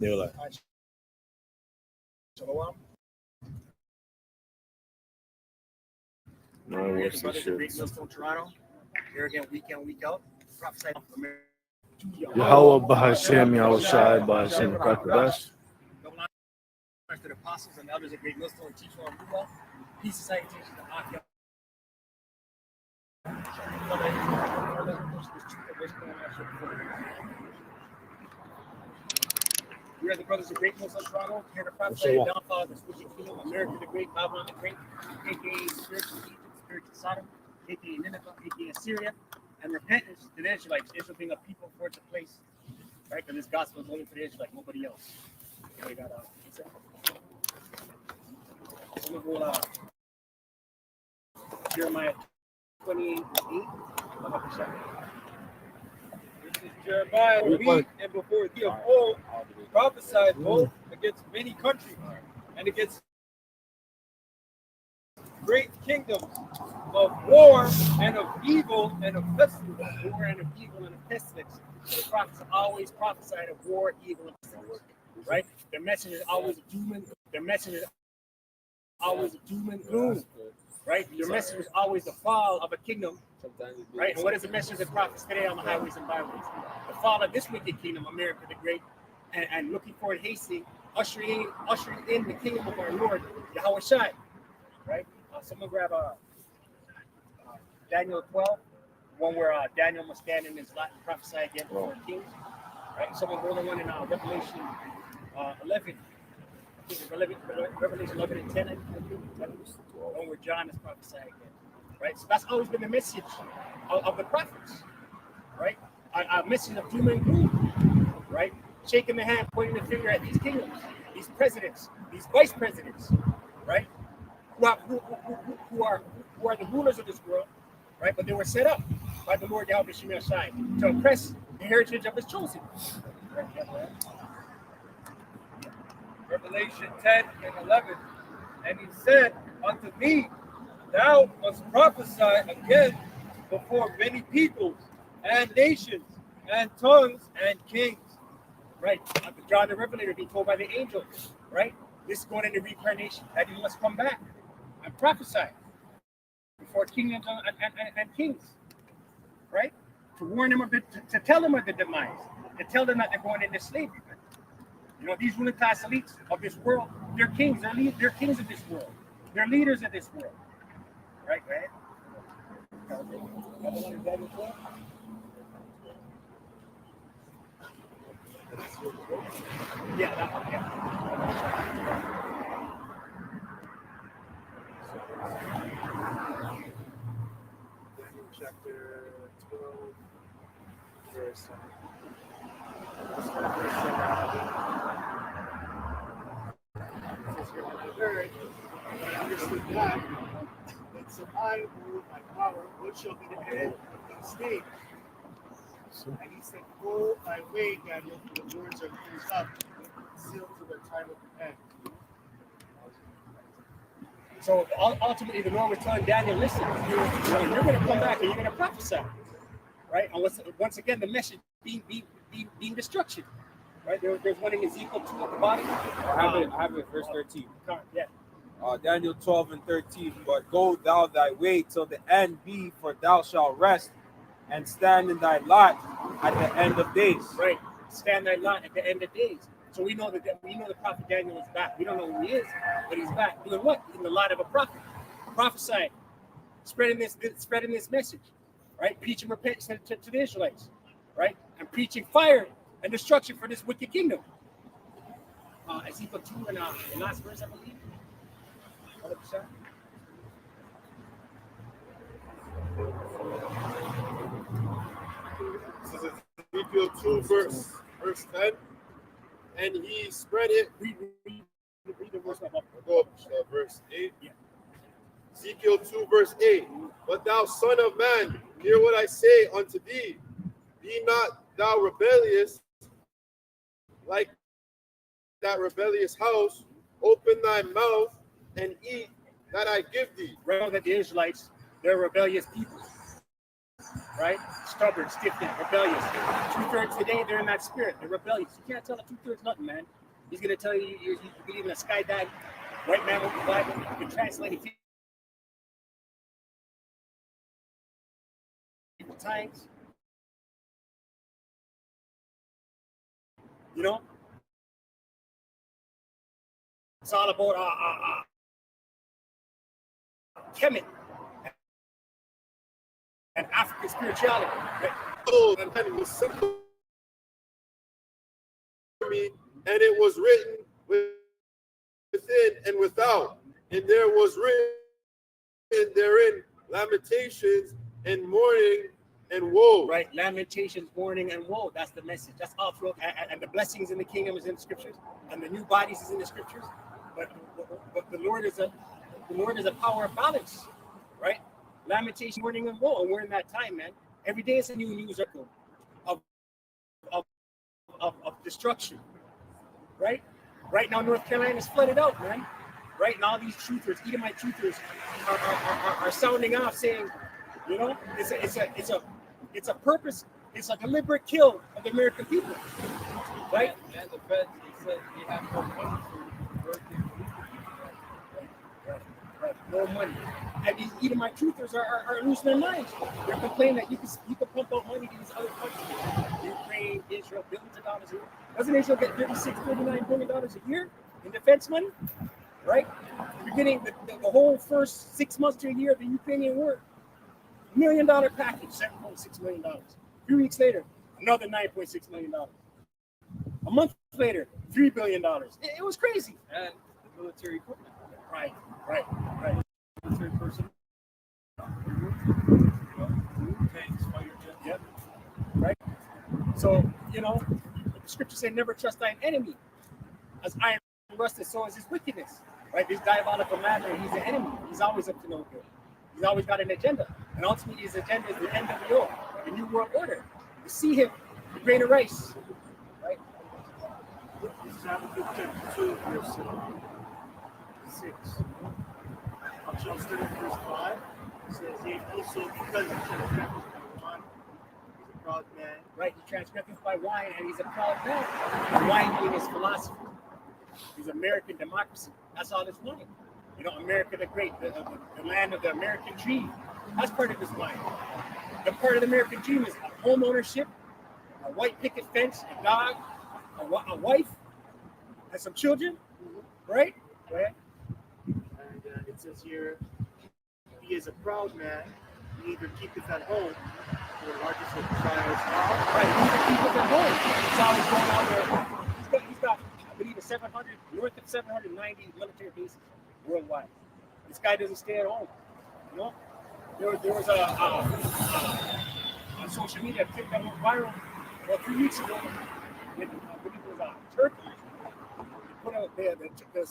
They were like, Shalom. no, We're what's the this brothers of Great shit? Millstone, Toronto. Here again, week in, week out. Prophesy of America. Yahweh Bahashem, Yahweh Shai, Bahashem Kakadash. Double honors to the apostles and elders of Great Millstone and teach on Buddha. Peace and salutations to Akia. We are the brothers of Great Millstone, Toronto. Here to prophesy the downfall of the spiritual kingdom, America the Great, Babylon the Great, aka spiritual Egypt, spiritual Sodom, aka Nineveh, aka Assyria, and repentance to the Israelites. Israel being a people for its a place, right? Because this gospel is only for the Israelites, nobody else. They got Jeremiah 28. This is Jeremiah, we and before thee of old prophesied both against many countries and against great kingdoms of war and of evil and of pestilence. War and of evil and of pestilence. The prophets always prophesied of war, evil, and pestilence. Right? The message is always doom and gloom. Right? Your message is always the fall of a kingdom. Right? And what is the message of the prophets today on the highways and byways? The fall of this wicked kingdom, America the Great, and looking forward, hastening, ushering in the kingdom of our Lord, Yahweh Shai. Right? Someone grab Daniel 12, one where Daniel must stand in his lot and prophesy again before kings. Right? Someone go to one in Revelation 11. Revelation 11 and 10, one where John is prophesying again. Right? So that's always been the message of the prophets. Right? A message of doom and gloom. Right? Shaking the hand, pointing the finger at these kingdoms, these presidents, these vice presidents. Right? Who are the rulers of this world, right? But they were set up by the Lord Yahweh Shemel Shai to oppress the heritage of his chosen. Revelation 10 and 11. And he said unto me, thou must prophesy again before many peoples and nations and tongues and kings. Right. John the Revelator being told by the angel, right? This is going into reincarnation, that he must come back and prophesy before kingdoms and kings, right? To warn them of to tell them of the demise, to tell them that they're going into slavery. You know, these ruling class elites of this world, they're kings. They're kings of this world. They're leaders of this world, right? Yeah, that one. Yeah. Chapter 12, verse 7. And so I will with my power, what shall be the head of the state? And he said, go thy way, Daniel, for the words are closed up, sealed to the time of the end. So ultimately, the Lord was telling Daniel, listen, you're going to come back and you're going to prophesy, right? And once again, the message being destruction, right? There's one in Ezekiel 2 at the bottom. I have it, verse 13. Yeah. Daniel 12 and 13. But go thou thy way till the end be, for thou shalt rest and stand in thy lot at the end of days. Right. Stand thy lot at the end of days. So we know the prophet Daniel is back. We don't know who he is, but he's back. Doing what? In the lot of a prophet. Prophesying. Spreading this message. Right? Preaching repentance to the Israelites. Right? And preaching fire and destruction for this wicked kingdom. Ezekiel 2 and the last verse, I believe. 100%. This is Ezekiel 2, verse 10. And he spread it. Read the verse above. Go up, verse 8. Yeah. Ezekiel 2, verse 8. But thou son of man, hear what I say unto thee. Be not thou rebellious like that rebellious house. Open thy mouth and eat that I give thee. Remember that the Israelites, they're rebellious people. right? Stubborn, stiff-necked, rebellious. 2/3 today, they're in that spirit. They're rebellious. You can't tell the 2/3 nothing, man. He's going to tell you you believe in a sky dad, white man with the Bible. You can translate it times. You know? It's all about Kemet and African spirituality. Right? Oh, and it was simple. And it was written within and without, and there was written therein lamentations and mourning and woe. Right, lamentations, mourning, and woe. That's the message. That's all through, and the blessings in the kingdom is in the scriptures, and the new bodies is in the scriptures. But the Lord is a power of balance, right? Lamentation, mourning, and woe. And we're in that time, man. Every day it's a new news article of destruction, right? Right now, North Carolina is flooded out, man. Right now, these truthers, Edomite truthers, are sounding off, saying, you know, it's a purpose, it's a deliberate kill of the American people, right? And the feds, they said they have no money to convert their Right. No money. And these Edomite truthers are losing their minds. They're complaining that you can pump out money to these other countries. Ukraine, Israel, billions of dollars a year. Doesn't Israel get $39 billion a year in defense money? Right? You're getting the whole first 6 months to a year of the Ukrainian war. $1 million package, $7.6 million. 3 weeks later, another $9.6 million. A month later, $3 billion. It was crazy. and the military equipment. Right. Military personnel. Tanks, fighter jets. Yep. Right. So, you know, the scripture said, never trust thine enemy. As iron rusted, so is his wickedness. Right? This diabolical madman, he's the enemy. He's always up to no good. He's always got an agenda. And ultimately, his agenda is the NWO, the New World Order. You see him, the grain of rice. Right? This is Habakkuk chapter 2, verse 6. I'll jump straight into verse 5. It says, yea, also because he transgressed by wine, he's a proud man. Right? He transgresses by wine, and he's a proud man. Wine being his philosophy. He's American democracy. That's all his wine. You know, America the Great, the land of the American dream. That's part of his wine. The part of the American dream is home ownership, a white picket fence, a dog, a wife, and some children. Right? Go ahead. And it says here, he is a proud man, he neither keepeth at home, nor largest of desires out. Right, he keeps at home. He's always going out there. He's got, I believe, north of 790 military bases worldwide. This guy doesn't stay at home. You know, there was on social media a clip that went viral 3 weeks ago. I believe it was Turkey. They put the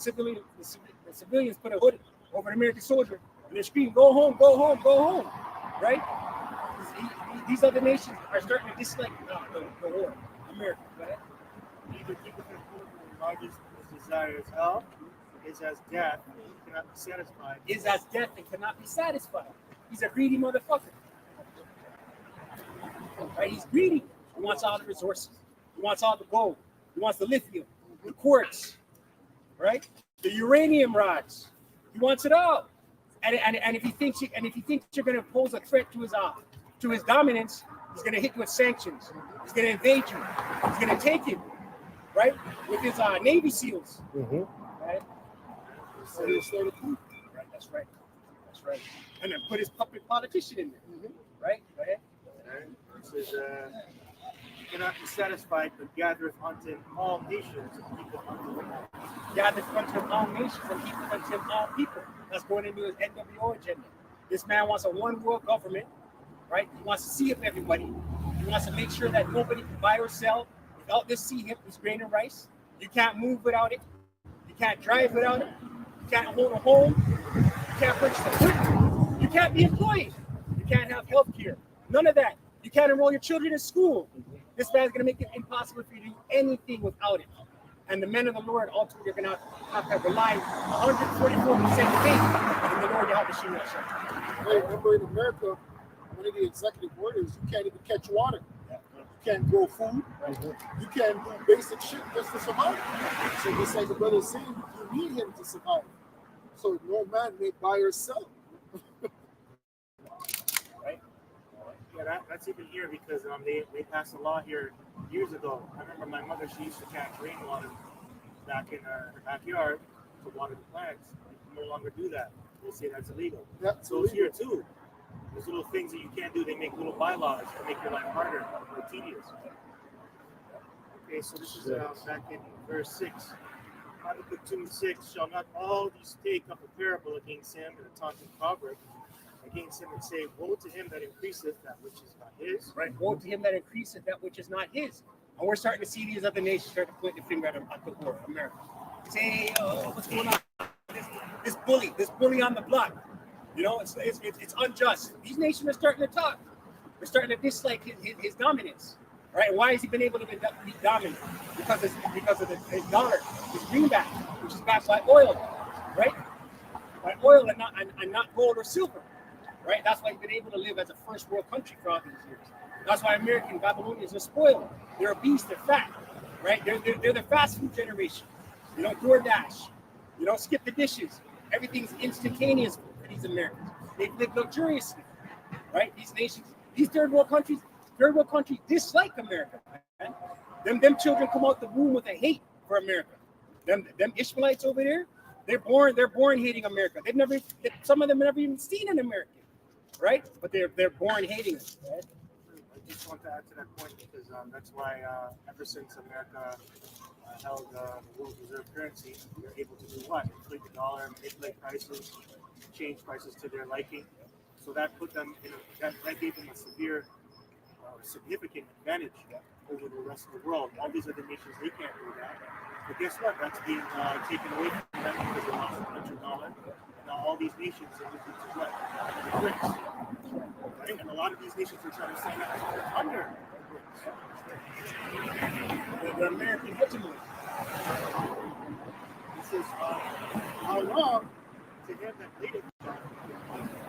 civilians put a hood over an American soldier, and they're screaming, "Go home, go home, go home!" Right? These other nations are starting to dislike the war. America, right? Neither keepeth at home, nor largest of his desires out. Is as death, he cannot be satisfied. Is as death and cannot be satisfied. He's a greedy motherfucker. Right? He's greedy. He wants all the resources. He wants all the gold. He wants the lithium, the quartz, right? The uranium rods. He wants it all. And if he thinks you're going to pose a threat to his dominance, he's going to hit you with sanctions. He's going to invade you. He's going to take you, right? With his Navy SEALs, right? So he'll slow the coup. Right, that's right. That's right. And then put his puppet politician in there. Right? Go ahead. And it says, he cannot be satisfied, but gathereth unto him all nations and keepeth unto him all. Gathereth unto him all nations and keepeth unto him all people. That's going into his NWO agenda. This man wants a one world government, right? He wants to see up everybody. He wants to make sure that nobody can buy or sell without this this grain of rice. You can't move without it. You can't drive without it. You can't hold a home. You can't purchase a food. You can't be employed. You can't have health care. None of that. You can't enroll your children in school. This man's going to make it impossible for you to do anything without it. And the men of the Lord ultimately are going to have to rely 144% faith in the Lord Yahweh Shemashah. Hey, remember in America, one of the executive orders, you can't even catch water. You can't grow food. You can't do basic shit just to survive. So just like the brother is saying, you need him to survive. So no man may buy or sell. Right? Yeah, that's even here because they passed a law here years ago. I remember my mother, she used to catch rainwater back in her backyard to water the plants. You can no longer do that. They say that's illegal. Yeah, So it's here too. There's little things that you can't do. They make little bylaws to make your life harder or tedious. Okay, so this is back in verse 6. Habakkuk 2:6, shall not all these take up a parable against him and a taunting proverb against him and say, woe to him that increaseth that which is not his. Right? Woe to him that increaseth that which is not his. And we're starting to see these other nations start to point the finger at the war, America. Say, oh, what's going on? This bully on the block. You know, it's unjust. These nations are starting to talk. They're starting to dislike his dominance. Right? Why has he been able to be dominant? Because of his dollar, his greenback, which is backed by oil, right? By oil and not gold or silver. Right? That's why he's been able to live as a first world country for all these years. That's why American Babylonians are spoiled. They're obese, they're fat, right? They're the fast food generation. You know, DoorDash, you know, skip the dishes. Everything's instantaneous for these Americans. They live luxuriously, right? These nations, these third world countries dislike America. Man. Them children come out the womb with a hate for America. Them Ishmaelites over there, they're born hating America. Some of them have never even seen an American, right? But they're born hating us. Right? I just want to add to that point because that's why ever since America held the world reserve currency, they're able to do what? Inflate the dollar, manipulate prices, change prices to their liking. So that put them that gave them a significant advantage over the rest of the world. All these other nations, they can't do that. But guess what? That's being taken away from them because they lost the $100. And now all these nations are looking to what? The BRICS. Right? And a lot of these nations are trying to sign up under The American hegemony. This is how long to him that laid it.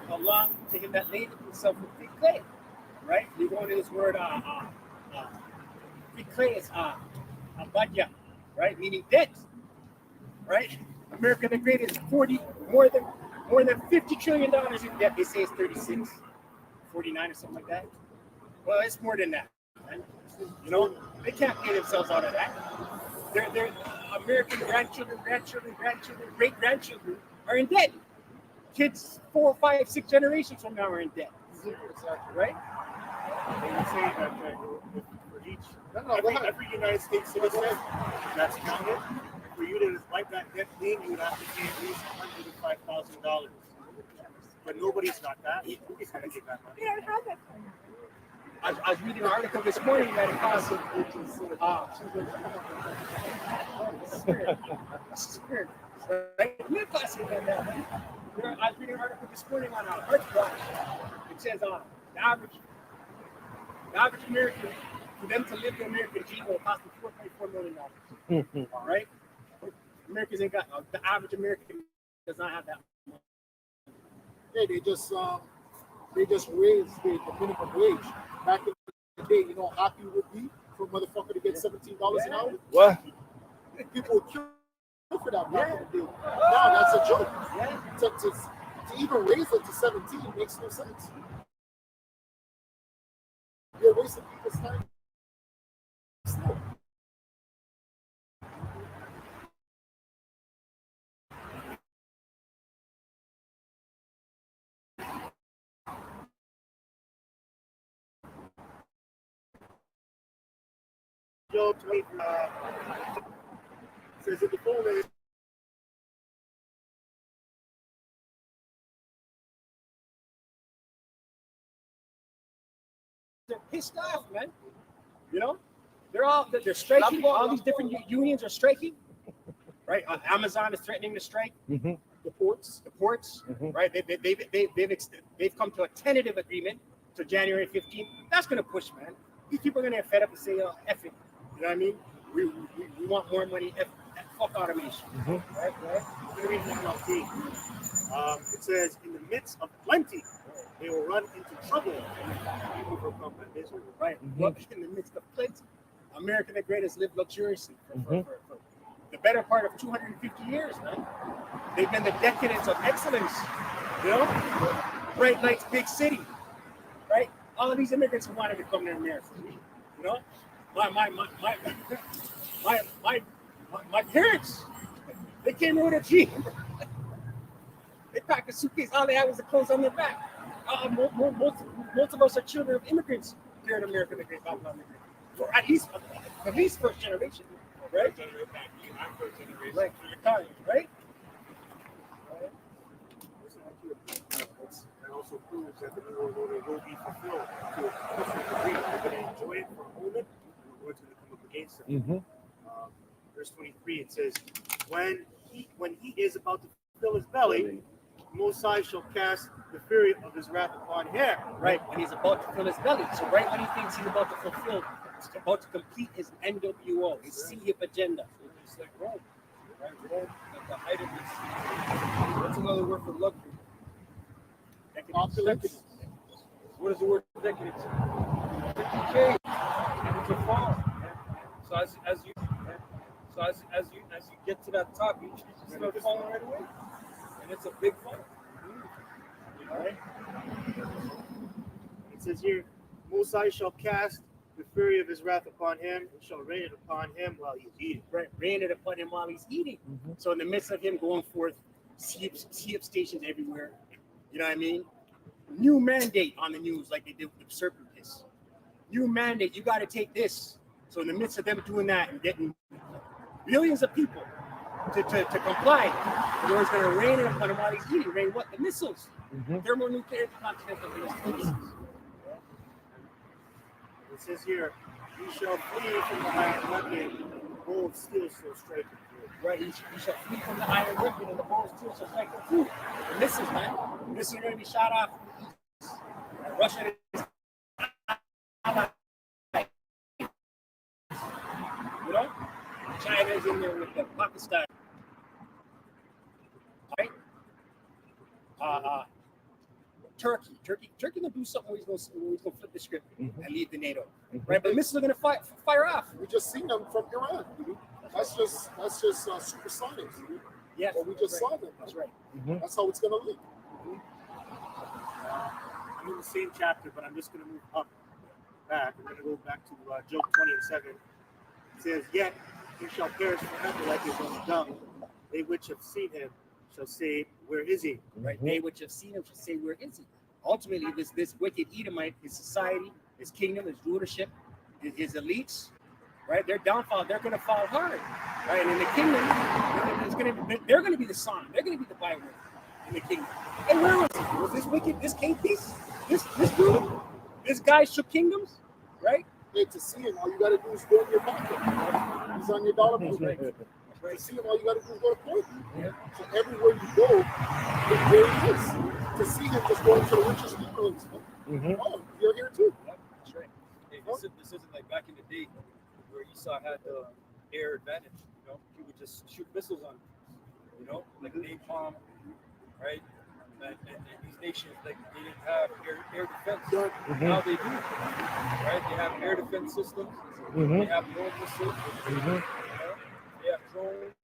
Allah to him that laid himself with big clay. Right? You go into this word big clay is abadya, right? Meaning debt. Right? America the Great is more than $50 trillion in debt. They say it's 36, 49 or something like that. Well, it's more than that. Right? You know, they can't pay themselves out of that. Their American grandchildren, great grandchildren are in debt. Kids 4, 5, 6 generations from now are in debt. Right? They would say that for each, every United States citizen that's counted, for you to wipe that debt clean, you would have to pay at least $105,000. But nobody's got that. Nobody's going to give that money. I was reading an article this morning that it costs spirit. Right? I was reading an article this morning on Heartblock. It says the average American, for them to live the American dream will cost them $4.4 million. All right? Americans ain't got, the average American does not have that money. Yeah, they just raised the minimum wage. Back in the day, you know how happy you would be for a motherfucker to get $17 an hour? What? People would kill for that back in the day. Now that's a joke. Yeah. To even raise it to 17 makes no sense. You're wasting people's time. Still. Job 20 says that the fullness They're pissed off, man. You know, they're striking. All these different unions are striking. Right? Amazon is threatening to strike. Mm-hmm. The ports, Mhm. right? They've come to a tentative agreement to January 15th. That's gonna push, man. These people are gonna get fed up and say, F it. You know what I mean? We want more money. Fuck automation. Mhm. Right? it says, in the midst of plenty, they will run into trouble and overcome by misery. Right. Well, in the midst of plenty, America the Great has lived luxuriously for the better part of 250 years, man. They've been the decadence of excellence, you know? Bright lights, big city, right? All of these immigrants who wanted to come to America, you know? My parents, they came here with a Jeep. They packed a suitcase, all they had was the clothes on their back. Most of us are children of immigrants here in America the Great, Babylon the Great. For at least first generation, right? I'm first generation. Right, for your time, right? That also proves that the New World Order will be fulfilled to a different degree. We're going to enjoy it for a moment, and the Lord's going to come up against them. Verse 23, it says, when he is about to fill his belly, Most High shall cast the fury of his wrath upon him. Right, when he's about to fill his belly. So right when he thinks he's about to fulfill, he's about to complete his NWO, his CHIP agenda. It's like Rome, right? Rome at the height of this. What's another word for luxury? Decadence. What is the word for decadence? 50K. It's a fall. So as you get to that top, you start falling right away, and it's a big fall. Right? It says here, Most High shall cast the fury of his wrath upon him, and shall rain it upon him while he's eating. Right, rain it upon him while he's eating. So in the midst of him going forth, CHIP stations everywhere. You know what I mean? New mandate on the news, like they did with the serpent piss. New mandate, you got to take this. So in the midst of them doing that and getting billions of people to comply, the Lord's going to rain it upon him while he's eating. Rain what? The missiles. Thermonuclear continental missiles. It says here, he shall flee from the iron weapon, bow of steel shall strike him through. Right, you shall flee from the iron weapon and the bow of steel shall strike him through. The missiles, man. The missiles are going to be shot off from the east. Russia is you know? China's in there with the Pakistan. Right? Turkey will do something where he's going to flip the script and leave the NATO. Right? But missiles are going to fire off. We just seen them from Iran. That's just supersonics. Yes. But we just saw them. That's right. That's how it's gonna leak. I'm in the same chapter, but I'm just going to move back. I'm going to go back to Job 20 and 7. It says, yet he shall perish forever like his own dung. They which have seen him shall say, where is he? Right? They which have seen him shall say, where is he? Ultimately, this wicked Edomite, his society, his kingdom, his rulership, his elites, right? Their downfall, they're going to fall hard, right? And in the kingdom, they're going to be the sign. They're going to be the byword in the kingdom. And where was he? Was this wicked, this king piece? This dude? This guy shook kingdoms, right? Hey, to see him, all you gotta do is go in your pocket. He's on your dollar bill. Right. To see him, all you gotta do is go to court. So everywhere you go, there he is. To see him just going to the richest people. Oh, you're here too. That's right. Hey, this isn't like back in the day where Esau had the air advantage. You know, he would just shoot missiles on them. You know, like napalm, right? And these nations, like they didn't have air defense. Now they do, right? They have air defense systems. They have drone missiles. You know? They have drones.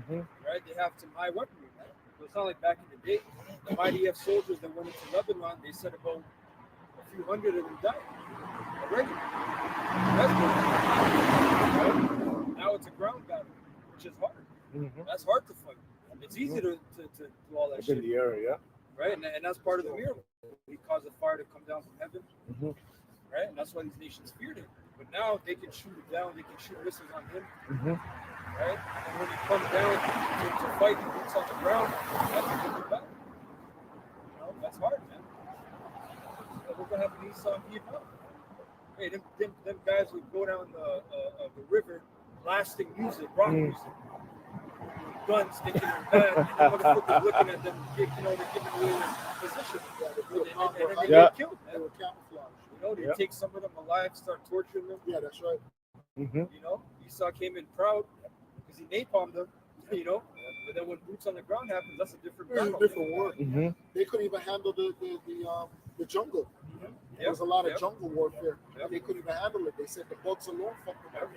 Right? They have some high weaponry. Right? So it's not like back in the day. The IDF soldiers that went into Lebanon, they said about a few hundred of them died already. That's good. Right? Now it's a ground battle, which is hard. That's hard to fight. It's easy to do all that shit. In the area, Right? And that's part of the miracle. He caused the fire to come down from heaven. Right? And that's why these nations feared him. But now they can shoot it down, they can shoot missiles on him. Right? And when he comes down to fight the boots on the ground, that's a good battle. You know, that's hard, man. So we're gonna have an Esau in Vietnam. Hey, them guys would go down the river blasting music, rock music. Guns sticking in their back, and the motherfuckers looking at them, they're giving away their position. And they get killed. They were camouflage. You know, they take some of them alive, start torturing them. Yeah, that's right. You know, Esau came in proud because he napalmed them, you know, But then when boots on the ground happens, that's a different It's a battle. different war. Mm-hmm. They couldn't even handle the jungle. There was a lot of jungle warfare. Yep. They couldn't even handle it. They said the bugs alone fucked them up.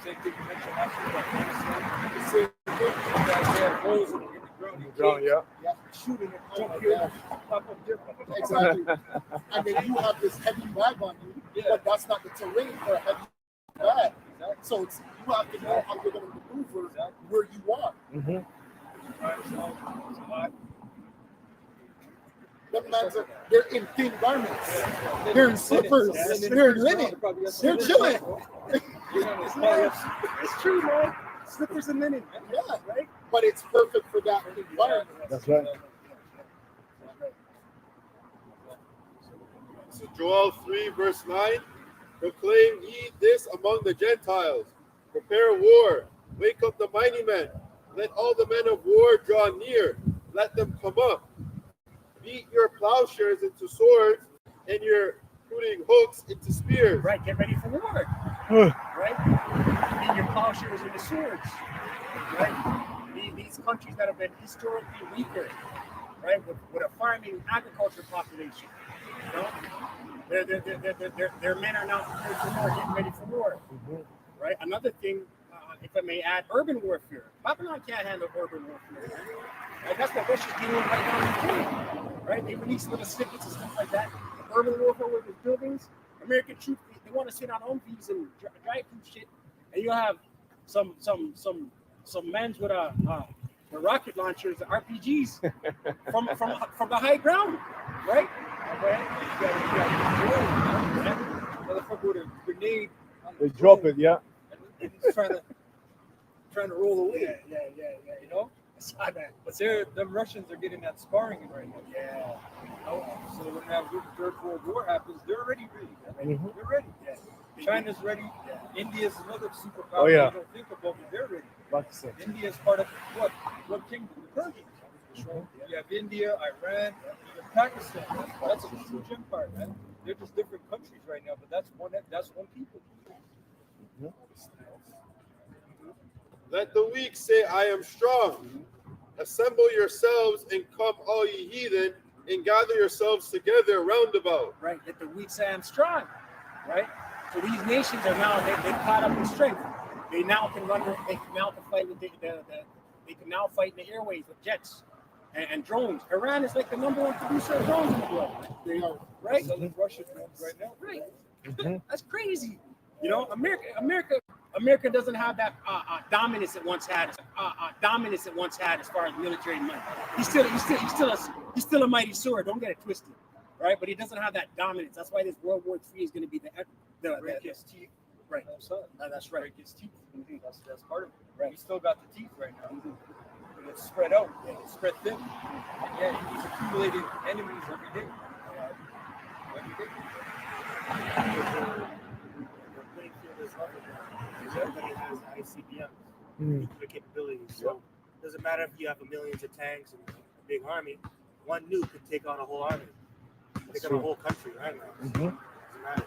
Same thing you mentioned last year about Afghanistan. The same thing. You guys have holes in the ground. You Ground, can't yeah. Yeah. shooting it. Oh Jump my here, God. pop up different. Exactly. And then you have this heavy bag on you, Yeah. but that's not the terrain for a heavy bag. So it's, you have to know how you're going to maneuver where you are. Mm-hmm. Them mans are, they're in thin garments. They're in slippers. They're in linen. They're chilling. It's true, man. Slippers and linen. Yeah. Right? But it's perfect for that environment. That's right. So Joel 3 verse 9, proclaim ye this among the Gentiles. Prepare war. Wake up the mighty men. Let all the men of war draw near. Let them come up. Beat your plowshares into swords and your pruning hooks into spears. Right, get ready for war. Right? Need your plowshares and the swords. Right? These countries that have been historically weaker, right, with a farming agriculture population. You know? Their men are now prepared for war, getting ready for war. Right? Another thing, if I may add, urban warfare. Babylon can't handle urban warfare. Right? That's what Russia's doing right now in Ukraine. Right? They release little snippets and stuff like that. Urban warfare with the buildings. American troops, they want to sit on Humvees and drive through shit. And you'll have some men with the rocket launchers, the RPGs from the high ground, right? Motherfucker with a grenade. on the They drop drone it, yeah. And he's trying to roll away. Yeah. You know? I saw that. But them Russians are getting that sparring in right now. Yeah. So when that Third World War happens, they're already ready. Mhm. They're ready. Yeah. China's ready. India's another superpower. Oh, yeah. You don't think about, but they're ready. Pakistan. India is part of what kingdom? The Persians. You have India, Iran, even Pakistan. That's a huge empire, man. They're just different countries right now, but that's one people. Let the weak say, I am strong. Assemble yourselves and come, all ye heathen, and gather yourselves together round about. Right. Let the weak say I'm strong. Right. So these nations are now they caught up in strength. They now can run. They can now fight with they can now fight in the airways with jets and drones. Iran is like the #1 producer of drones in the world. They are. Right. Selling Russian drones right now. Right. Mhm. That's crazy. You know, America doesn't have that dominance it once had. Dominance it once had as far as military might. He's still a mighty sword. Don't get it twisted, right? But he doesn't have that dominance. That's why this World War III is going to be Break his teeth. right. That's right. That's right. Break his teeth. That's part of it. Right. He still got the teeth right now. But it's spread out. It's spread thin. And yeah, he's accumulating enemies every day. Every day. The playing field is level now. Everybody has ICBMs, Mm. nuclear capabilities. So it doesn't matter if you have millions of tanks and a big army. One nuke could take out a whole army, take out a whole country right now. Mhm. Doesn't matter.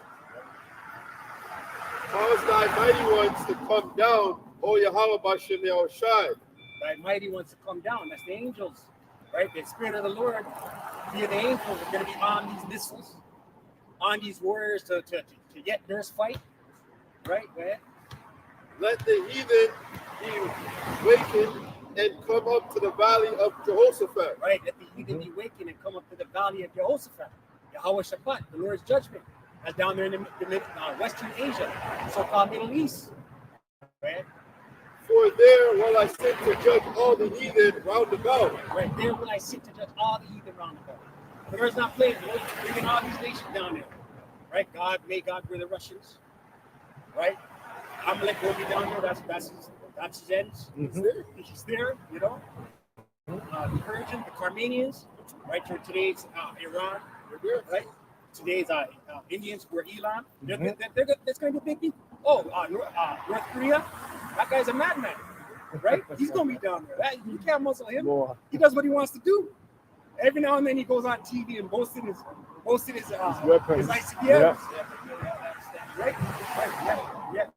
Cause thy mighty ones to come down, O Yahweh Bashem Yahushai. Right, mighty ones to come down. That's the angels, right? The spirit of the Lord, via the angels, are going to be on these missiles, on these warriors to get there's fight, right? Right? Let the heathen be wakened and come up to the valley of Jehoshaphat. Right? Let the heathen be wakened and come up to the valley of Jehoshaphat, Yahweh Shabbat, the Lord's judgment. That's down there in the Western Asia, so-called Middle East, right? For there will I sit to judge all the heathen round about. Right there when I sit to judge all the heathen round about. The Lord's not playing. The Lord's bringing all these nations down there. Right? May God bring the Russians. Right? Amalek will be down there. That's his ends. Mhm. He's there, you know. The Persians, the Armenians, right? To today's Iran, right? Today's Indians who are Elam. That's going to be big people. Oh, North Korea. That guy's a madman, right? He's going to be down there. You can't muscle him. Boy. He does what he wants to do. Every now and then he goes on TV and boasting his Weapons. ICBMs. Yeah. Right? Yeah.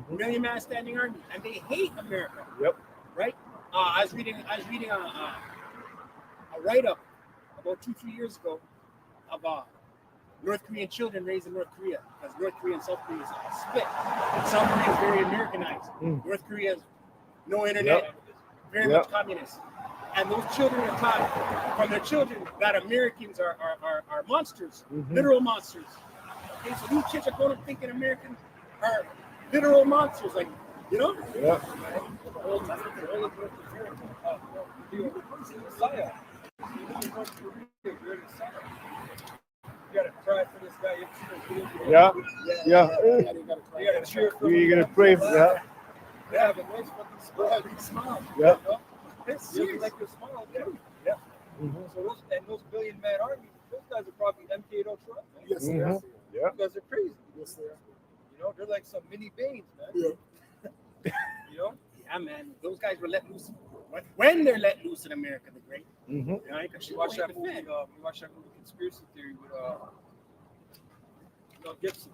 Million man standing army. And they hate America. Yep. right? I was reading a write-up about 2-3 years ago of North Korean children raised in North Korea, because North Korea and South Korea is split. South Korea is very Americanized. North Korea has no internet, very much communist. And those children are taught from their children that Americans are monsters, literal monsters. Okay, so these kids are going to thinking Americans are literal monsters, like, you know? Yeah. You gotta cry for this guy. Yeah. Yeah. You gotta cheer for him. You're gonna pray. Yeah. Yeah, but those fucking smile. Yeah. It's You serious. like your smile, too. Yeah. So those billion-man armies, those guys are probably MK Ultra. Man. Yes, Mhm. yes. Yeah. Those guys are crazy. Yes, they are. You know, they're like some mini Banes, man. Yeah. You know? Yeah, man. Those guys were let loose. When they're let loose in America, the great. Mhm. You know, You watch that movie, Conspiracy Theory with Mel Gibson,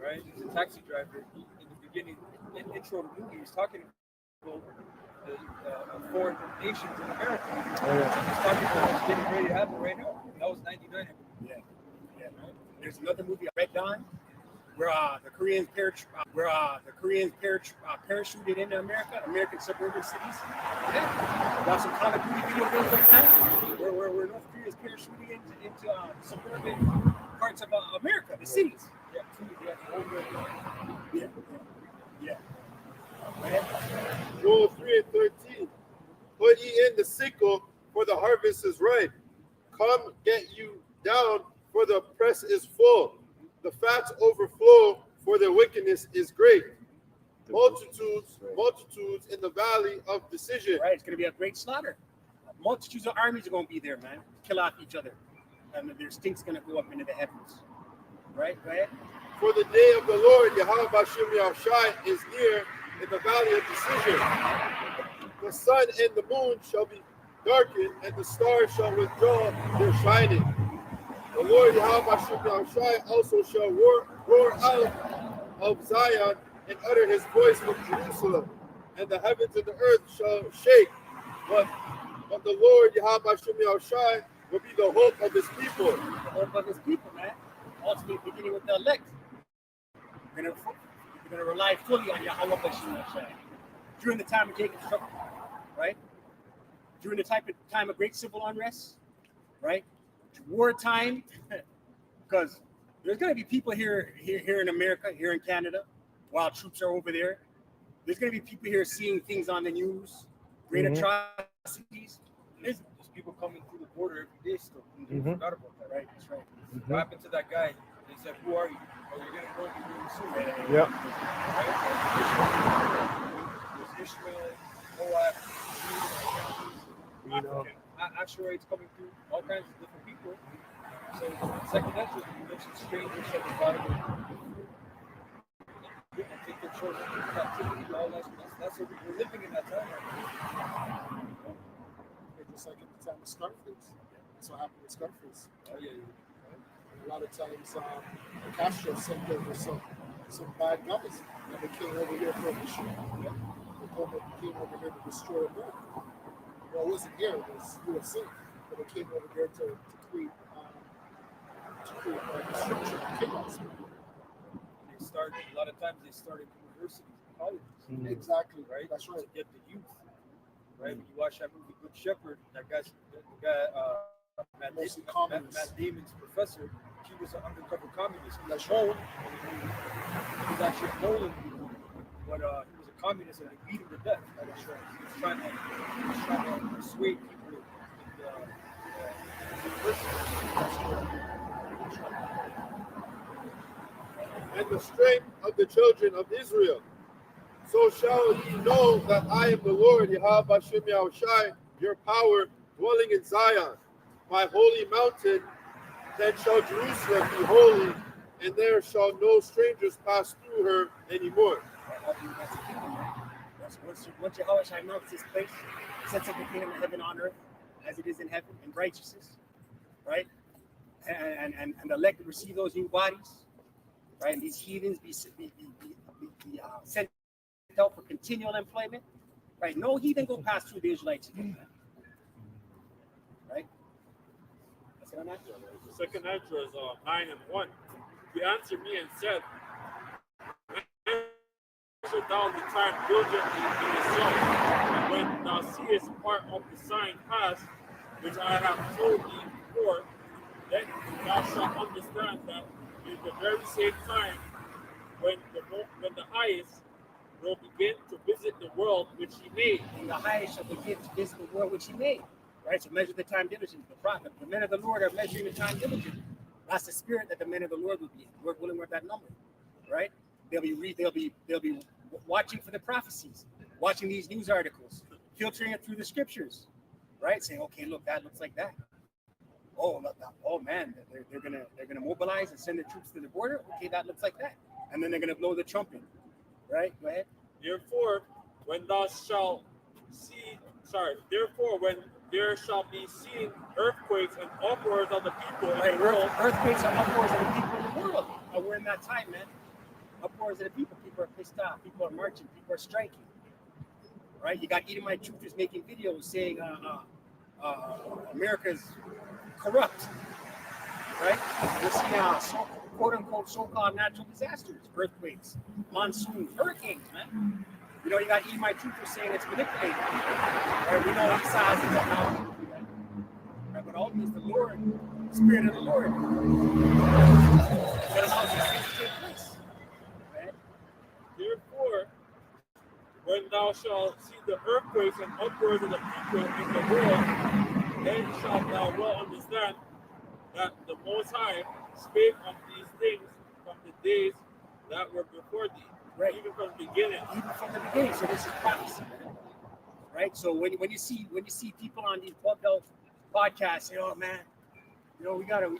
right? He's a taxi driver. In the beginning, intro of the movie, he's talking about the foreign nations in America. He's talking about what's getting ready to happen right now. That was 99. Yeah. There's another movie, Red Dawn, where the Koreans parachuted into American suburban cities. Yeah. Got some Call of Duty video games like that, where North Korea is parachuting into suburban parts of America, the cities. Yeah. Right? Joel 3:13. Put ye in the sickle, for the harvest is ripe. Come get you down, for the press is full. The fats overflow, for their wickedness is great. Multitudes in the valley of decision. Right, it's going to be a great slaughter. Multitudes of armies are going to be there, man. Kill off each other. And their stink's going to go up into the heavens. Right? For the day of the Lord, Yahweh Bashem Yahushai, is near in the valley of decision. The sun and the moon shall be darkened, and the stars shall withdraw their shining. The Lord Yahweh Bashem Yahushai also shall roar out of Zion and utter his voice from Jerusalem, and the heavens and the earth shall shake. But the Lord Yahweh Bashem Yahushai will be the hope of his people. The hope of his people, man. Ultimately, beginning with the elect. We're going to rely fully on Yahweh Bashem Yahshai. During the time of Jacob's trouble, right? During the time of great civil unrest, right? Wartime, because there's going to be people here in America, here in Canada, while troops are over there. There's going to be people here seeing things on the news, great atrocities. There's people coming through the border every day still. They forgot about that, right? That's right. What happened to that guy? They said, "Who are you?" Oh, you're gonna know me really soon. Yeah. There's Ishmael, Moab, know. Asherites coming through, all kinds of different people. So second entrance, you mentioned strangers at the bottom. And take their children into captivity. All that's what we're living in that time right now. Just like at the time of Scarface. That's what happened with Scarface. Oh yeah. A lot of times, Castro sent over some bad guys, and they came over here for a mission. They came over here to destroy America. Well, it wasn't here; it was USA, but they came over here to create destruction and chaos. They started a lot of times. They started universities and colleges. Exactly. Right. That's right. To get the youth. Right. When you watch that movie Good Shepherd, the guy Matt Damon's professor, he was an undercover communist. That's right. He was actually a Poland, but he was a communist and they beat him to death. That's right. He was trying to persuade people And the strength of the children of Israel. So shall ye know that I am the Lord, Yahweh Bashem Yahushai, your power, dwelling in Zion, my holy mountain. Then shall Jerusalem be holy, and there shall no strangers pass through her anymore. Once Yahweh melts this place, sets up the kingdom of heaven on earth, as it is in heaven, in righteousness, right? And the elect receive those new bodies, right? And these heathens be sent out for continual employment, Right? No heathen go pass through the Israelites again, man. Right? That's what I'm asking. Second answer is 9 and 1. He answered me and said, measure thou the time diligently in the sun, and when thou seest part of the sign pass, which I have told thee before, then thou shalt understand that in the very same time when the highest will begin to visit the world which he made. And the highest shall begin to visit the world which he made. Right? So measure the time diligently. The prophet, the men of the Lord are measuring the time diligently. That's the spirit that the men of the Lord will be in. Lord willing, we're at that number. Right? They'll be watching for the prophecies, watching these news articles, filtering it through the scriptures, right? Saying, okay, look, that looks like that. Oh, look, oh man, they're gonna mobilize and send the troops to the border. Okay, that looks like that. And then they're gonna blow the trumpet. Right? Go ahead. Therefore, when there shall be seen earthquakes and uproars of the people in Right. the world. Earthquakes are uproars of the people in the world. We're in that time, man. Uproars of the people. People are pissed off. People are marching. People are striking. Right? You got Edomite troopers making videos saying America's corrupt. Right? We're seeing quote unquote so-called natural disasters, earthquakes, monsoons, hurricanes, man. You know, you got Edomite troopers saying it's manipulated. Right? We know Esau has the technology. Right? But ultimately, it's the Lord, the Spirit of the Lord, that allows these things to take place. Right? Therefore, when thou shalt see the earthquakes and uproars of the people in the world, then shalt thou well understand that the Most High spake of these things from the days that were before thee, Right. even from the beginning. Even from the beginning. So this is prophecy, man. Right? So when you see people on these Club Health podcasts say, "Oh man, you know we gotta do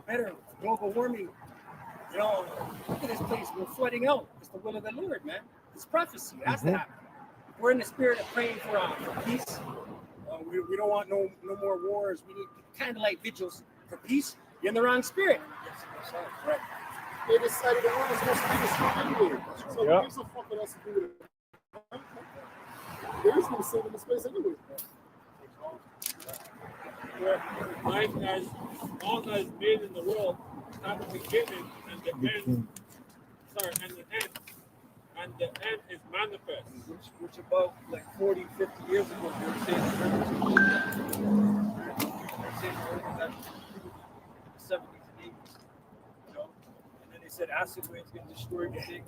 better global warming." You know, look at this place. We're flooding out. It's the will of the Lord, man. It's prophecy. It has to happen. We're in the spirit of praying for peace. We don't want no more wars. We need candlelight vigils for peace. You're in the wrong spirit. Right. They decided the world was supposed to be destroyed anyway. So Yeah. who gives a fuck what else to do with it? There is no sin in the space anyway. Where life as all that is made in the world have a beginning and the end. And the end. And the end is manifest. Which about like 40, 50 years ago, they were saying the rivers were saying that the 70s and 80s, you know, and then they said acid rain's going to destroy everything.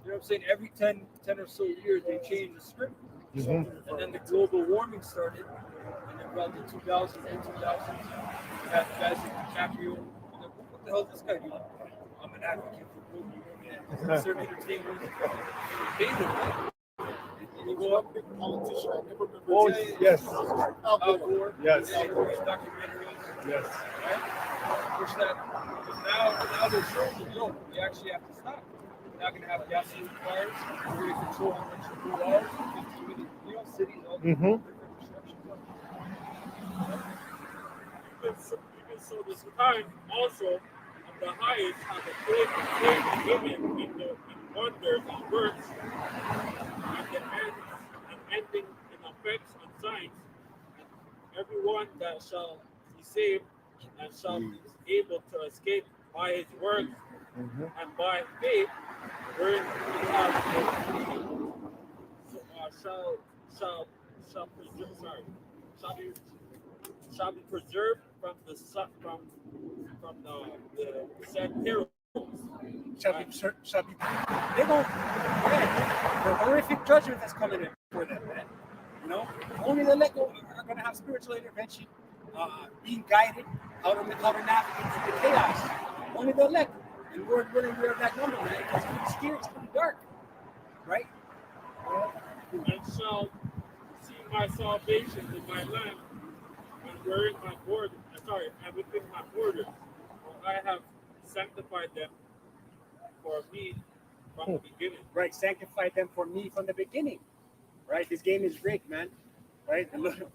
You know what I'm saying? Every 10 or so years, they change the script. And then the global warming started, and then around the 2000s and 2000s, you had guys like DiCaprio. Like, what the hell is this guy doing? I'm an advocate for global warming and certain entertainment. And you go up, Big politician, I never remember. Oh, his name. yes. Al Al Gore. Gore, Yes. Al Gore's documentaries, Yes. right? Which that, because now they're showing you, yo, we actually have to stop. We're not going to have gasoline fires. We're going to control how much you go out, 15-minute, you know, cities, all the different restrictions. Even so, this time also of the highest have a great given in wonders and works, and the ends and ending in effects and signs, and everyone that shall be saved and shall be able to escape by his works and by faith, wherein we have shall be preserved from the said perils. Shall be. They don't. The horrific judgment that's coming in for them, man. You know, only the elect are going to have spiritual intervention, being guided how to navigate through the chaos. Only the elect. And Lord willing, we're that number, man. It's pretty scary. It's pretty dark, right? And shall see my salvation in my land, and wherein my border, and within my borders, for I have sanctified them for me from the beginning. Right, sanctified them for me from the beginning. Right, this game is rigged, man. Right, the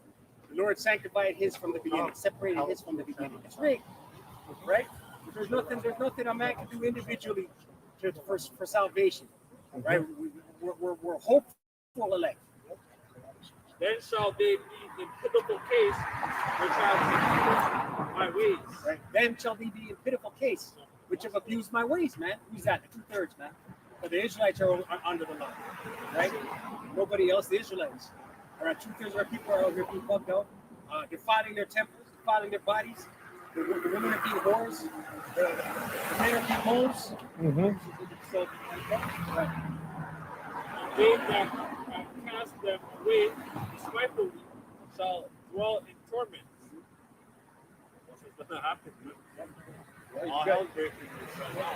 Lord sanctified His from the beginning, separated His from the beginning. It's rigged, right? There's nothing a man can do individually for salvation, right? We're hopeful elect, then shall they be in pitiful case, which have abused my ways. Right? Then shall they be in pitiful case, which have abused my ways, man. Who's that? The 2/3, man. But the Israelites are under the law, right? Nobody else. The Israelites. All right, 2/3 of our people are out here being bugged out, defiling their temples, defiling their bodies. The women are being whores. The men are being hoes. So, right. They that cast them away despitefully shall dwell in torment. What's going to happen? All hell breaking loose right now.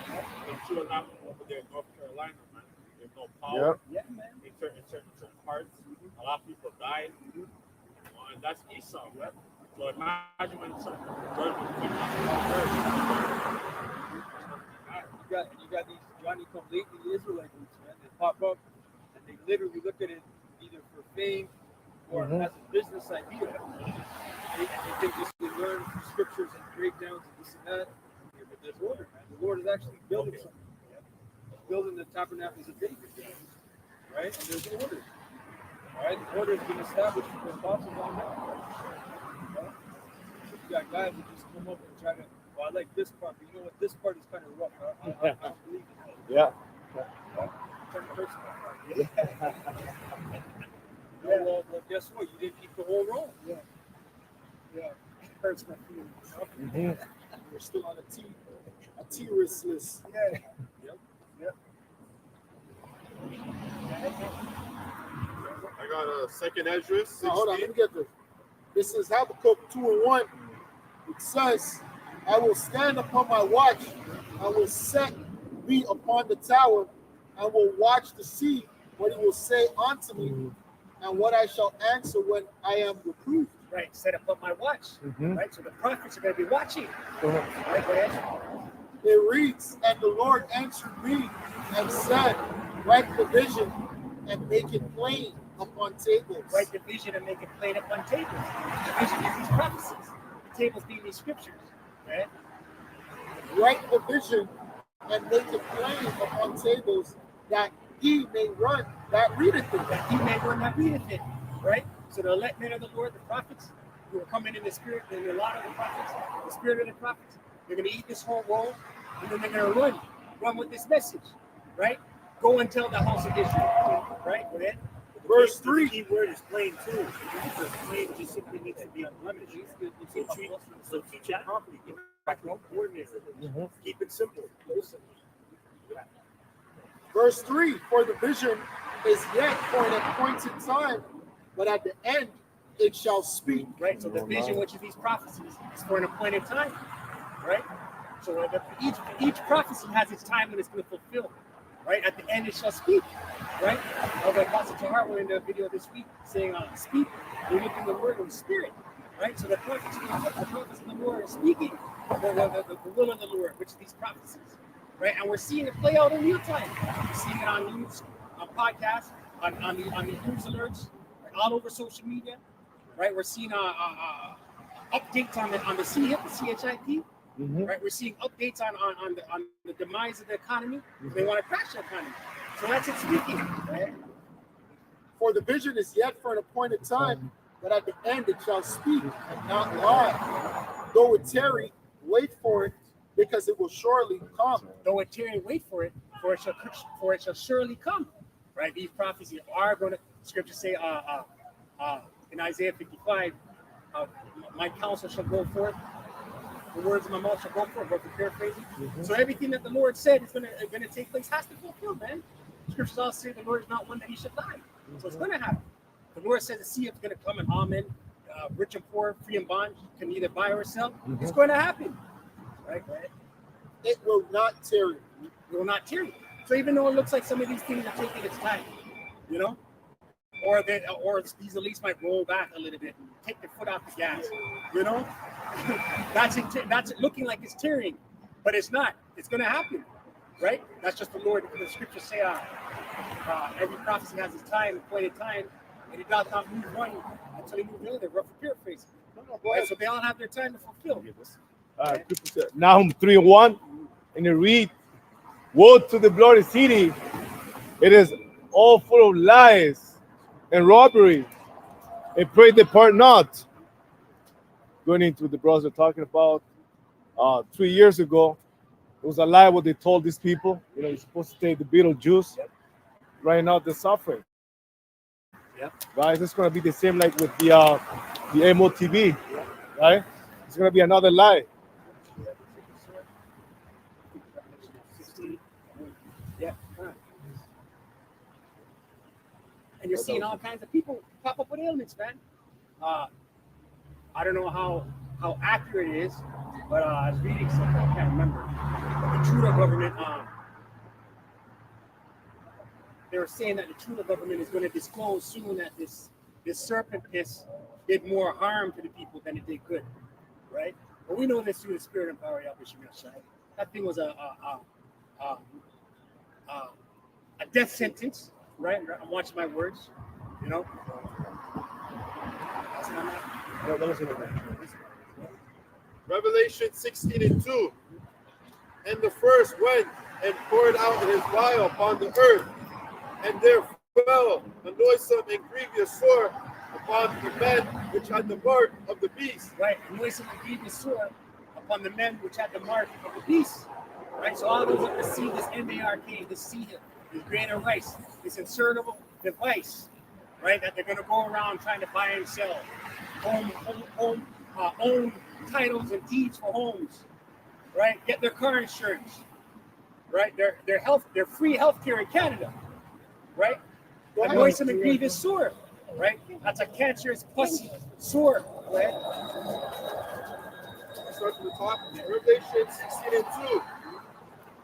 It's sure happening over there in North Carolina, man. There's no power Yeah, man. in certain parts. A lot of people died. And that's Esau, right? So imagine when some judgment comes you got these Johnny come lately Israelite groups, man. They pop up and they literally look at it either for fame or as a business idea. They think this will learn from scriptures and breakdowns and this and that. Yeah, but there's order, man. The Lord is actually building something. He's building the tabernacles of David, right? And there's order. All right, the order has been established for the apostles on that. Right? So you got guys that just come up and try to, well, I like this part, but you know what? This part is kind of rough. I don't believe it. Yeah. Turn personal. Well, guess what? You didn't keep the whole roll. Yeah. Hurts my feelings. We're still on a T-risk list. Yeah. I got a second Esdras. 16. Now, hold on, let me get this. This is Habakkuk 2:1. It says, I will stand upon my watch, I will set me upon the tower, and will watch to see what he will say unto me, and what I shall answer when I am reproved. Right. Set up on my watch. Right. So the prophets are going to be watching. Right. Go ahead. It reads, and the Lord answered me and said, write the vision and make it plain upon tables. Write the vision and make it plain upon tables. The vision is these prophecies. The tables being these scriptures. Right? Write the vision and make it plain upon tables, that he may run that readeth it. That he may run that readeth it. Right? So the elect men of the Lord, the prophets, who are coming in the spirit, and a lot of the prophets, the spirit of the prophets, they're going to eat this whole roll, and then they're going to run with this message. Right? Go and tell the house of Israel. Right? Go ahead. Verse The 3. key word is plain too. Because plain just simply needs to be unblemished. So teach it properly. Coordinate it. Keep it simple. Verse 3, for the vision is yet for an appointed time, but at the end it shall speak. Right? So the vision, which is these prophecies, is for an appointed time. Right? So each prophecy has its time when it's going to fulfill. Right? At the end it shall speak. Right? Like Pastor Tahar were in the video this week saying, speak, we're looking the word of the spirit. Right? So the prophets of the Lord are speaking the will of the Lord, which is these prophecies. Right? And we're seeing it play out in real time. We're seeing it on news, on podcasts, on the news alerts, right? All over social media. Right? We're seeing updates on the CHIP, the CHIP. Right? We're seeing updates on the demise of the economy. They want to crash the economy. So that's it speaking. Right? For the vision is yet for an appointed time, but at the end it shall speak and not lie. Though it tarry, wait for it, because it will surely come. Though it tarry, wait for it, for it shall surely come. Right? These prophecies are going to, scriptures say in Isaiah 55, my counsel shall go forth, the words of my mouth shall go forth, but paraphrasing. So everything that the Lord said is going to take place has to fulfill, man. Scriptures also say the Lord is not one that he should lie. So it's going to happen. The Lord says the sea is going to come and amen. Rich and poor, free and bond, can neither buy or sell. It's going to happen. Right? It will not tarry. It will not tarry. So even though it looks like some of these things are taking its time, you know, or these at least might roll back a little bit, take their foot off the gas, you know, that's it looking like it's tarrying, but it's not. It's going to happen, right? That's just the Lord. The scriptures say every prophecy has its time, appointed time, and it does not move one until he moves the other. Rough paraphrase. Right? So they all have their time to fulfill. Nahum 3:1, and it reads, woe to the bloody city, it is all full of lies and robbery, and pray depart not. Going into the brothers are talking about 3 years ago, it was a lie what they told these people. You know, you're supposed to take the beetle juice. Right now, they're suffering. Yep. Right? It's going to be the same like with the MOTV. Right? It's going to be another lie. Yeah. And you're seeing all kinds of people pop up with ailments, man. I don't know how accurate it is, but I was reading something, I can't remember. But the Trudeau government, they were saying that the Trudeau government is going to disclose soon that this serpent piss did more harm to the people than it did good, right? But we know this through the spirit and power of Yahweh Shemel. That thing was a death sentence, right? I'm watching my words, you know. Revelation 16:2. And the first went and poured out his vial upon the earth, and there fell a noisome and grievous sore upon the men which had the mark of the beast. Right, a noisome and grievous sore upon the men which had the mark of the beast. Right, so all those that receive this MARK, this seed, this grain of rice, this insertable device, right, that they're going to go around trying to buy and sell, own titles and deeds for homes, right, get their car insurance, right, their free health care in Canada, right, a noisome and grievous sore, right, that's a cancerous pussy sore, right. Start from the top. Revelation 16:2.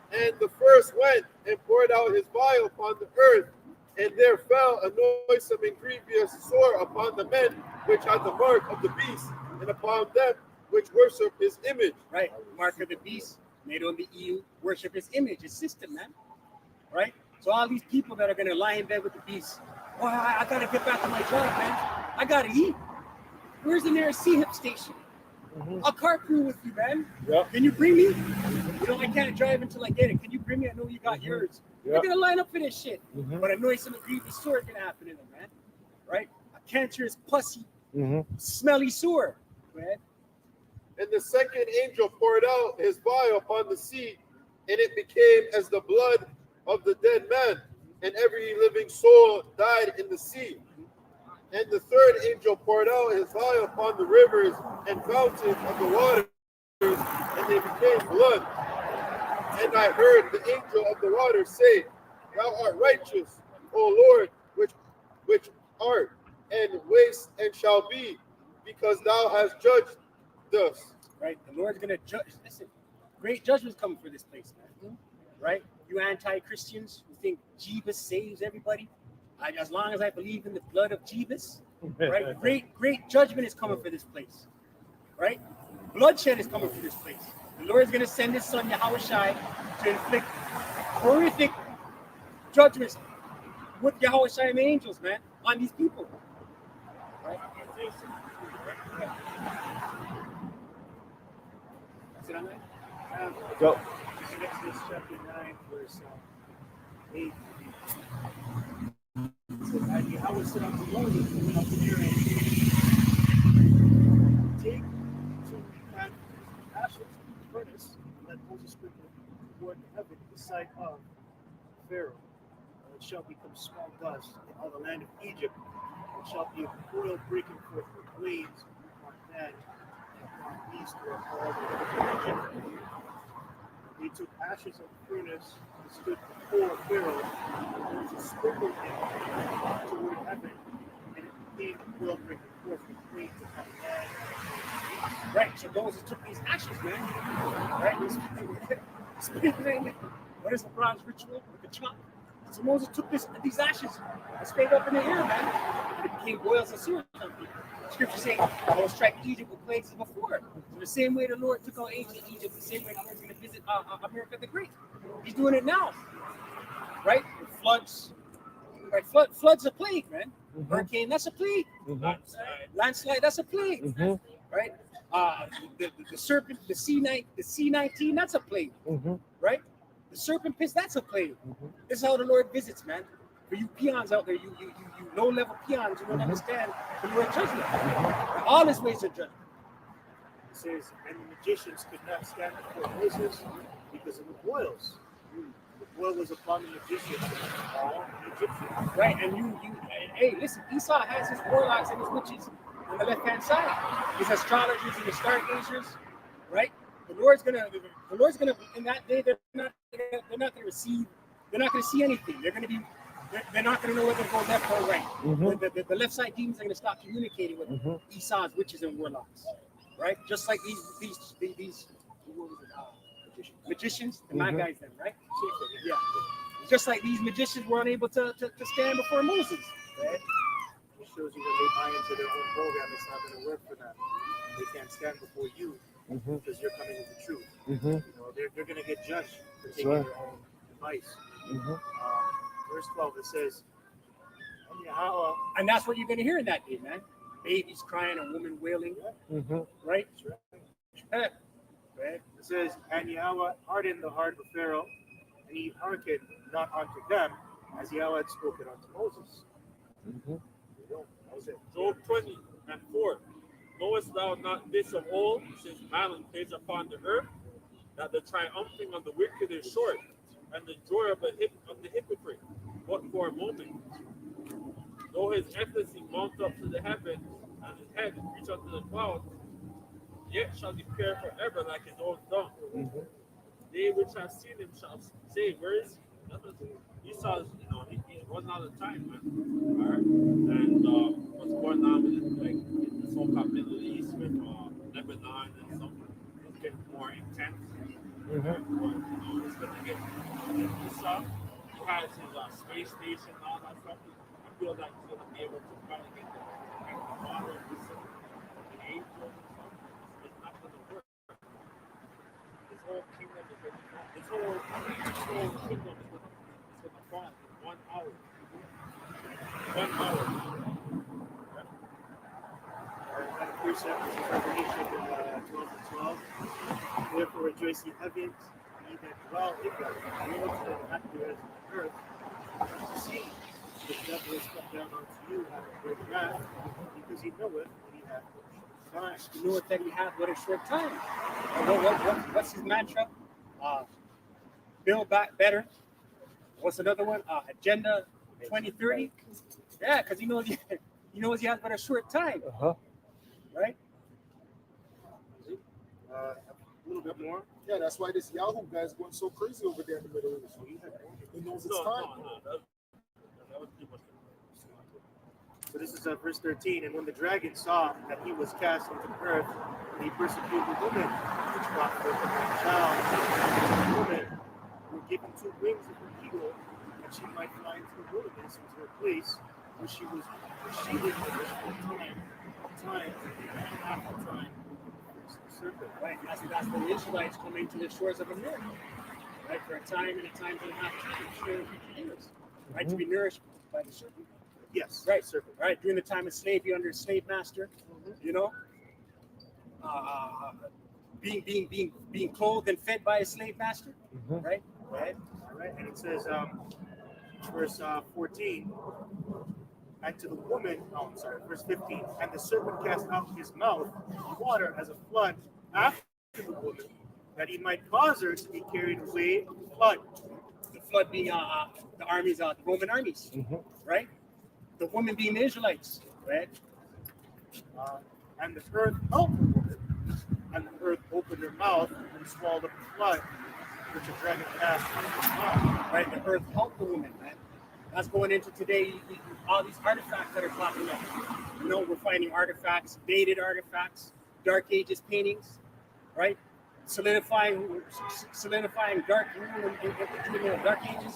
And the first went and poured out his vial upon the earth, and there fell a noisome and grievous sore upon the men which had the mark of the beast, and upon them which worship his image. Right, mark of the beast, made on the EU, worship his image, his system, man. Right? So all these people that are going to lie in bed with the beast, well, I got to get back to my job, man. I got to eat. Where's the nearest CHIP station? I'll carpool with you, man. Yeah. Can you bring me? You know, I can't drive until I get it. Can you bring me? I know you got yours. Yeah. You're going to line up for this shit. But I know some grievous sore going to happen in them, man. Right? A cancerous, pussy, smelly sore, man. And the second angel poured out his vial upon the sea, and it became as the blood of the dead man, and every living soul died in the sea. And the third angel poured out his vial upon the rivers and fountains of the waters, and they became blood. And I heard the angel of the waters say, Thou art righteous, O Lord, which art, and waste and shall be, because thou hast judged thus. Right? The Lord's going to judge. Listen, great judgment's coming for this place, man. Right? You anti-Christians who think Jesus saves everybody. As long as I believe in the blood of Jesus, right? Great judgment is coming for this place, right? Bloodshed is coming for this place. The Lord is going to send his son, Yahweh Shai, to inflict horrific judgments with Yahweh Shai and the angels, man, on these people. Right? Is it on that? Go. Exodus chapter 9, verse 8. And Yahweh said unto Moses, and unto Aaron, take 2 ashes of the furnace, and let Moses sprinkle toward heaven the sight of Pharaoh. And it shall become small dust in all the land of Egypt. It shall be a oil breaking forth with waves upon land and upon beast or all the other Egypt. They took ashes of the furnace and stood before Pharaoh, and Moses sprinkled it toward heaven, and it became a oil breaking forth with waves upon land. Right, so Moses took these ashes, man. Right? What is the bronze ritual with the chalk? So Moses took these ashes and sprayed up in the air, man. And it became boils of sewage on people. Scripture saying, I will strike Egypt with plagues before. So the same way the Lord took out ancient Egypt, the same way the Lord's going to visit America the Great. He's doing it now. Right? With floods. Right? Floods a plague, man. Hurricane, that's a plague. Landslide, that's a plague. Right? The serpent, the C-19, that's a plague. Right? The serpent piss, that's a plague. This is how the Lord visits, man. For you peons out there, you low level peons, you don't understand the word judgment. All his ways are judgment. It says, and the magicians could not stand before Moses because of the boils. The boil was upon the magicians, all the Egyptians. Right, and hey, listen, Esau has his warlocks and his witches on the left-hand side. His astrologers and his stargazers, right? The Lord's gonna in that day they're not gonna see anything. They're not gonna know whether to go left or right. The left side demons are gonna stop communicating with Esau's witches and warlocks, right? Just like these what was it? Magicians, the mad guys, then, right? Yeah. Just like these magicians were unable to stand before Moses. Right? It shows you when they buy into their own program, it's not going to work for them. They can't stand before you because you're coming with the truth. You know, they're going to get judged for taking their own advice. Verse 12, it says, and that's what you're going to hear in that day, man. Babies crying, a woman wailing, right? Right. It says, and Yahweh hardened the heart of Pharaoh, and he hearkened not unto them, as Yahweh had spoken unto Moses. That was it. Job 20:4. Knowest thou not this of old, since Malon plays upon the earth, that the triumphing of the wicked is short, and the joy of the hypocrite, but for a moment. Though his excellency mount up to the heavens, and his head reach up to the clouds, yet shall he pair forever like his own dung. They which have seen him shall say, where is he? Esau's, he's running out of time, man. All right? And what's going on with it, like in the so-called Middle East with Lebanon and something, it's getting more intense. But, it's going to get Esau. He has his space station and all that stuff. I feel like he's going to be able to finally get the water and the angels and stuff. It's not going to work. His whole kingdom is going to fall. His whole kingdom is going to fall in 1 hour. 1 hour. And precept is Revelation 12:12. Therefore rejoice ye heavens, ye that dwell in them, and ye that have dwelled in the earth. See, the devil is come down unto you out of great wrath, because he knoweth that he hath no time. You know what that we have but a short time. What's his mantra? Build back better. What's another one? Agenda 2030. Yeah, because he knows he has but a short time. Right? A little bit more. Yeah, that's why this Yahoo guy is going so crazy over there in the Middle East. He knows it's time. That was too much. So this is verse 13. And when the dragon saw that he was cast into the earth, and he persecuted the woman which brought forth a man child, and the woman were given 2 wings of an eagle, that she might fly into the wilderness, into her place, where she was lived for time and half a time. Serpent. Right, that's when the Israelites come into the shores of America. Right, for a time and a time and a half time, right, to be nourished by the serpent. Yes, right, serpent. Right, during the time of slavery under a slave master, being clothed and fed by a slave master, right? Right. All right, and it says, verse 14. And to the woman, verse 15. And the serpent cast out his mouth water as a flood after the woman, that he might cause her to be carried away of the flood. The flood being the armies, the Roman armies, right? The woman being the Israelites, right? And the earth helped the woman, and the earth opened her mouth and swallowed up the flood, which the dragon cast into his mouth. Right, the earth helped the woman, man. That's going into today, all these artifacts that are popping up. We're finding artifacts, dated artifacts, Dark Ages paintings, right? Solidifying dark in the Dark Ages,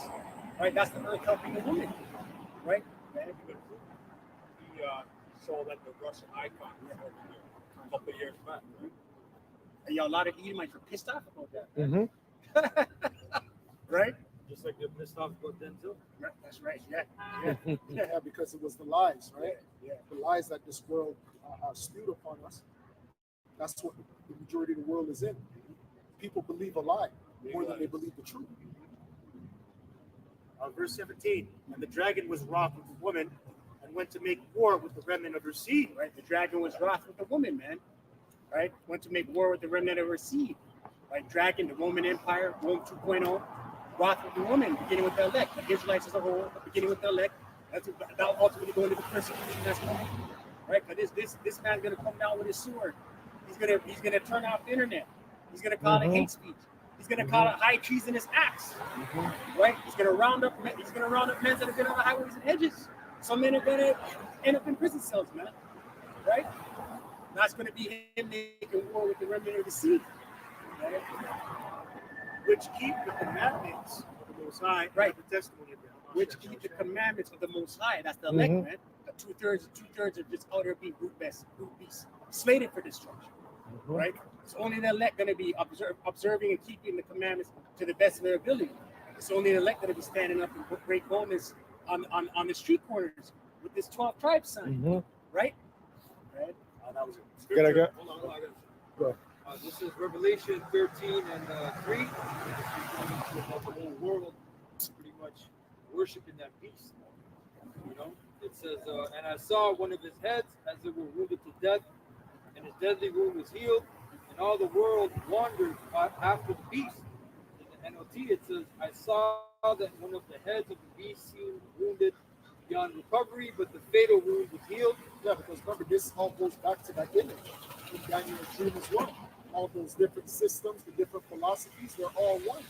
right? That's the earth helping the woman, right? He showed like the Russian icon a couple of years back. And a lot of Edomites were pissed off about that. Right? Just like they're pissed off about Denzel. Right, that's right. Yeah. Yeah, because it was the lies, right? Yeah. The lies that this world spewed upon us. That's what the majority of the world is in. People believe a lie more than they believe the truth. Verse 17, and the dragon was wroth with the woman and went to make war with the remnant of her seed. Right? The dragon was wroth with the woman, man. Right? Went to make war with the remnant of her seed. Right? Dragon, the Roman Empire, Rome 2.0, wroth with the woman, beginning with the elect. The Israelites as a whole, beginning with the elect. That's about ultimately going to the persecution that's coming. Right? But this man's gonna come down with his sword. He's gonna turn off the internet. He's gonna call it hate speech. He's gonna call it high treasonous acts. Right? He's gonna round up men that have been on the highways and hedges. Some men are gonna end up in prison cells, man. Right? That's gonna be him making war with the remnant of the seed. Right? Which keep the commandments of the Most High, Right. The testimony of God. Which keep the commandments of the Most High. That's the elect, man. The two-thirds are just out there being brute beasts, slated for destruction. Right? It's only the elect going to be observing and keeping the commandments to the best of their ability. It's only the elect going to be standing up in great boldness on the street corners with this 12 tribes sign. Right? Right? That was it. Can I go? Hold on, hold on. Go. This is Revelation 13 and 3. About the whole world pretty much worshiping that beast. You know, it says, and I saw one of his heads as it were wounded to death, and his deadly wound was healed, and all the world wandered after the beast. In the NLT, it says, I saw that one of the heads of the beast seemed wounded beyond recovery, but the fatal wound was healed. Yeah, because remember, this all goes back to that image in Daniel's dream as well. All those different systems, the different philosophies, they're all one.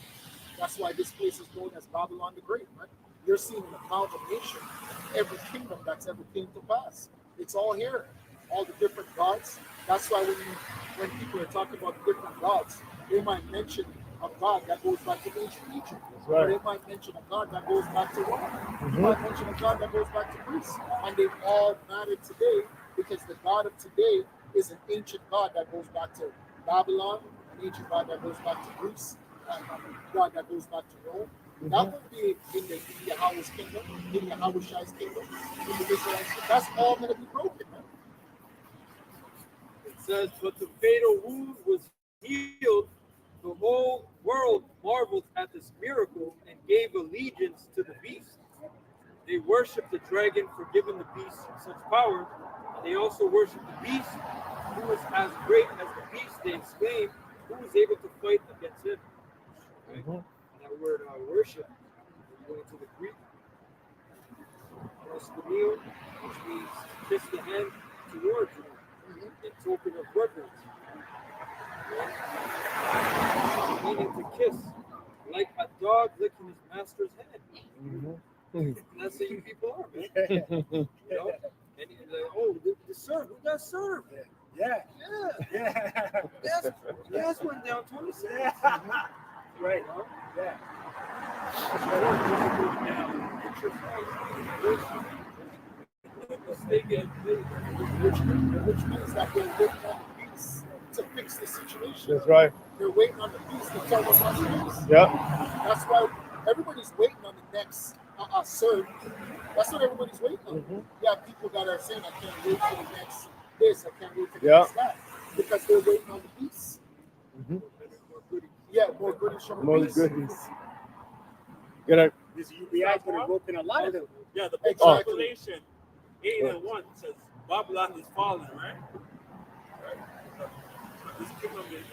That's why this place is known as Babylon the Great, right? You're seeing an amalgamation of every kingdom that's ever came to pass. It's all here, all the different gods. That's why when people are talking about different gods, they might mention a god that goes back to ancient Egypt. Right. Or they might mention a god that goes back to Rome. They might mention a god that goes back to Greece. And they all matter today because the God of today is an ancient God that goes back to Babylon, an ancient God that goes back to Greece, and a God that goes back to Rome. That would be in the Yahweh's kingdom, in Yahweh's kingdom, in the Israelites. That's all going to be broken, man. It says, but the fatal wound was healed. The whole world marveled at this miracle and gave allegiance to the beast. They worshiped the dragon for giving the beast such power. And they also worshiped the beast, who is as great as the beast. They exclaimed, who is able to fight against him? Right? And that word worship, going to the Greek, proskuneo, which means kiss the hand towards you, in token of reverence. Meaning to kiss, like a dog licking his master's hand. And that's how you people are, man. You know? And you're like, oh, the serve, we got served. Yeah. Gas went down 20 cents. Right. Yeah. Which means that they're waiting on the peace to fix the situation. That's right. They're waiting on the peace to tell us what's next. Yeah. That's why everybody's waiting on the next serve. That's what everybody's waiting on. You have people that are saying, I can't wait for the next this, I can't wait for the next that. Because they're waiting on the peace. Yeah, more goodies from the More peace. goodness. Get a This UBI has been broken a lot of them. Yeah, the book Exactly. of Revelation 8 and 1 says Babylon is fallen, right? So this kingdom is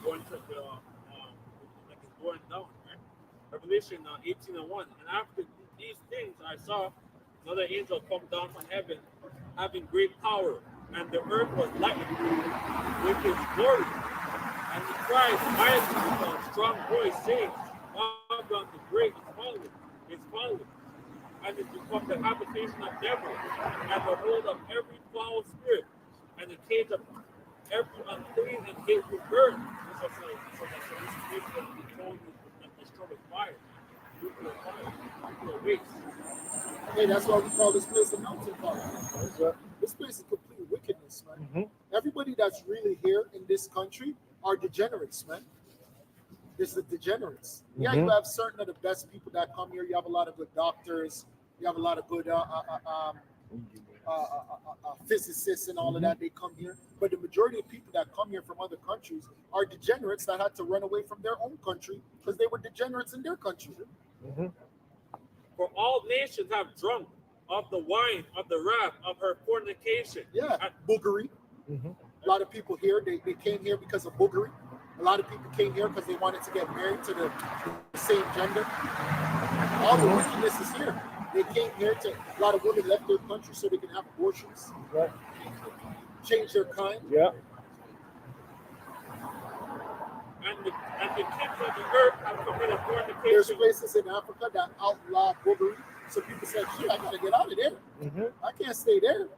going to the like it's going down, right? Revelation 18 and 1. And after these things I saw another angel come down from heaven, having great power, and the earth was lightened with his glory. And he cried mightily with a strong voice, saying, Babylon the great is fallen, and it's become the habitation of devils, and the hold of every foul spirit, and the cage of every unclean and hateful bird. So this is going to be thrown and destroyed with fire, nuclear fire, nuclear waste. Hey, that's why we call this place a melting pot. This place is complete wickedness, man. Everybody that's really here in this country are degenerates, man. This is the degenerates. Yeah, you have certain of the best people that come here. You have a lot of good doctors. You have a lot of good physicists and all of that. They come here. But the majority of people that come here from other countries are degenerates that had to run away from their own country because they were degenerates in their country. For all nations have drunk of the wine of the wrath of her fornication. Yeah, And- boogery. Mhm. A lot of people here, they came here because of boogery. A lot of people came here because they wanted to get married to the same gender. All the wickedness is here. They came here to, a lot of women left their country so they can have abortions, Right. change their kind. Yeah. and the kings of the earth have committed There's fornication. places in Africa that outlaw boogery. So people say, shit, I gotta get out of there. Mhm. I can't stay there.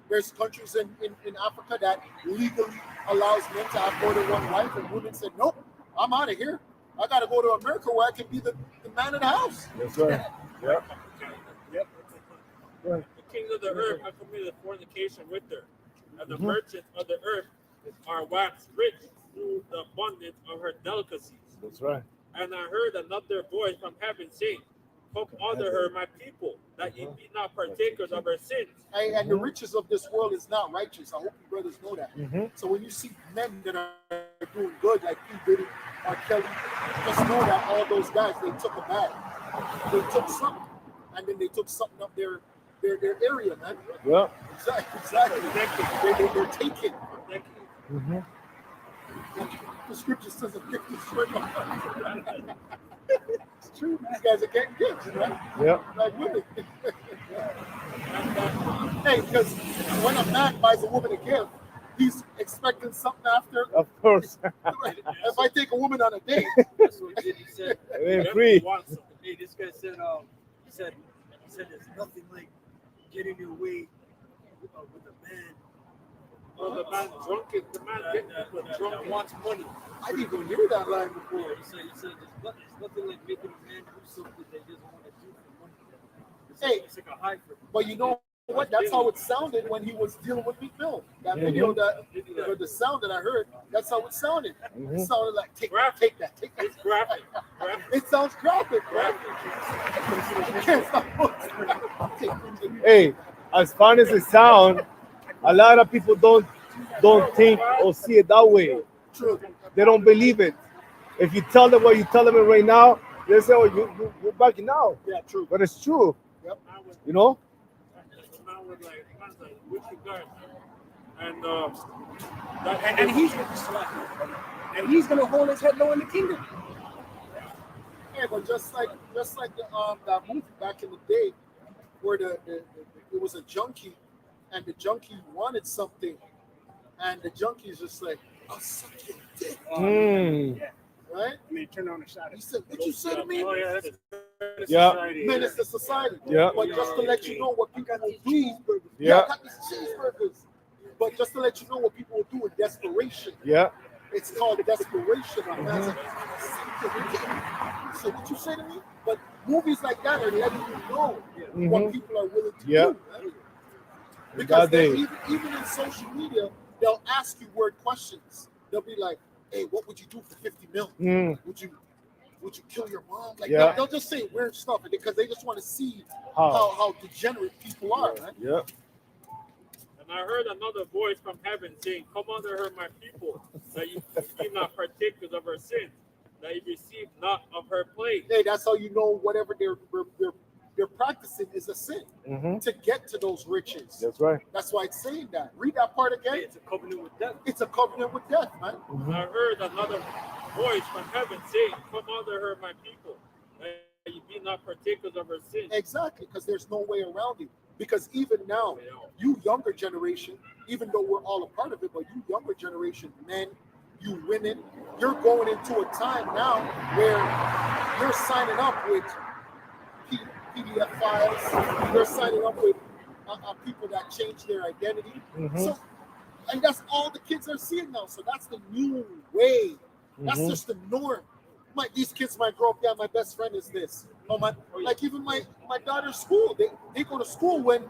There's countries in Africa that legally allows men to have more than one wife, and women said, nope, I'm out of here. I gotta go to America where I can be the man of the house. That's right. Yeah. Yep. Right. The kings of the earth have committed fornication with her, and the Mhm. merchants of the earth are waxed rich through the abundance of her delicacies. That's right. And I heard another voice from heaven saying, come under her, my people, that ye be not partakers of her sins. And the riches of this world is not righteous. I hope you brothers know that. Mhm. So when you see men that are doing good, like P. Diddy or Kelly, just know that all those guys, they took a bag. They took something, and then they took something up their area, man. Yeah. Exactly. They're taking. Mhm. The scripture says a gift is straight up. It's true. These guys are getting gifts, right? Yeah. Like women. Hey, because when a man buys a woman a gift, he's expecting something after. Of course. If I take a woman on a date, That's what he said. They're free. Hey, this guy said, he said there's nothing like getting your way with a man. Oh, the man drunken, the man getting people drunk. That wants money. I didn't even hear that line before. He said there's nothing like making a man do something they doesn't want to do for money. Hey. It's like a high for But you know what? That's how it sounded when he was dealing with Meek Mill. That Mhm. video, or the sound that I heard, that's how it sounded. Mhm. It sounded like, take that. It's graphic. Graphic. It sounds graphic, right? Graphic. You can't stop looking. Hey, as fun as it sounds, a lot of people don't think or see it that way. True. They don't believe it. If you tell them what you tell them right now, they say, "Oh, you're backing out." Yeah, true. But it's true. Yep. You know. The man was like, what you got? And And he's going to select him. And he's going to hold his head low in the kingdom. Yeah, but just like that movie back in the day, where it was a junkie, and the junkie wanted something, and the junkie is just like, "I'll suck your dick," Mm. right? And they turn on the shot. He said, "What you say to me?" Oh, yeah, that's Yeah. Menace to society. Yeah. But just to let you know what people will do. Yeah. I got these cheeseburgers. But just to let you know what people will do in desperation. Yeah. It's called desperation. And man's like, so what you say to me? But movies like that are letting you know what Mhm. people are willing to Yeah. do. Man. Because That they, day. even in social media, they'll ask you word questions. They'll be like, "Hey, what would you do for 50 mil? Mm. Would you kill your mom?" Like Yeah. they'll just say weird stuff because they just want to see How? how degenerate people are, man. Yeah. And I heard another voice from heaven saying, come under her, my people, that you be not partakers of her sins, that you receive not of her plague. Hey, that's how you know whatever they're practicing is a sin Mhm. to get to those riches. That's right. That's why it's saying that. Read that part again. It's a covenant with death. It's a covenant with death, man. Mhm. I heard another voice from heaven saying, come under her, my people, that you be not partakers of her sins. Exactly, because there's no way around it. Because even now, you younger generation, even though we're all a part of it, but you younger generation, men, you women, you're going into a time now where you're signing up with PDF files, you're signing up with people that change their identity. Mhm. So, and that's all the kids are seeing now. So that's the new way. That's Mhm. just the norm. These kids might grow up, yeah, my best friend is this. Like even my daughter's school, they go to school when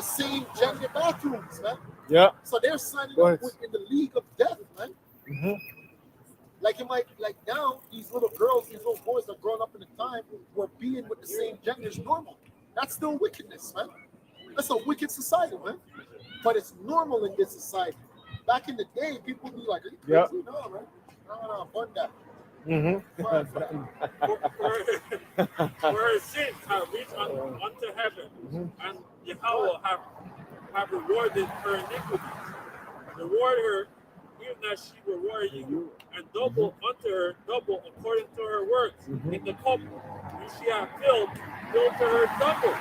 same gender bathrooms, man. Yeah. So they're signing Go up ahead. in the league of death, man. Mhm. Like now, these little girls, these little boys are growing up in a time where being with the same gender is normal. That's still wickedness, man. That's a wicked society, man. But it's normal in this society. Back in the day, people would be like, "Are you crazy?" Yeah. No, man. No, fun that. Mhm. Fun for that. For her sins have reached unto heaven, and Yahweh have rewarded her iniquities. Reward her, even as she rewarded you, and double unto her, double according to her works. In the cup which she hath filled, fill to her double.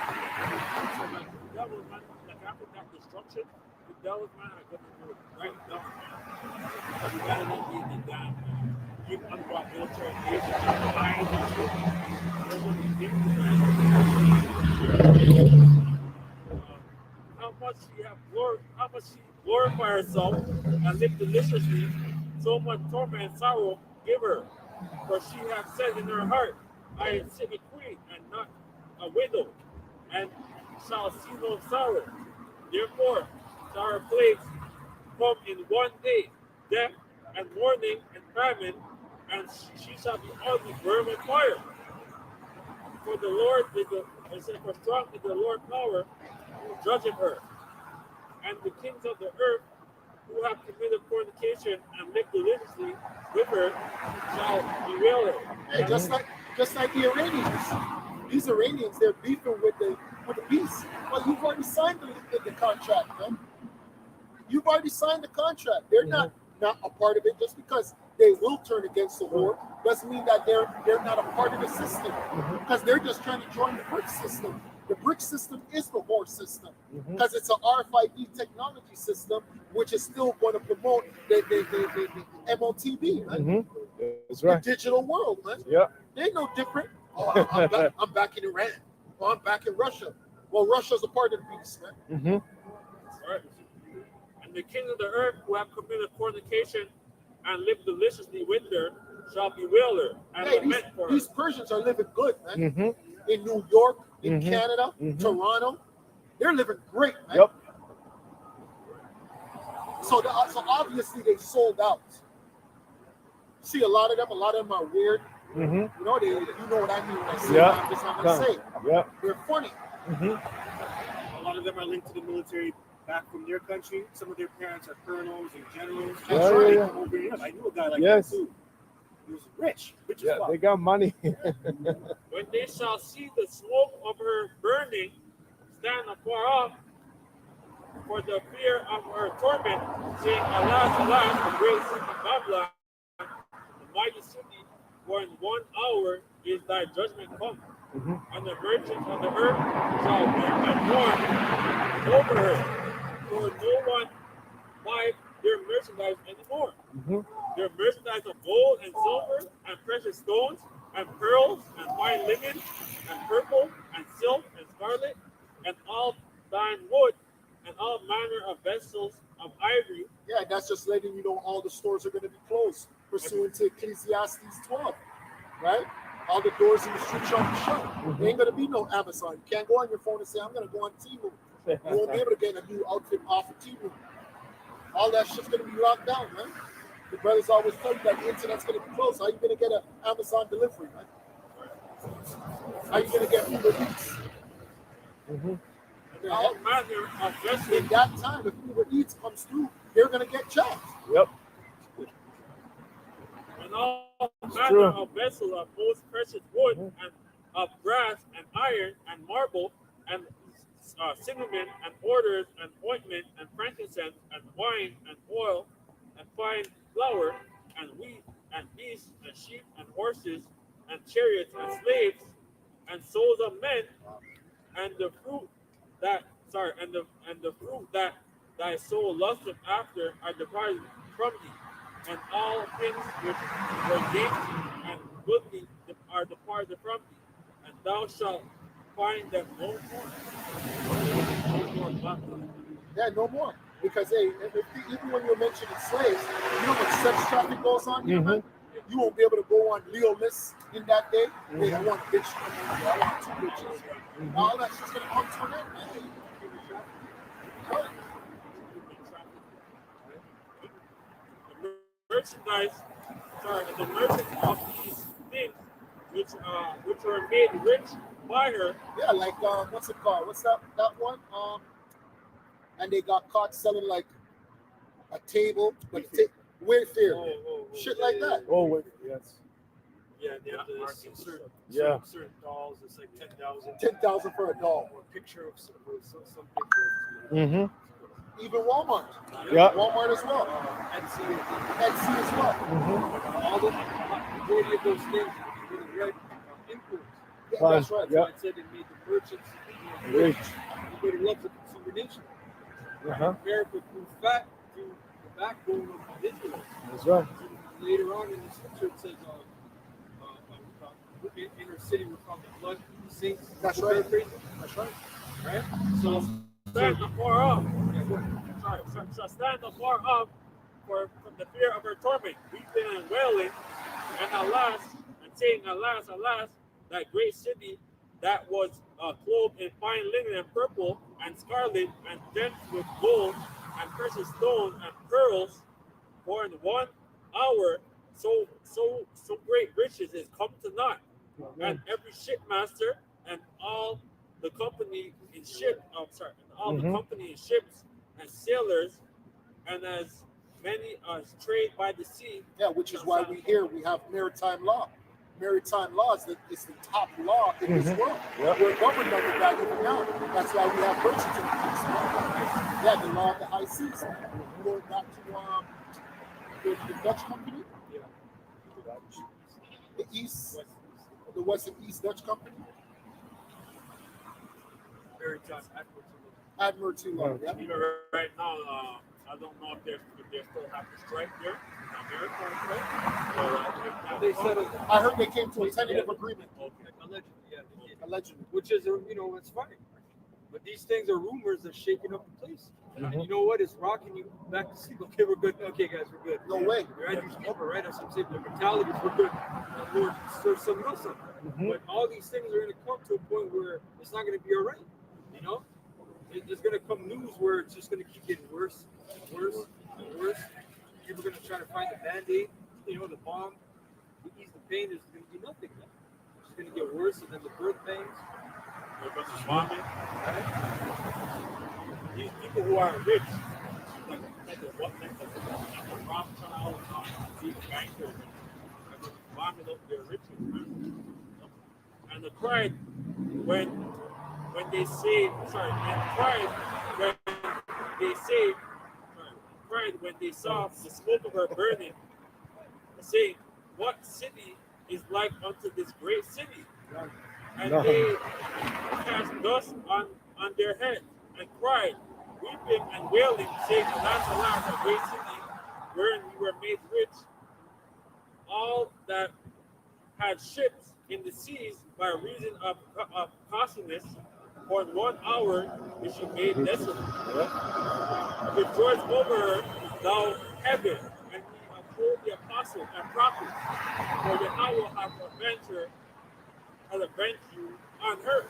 So like the devil, man, like after that destruction, the devil's man are gonna do it right down. You gotta let me get down. Keep unbrought military engagement and lying and shit. There's what he did to how much she glorify herself and live deliciously, so much torment and sorrow give her. For she hath said in her heart, I am sick a queen and not a widow, and shall see no sorrow. Therefore shall her plagues come in one day, death and mourning and famine, and she shall be utterly burned with fire. For the Lord is for strong is the Lord power who judgeth her. And the kings of the earth who have committed fornication and lived religiously with her shall bewail her. Hey, just like the Iranians. These Iranians, they're beefing with the beast. Well, you've already signed the contract, man. You've already signed the contract. They're not a part of it. Just because they will turn against the war doesn't mean that they're not a part of the system. Because they're just trying to join the BRICS system. The BRICS system is the war system because it's an RFID technology system, which is still going to promote the MOTB, man. That's right. The digital world, man. Yeah. They're no different. Oh, I'm back in Iran. Oh, I'm back in Russia. Well, Russia's a part of the beast, man. Right. And the kings of the earth who have committed fornication and lived deliciously with her shall bewail her and Hey, lament for her. these Persians are living good, man. In New York, in Canada, Toronto, they're living great, man. Yep. So obviously they sold out. See, a lot of them are weird. You know, you know what I mean when I say that. I'm just not gonna say. They're funny. A lot of them are linked to the military back from their country. Some of their parents are colonels and generals. That's right. Over here. I knew a guy like that too. He was rich as well. They got money. When they shall see the smoke of her burning, stand afar off for the fear of her torment, saying, Alas, alas, the great city Babylon, the mighty city, for in 1 hour is thy judgment come. And the merchants of the earth shall weep and mourn over her, for no one buy their merchandise anymore. Their merchandise of gold and silver and precious stones and pearls and fine linen and purple and silk and scarlet and all fine wood and all manner of vessels of ivory. Yeah, that's just letting you know all the stores are going to be closed pursuant to Ecclesiastes 12, right? All the doors in the street shall be shut. There ain't going to be no Amazon. You can't go on your phone and say, I'm going to go on Temu. You won't be able to get a new outfit off of Temu. All that shit's going to be locked down, man. The brothers always tell you that the internet's going to be closed. How are you going to get an Amazon delivery, man? How are you going to get Uber Eats? All manner of vessels. In that time, if Uber Eats comes through, they're going to get charged. Yep. And all manner of vessels of most precious wood and of brass and iron and marble and cinnamon and orders and ointment and frankincense and wine and oil and fine flour and wheat and beasts and sheep and horses and chariots and slaves and souls of men and the fruit that thy soul lusteth after are departed from thee, and all things which were dainty and goodly are departed from thee, and thou shalt find them no more. Yeah, no more. Because even when you're mentioning slaves, you know when sex trafficking goes on here, man? You won't be able to go on Leo lists in that day. Hey, I want a bitch. I want 2 bitches. All that shit's gonna come to an end, man. The merchants of these things which were made rich by her. Yeah, like what's it called? What's that one? And they got caught selling like a table, but Wayfair, shit like that. Oh, wait, yes. Yeah, they have to Marking. certain dolls. It's like 10,000. 10,000 for a doll. Or a picture of some picture. Mm-hmm. Even Walmart. Yeah. Walmart as well. Etsy. Etsy as well. Mm-hmm. All the majority of those things were read imports. Yeah, Fine. that's right. Yeah. I said it made the merchants Rich. Everybody loves a consumer nation. Uh-huh. America grew fat to the backbone of Israel. That's right. Later on in the scripture, it says, in her city were found the blood of the saints. That's right. That's right. Right? So, Stand afar off. So stand afar off from the fear of her torment, weeping and wailing, and alas, and saying, alas, alas, that great city that was clothed in fine linen and purple and scarlet and decked with gold and precious stones and pearls, for in 1 hour so great riches is come to naught, and every shipmaster and all the company in the company in ships and sailors, and as many as trade by the sea. Yeah, which is why we have maritime law. Maritime law is the top law in this world. Yep. We're governed under that even now. That's why we have birth certificates. Yeah, the law of the high seas. Going back to the Dutch company, the West and East Dutch company. Admiralty law. Yeah. Even right now, I don't know if they still have the strike there in America. So, they settled. I heard they came to a tentative agreement. Allegedly, yeah, they did. Allegedly. Which is, it's fine. But these things are rumors that shaking up the place. Mhm. And you know what? It's rocking you back to sleep. Okay, we're good. Okay, guys, we're good. No way. You're at these people, right? That's what I'm saying. The mentalities, we're good. Lord, serve someone else up. Mhm. But all these things are going to come to a point where it's not going to be all right. You know? There's going to come news where it's just going to keep getting worse, worse, and worse. People are going to try to find the Band-Aid, the bomb, to ease the pain. There's going to be nothing. It's just going to get worse, and then the birth pains. bombing. These people who are rich, like the Rothschild, these bankers, bombing up their riches, man. And the pride when they say, when they saw the smoke of her burning, saying, what city is like unto this great city? And they cast dust on their heads and cried, weeping and wailing, saying, alas, alas, a great city, wherein we were made rich, all that had ships in the seas by reason of costliness, for in 1 hour is she made desolate. Rejoice over her, thou heaven, and we uphold the apostles and prophets, for Yahweh hath avenged you on her.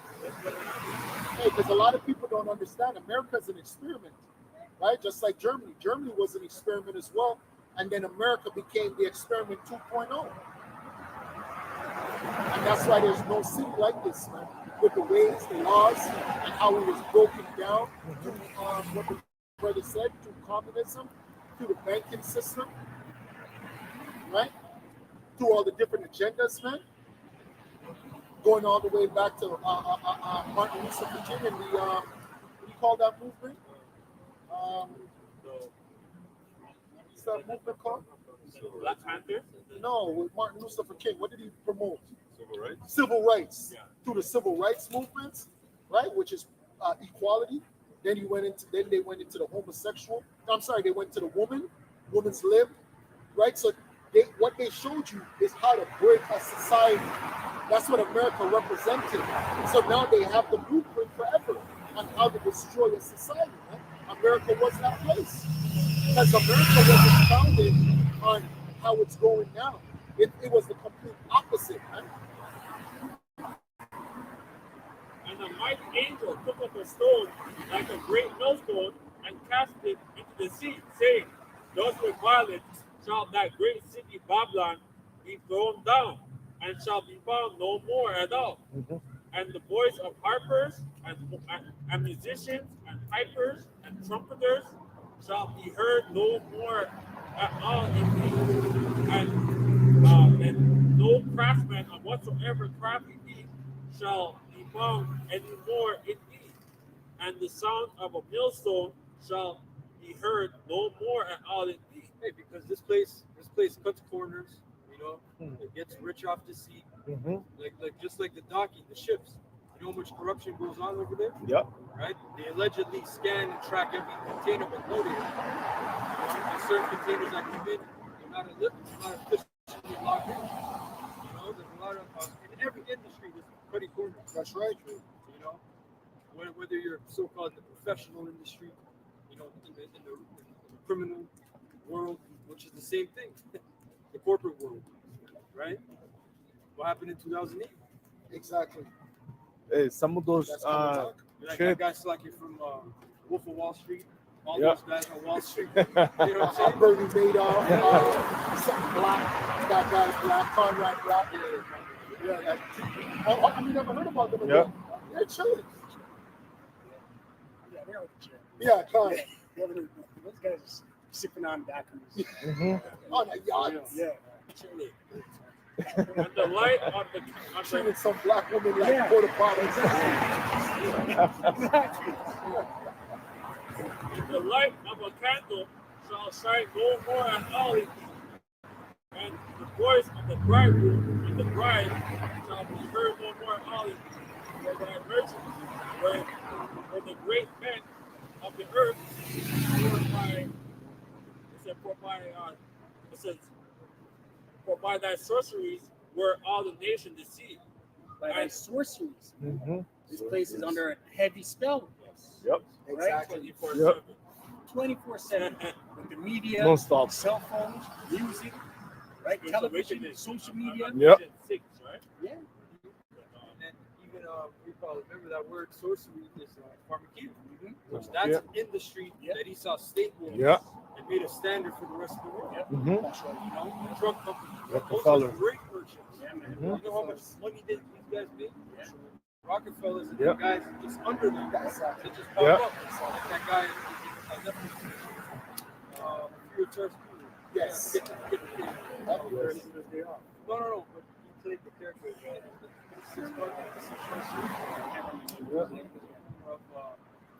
Hey, because a lot of people don't understand. America is an experiment, right? Just like Germany. Germany was an experiment as well, and then America became the experiment 2.0. And that's why there's no city like this, man. With the ways, the laws, and how it was broken down to what the brother said, to communism, to the banking system, right? To all the different agendas, man. Going all the way back to Martin Luther King and the what do you call that movement? What's that movement called? Black Panther? No, with Martin Luther King. What did he promote? Civil rights. Civil rights. Yeah. Through the civil rights movements, right? Which is equality. Then they went into the homosexual. I'm sorry, they went to the woman's lib, right? So what they showed you is how to break a society. That's what America represented. So now they have the blueprint forever on how to destroy a society. Right? America was that place. Because America wasn't founded on how it's going now. It was the complete opposite. Right? And the mighty angel took up a stone like a great millstone and cast it into the sea, saying, thus with violence shall that great city Babylon be thrown down, and shall be found no more at all. Mm-hmm. And the voice of harpers and musicians and pipers and trumpeters shall be heard no more at all in thee, and no no craftsman of whatsoever crafty be shall be found any more in thee, and the sound of a millstone shall be heard no more at all in thee. Hey, because this place cuts corners, you know, it gets rich off the sea, like just like the docking, the ships. You know how much corruption goes on over there? Yep. Right? They allegedly scan and track every container but loaded. There's certain containers that come in, they're not officially locked in. You know, there's a lot of in every industry there's cutting corners. That's right. You know, whether you're so-called in the professional industry, you know, in the criminal world, which is the same thing, the corporate world, right? What happened in 2008? Exactly. Hey, some of those That's how we talk. Like shit. that guy Slacky from Wolf of Wall Street, all Yeah. those guys on Wall Street. You know what I'm saying? Bernie Madoff, something black. That guy's black. Conrad Black. Yeah. I mean, never heard about them. Yeah. They're chilling. Yeah, they're with the chair. Yeah, kind of. Those guys are sipping on daiquiris. On a yacht. Yeah. And the light of the Treating some black woman like Yeah. quarter bottles. Exactly. the light of a candle shall shine no more at all in thee, and the voice of the bridegroom and the bride shall be heard no more at all in thee. For thy merchants were the great men of the earth, for by thy sorceries were all the nations deceived. By thy sorceries. This place is under a heavy spell. Yep. Exactly. 24/7. 24/7 with the media, Non-stop. cell phones, music, right? Television, social media. Yep. 6, right? Yeah. And even we probably remember that word sorcery is pharmakeia, which Yeah. that's an industry that Esau stapled Yeah. and made a standard for the rest of the world. Yep. Mhm. That's right. You know, the drug companies, Rockefeller. those are great merchants. Yeah, man. You know how much money these guys make? Yeah. Rockefellers and Yeah. the guys just under them. They just pop Yeah. up. Like that guy, I definitely Fear Turks. Yes. Get the No, but he played the character. Of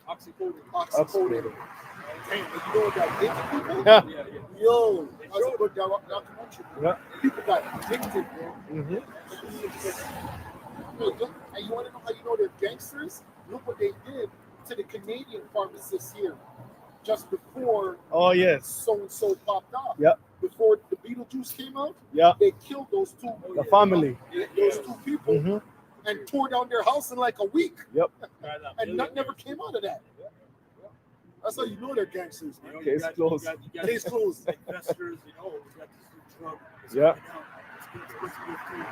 Oxycodone. Oxycodone. Hey, but you know what that did to people? Yeah. Yeah. Yo, that's a good documentary. Yeah. People got addicted, bro. Mhm. Look, and you want to know how you know they're gangsters? Look what they did to the Canadian pharmacists here just before Oh yes. so and so popped off. Yeah. Before the Beetlejuice came out, Yeah. they killed those two. The family. Those two people Mhm. and tore down their house in like a week, Yep. and nothing never came out of that. That's how you know they're gangsters, man. Case closed. Case closed. Investors, you know, we got this new drug. It's Yeah. coming out. It's supposed to be a free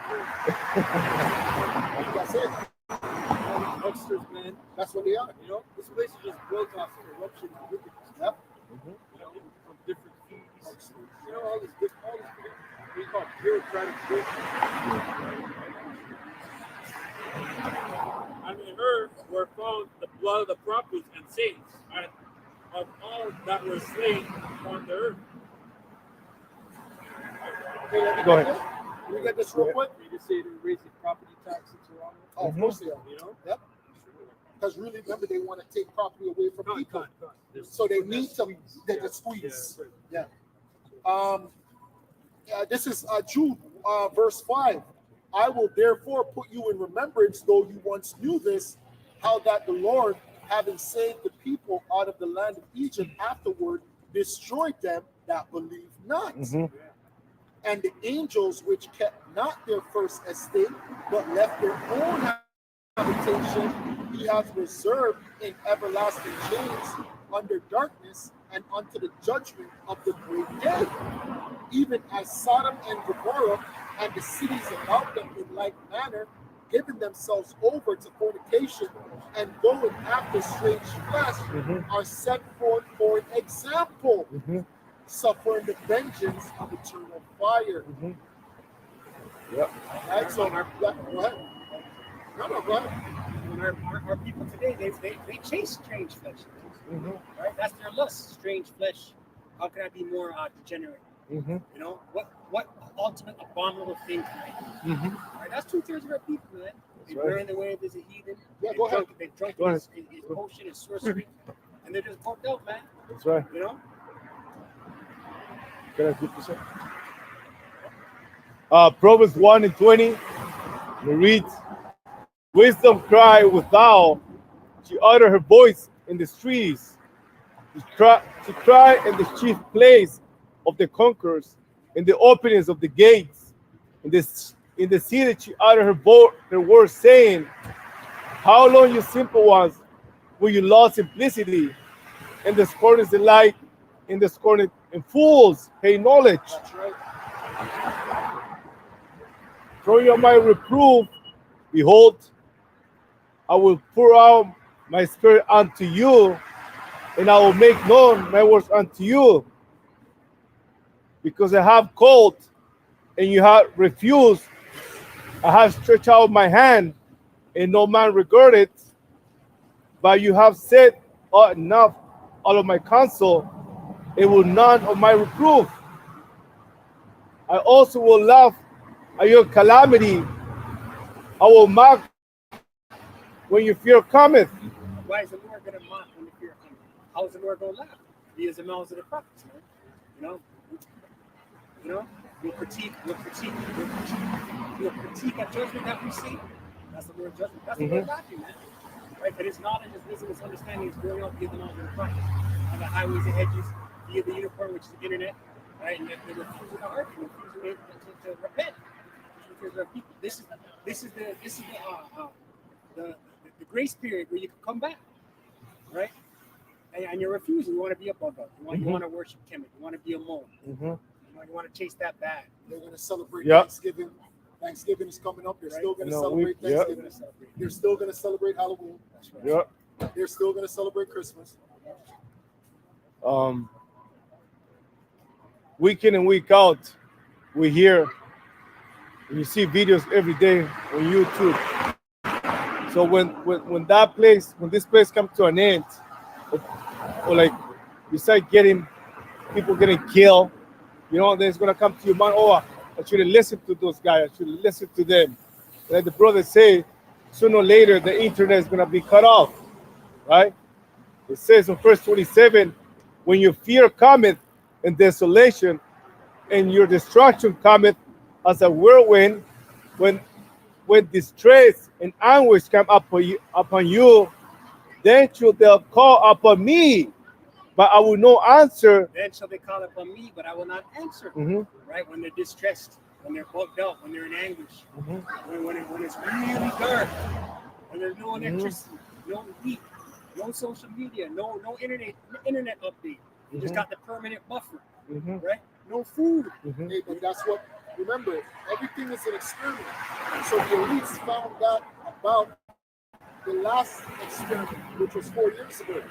That's it. Hucksters, man. That's what they are. You know, this place is just built off corruption and wickedness. Yep. You know, from different fees. You know, all this what do you call it? Bureaucratic bullshit. And in her were found the blood of the prophets and saints, and of all that were slain on the earth. Okay, let me Go get ahead. this. Let me get this real quick. They just say they're raising property tax in Toronto. Oh, of course they are. You know? Yep. Because really, remember, they want to take property away from people. There's- So they need to squeeze. get the squeeze. This is Jude, verse 5. I will therefore put you in remembrance, though you once knew this, how that the Lord, having saved the people out of the land of Egypt, afterward destroyed them that believe not. Mhm. And the angels which kept not their first estate, but left their own habitation, he hath reserved in everlasting chains under darkness and unto the judgment of the great day, even as Sodom and Gomorrah and the cities about them in like manner, giving themselves over to fornication and going after strange flesh, are set forth for an example, suffering the vengeance of eternal fire. Yep. All right, so go ahead. No, go ahead. And our people today, they chase strange flesh. Mhm. Right? That's their lust, strange flesh. How can I be more degenerate? Mm-hmm. You know, what ultimate abominable thing can I do? Mm-hmm. Right? That's 2/3 of our people, man. They That's right. burn the way of as a heathen. Yeah, They've go ahead. drunk, they've drunk Go his potion and sorcery, and they're just fucked up, man. That's right. You know? Can I keep this up? Proverbs 1:20. We read, "Wisdom cry without; she utter her voice in the streets. She cry in the chief place of the conquerors, in the openings of the gates. In the city she utter her words, saying, How long, you simple ones, will you lost simplicity? In the scorn is the light, in the scorn and fools pay knowledge. That's right. Throw you my reproof, behold, I will pour out my spirit unto you, and I will make known my words unto you. Because I have called, and you have refused. I have stretched out my hand, and no man regarded. But you have said, enough out of my counsel, it will none of my reproof. I also will laugh at your calamity. I will mock when your fear cometh. Why is the Lord going to mock when the fear comes? How is the Lord going to laugh? He is the mouths of the prophets, man. You know, we'll critique a judgment that we see. That's the Lord's judgment. That's the Lord laughing, man. Right? But his knowledge, his wisdom, his understanding is going out via the mouths of the prophets, on the highways and hedges, via the unicorn, which is the internet, right? And they're refusing to hearken, refusing to repent. This is the grace period where you can come back, right? And you're refusing. You want to be a bugger. You want to worship Kemet. You want to be a mole. You want to chase that bag. They're going to celebrate Yep. Thanksgiving. Thanksgiving is coming up. They're Right. still going to No, celebrate we- yep. Thanksgiving. They're still going to celebrate Halloween. That's right. Yeah. They're still going to celebrate Christmas. Week in and week out, we hear and you see videos every day on YouTube. So when this place comes to an end, or like you start getting people getting killed, you know, then it's gonna come to your mind, I should listen to those guys, I should listen to them. Like the brothers say, sooner or later the internet is gonna be cut off, right? It says in verse 27, when your fear cometh and desolation, and your destruction cometh as a whirlwind, when distress and anguish come upon you, then shall they call upon me, but I will not answer. Then shall they call upon me, but I will not answer. Mhm. Right? When they're distressed, when they're bugged out, when they're in anguish, Mhm. when it's really dark, when there's no electricity, no heat, no social media, no internet update. You just got the permanent buffer, Mhm. right? No food. Mhm. Hey, but that's what, remember, everything is an experiment. So the elites found out about the last experiment, which was 4 years ago.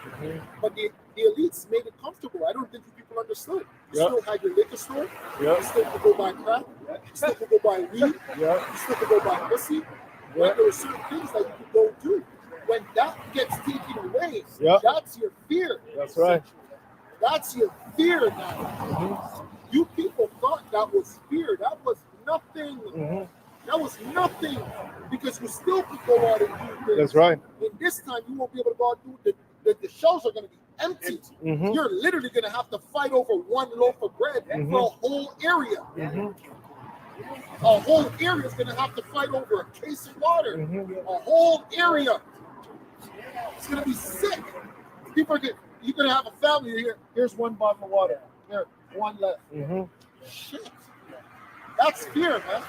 But the elites made it comfortable. I don't think you people understood. You Yep. still had your liquor store. Yep. You still could go buy crack. You still could go buy weed. Yeah. You still could go buy pussy. Yeah. There were certain things that you could go do. When that gets taken away, Yep. that's your fear. That's right. That's your fear now. You people thought that was fear. That was nothing. Mhm. That was nothing, because you still could go out and do things. That's right. And this time you won't be able to go out and do the shelves are going to be empty. Mhm. You're literally going to have to fight over one loaf of bread for a whole area. Mhm. A whole area is going to have to fight over a case of water. Mhm. A whole area. It's going to be sick. You're going to have a family here. Here's one bottle of water. Here, one left. Mhm. Shit. That's fear, man.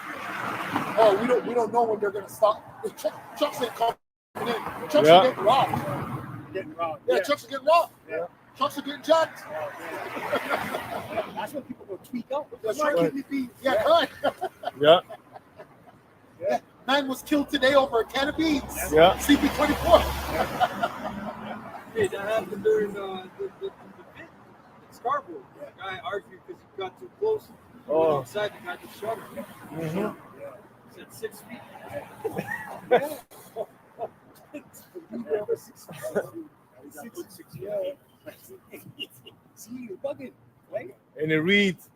Oh, we don't know when they're gonna stop. The trucks ain't coming in. Trucks Yeah. are getting robbed. Getting robbed. Yeah, trucks are getting robbed. Yeah. Trucks are getting jacked. That's when people go tweak out. That's right. right. Yeah, right. Yeah. Man was killed today over a can of beans. Yeah. CP24. Hey, that happened during the pit in Scarborough. The guy argued because he got too close. He went Oh. outside, the guy just shot him. Mhm. He said 6 feet. See, you're bugging, right? And it reads,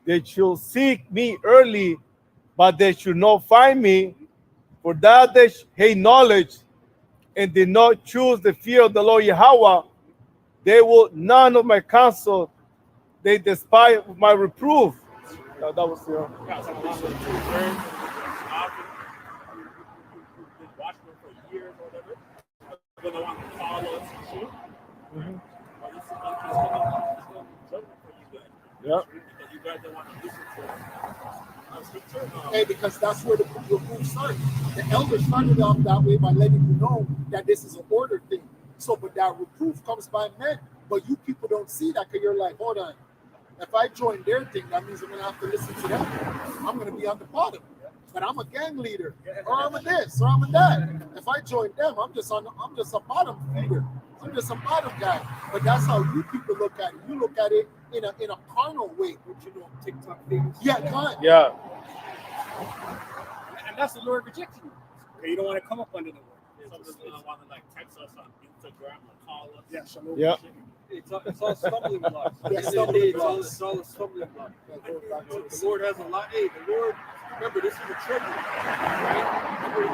they should seek me early, but they should not find me. For that they hate knowledge and did not choose the fear of the Lord Yahweh. They will none of my counsel. They despise my reproof. That was Yeah, so a lot of the two words, often who've been watching them for years or whatever, are going to want to follow us and shoot. But it's going to be judgment for you guys. Yeah. Because you guys don't want to listen to scripture. Hey, because that's where the proof started. The elders started off that way by letting you know that this is an order thing. So, but that reproof comes by men. But you people don't see that because you're like, hold on. If I join their thing, that means I'm going to have to listen to them. I'm going to be on the bottom. But I'm a gang leader, or I'm a this, or I'm a that. If I join them, I'm just a bottom feeder. I'm just a bottom guy. But that's how you people look at it. You look at it in a carnal way. What you know, TikTok things. Yeah, kind. Yeah. And that's the Lord rejecting you. Okay, you don't want to come up under the word. Somebody's going to want to like text us on Instagram or call us. Yeah, shalom. Yeah. It's all stumbling blocks. Yeah, At the end of the day, stumbling it's all a stumbling block. blocks. The Lord has a lot. Hey, the Lord, remember, this is a treasure, right? Remember,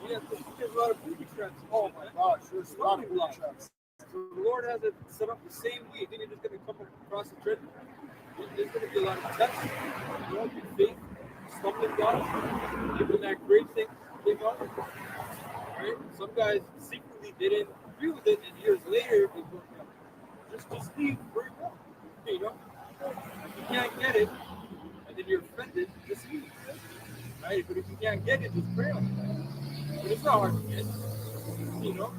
again, there's a lot of booby traps. Oh my gosh, there's a lot of Stumbling traps. So the Lord has it set up the same way. Then you're just going to come across the treasure. There's going to be a lot of tests. You know, your faith, stumbling blocks, even that great thing came out. Right? Some guys secretly didn't agree with it, and years later, they go, just leave where you go. You know? If you can't get it, and then you're offended, just leave. Right? But if you can't get it, just pray on it. But it's not hard to get. You know?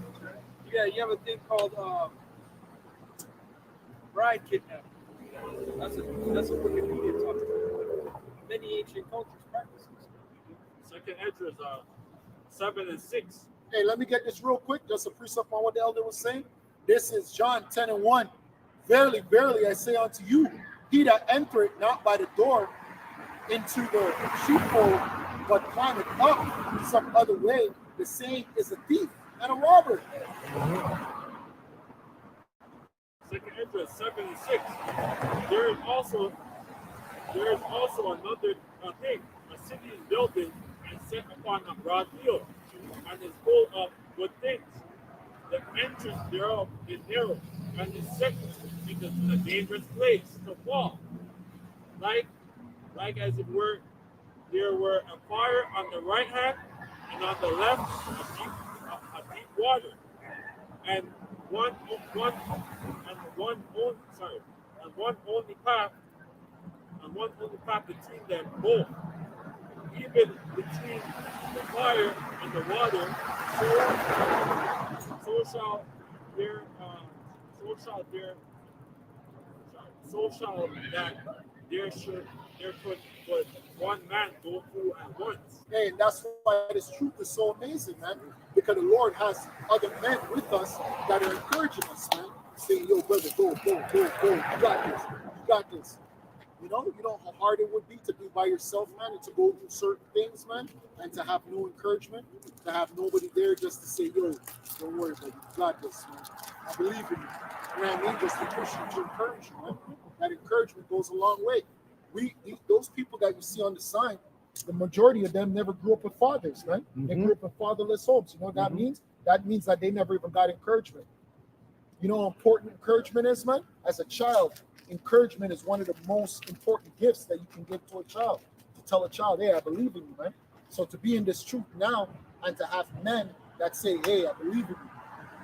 Yeah, you have a thing called bride kidnapping. That's a Wikipedia talks about. Many ancient cultures practice this. Second Ezra 7 and 6. Hey, let me get this real quick, just a precept on what the elder was saying. This is John 10 and 1. Verily, verily, I say unto you, he that entereth not by the door into the sheepfold, but climbeth up some other way, the same is a thief and a robber. Second Ezra 7 and 6. There is also another thing. A city is building and set upon a broad field, and is full of good things. The entrance thereof is narrow, and is set into a dangerous place to fall. Like as it were, there were a fire on the right hand, and on the left a deep water, and one only path between them both. Even between the fire and the water, so shall that there could but one man go through at once. Hey, and that's why this truth is so amazing, man. Because the Lord has other men with us that are encouraging us, man. Saying, yo, brother, go. You got this. You know how hard it would be to be by yourself, man, and to go through certain things, man, and to have no encouragement, to have nobody there just to say, yo, don't worry, buddy, you got this, man. I believe in you. You know what I mean? Just to push you, to encourage you, man. That encouragement goes a long way. Those people that you see on the sign, the majority of them never grew up with fathers, man. They grew up in fatherless homes. You know what that means? That means that they never even got encouragement. You know how important encouragement is, man? As a child, encouragement is one of the most important gifts that you can give to a child. To tell a child, hey, I believe in you, man. So to be in this truth now and to have men that say, hey, I believe in you,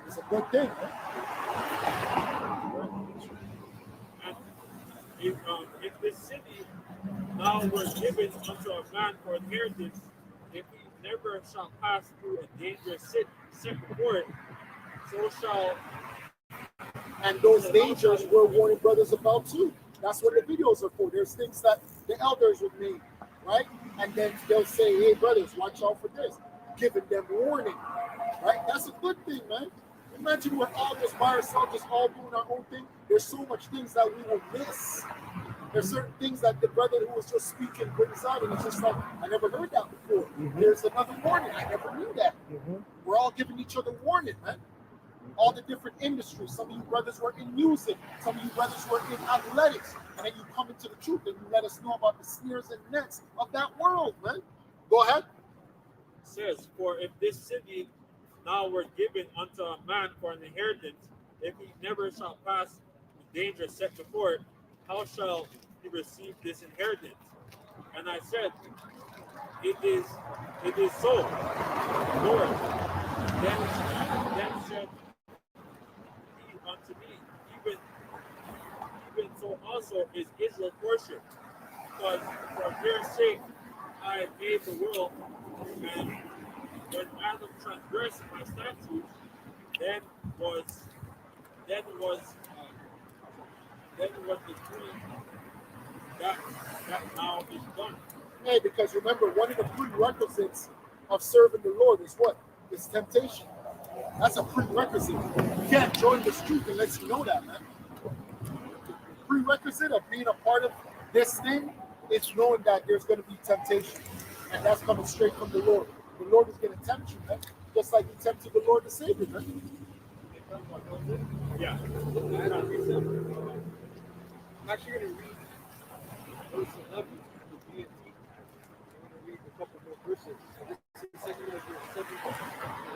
is a good thing, man. If this city now were given unto a man for inheritance, if he never shall pass through a dangerous second port, so shall. And those dangers we're warning brothers about too. That's what the videos are for. There's things that the elders would make, right? And then they'll say, hey, brothers, watch out for this. Giving them warning, right? That's a good thing, man. Imagine we're all just by ourselves, just all doing our own thing. There's so much things that we will miss. There's certain things that the brother who was just speaking brings out, and it's just like, I never heard that before. There's another warning. I never knew that. We're all giving each other warning, man. all the different industries. Some of you brothers were in music, some of you brothers were in athletics, and then you come into the truth and you let us know about the snares and nets of that world, man. Go ahead. Says, for if this city now were given unto a man for an inheritance, if he never shall pass the danger set before it, how shall he receive this inheritance? And I said, it is so, Lord. Then said he unto me, even so also is Israel portion, because for their sake I made the world, and when Adam transgressed my statutes, then was the decree that now is done. Hey, because remember, one of the prerequisites of serving the Lord is what? It's temptation. That's a prerequisite. You can't join this truth unless you know that, man. The prerequisite of being a part of this thing is knowing that there's going to be temptation. And that's coming straight from the Lord. The Lord is going to tempt you, man. Just like he tempted the Lord to save you, man. Yeah. I'm actually going to read verse 11 of the GNT. I'm going to read a couple more verses. So this is 2 Corinthians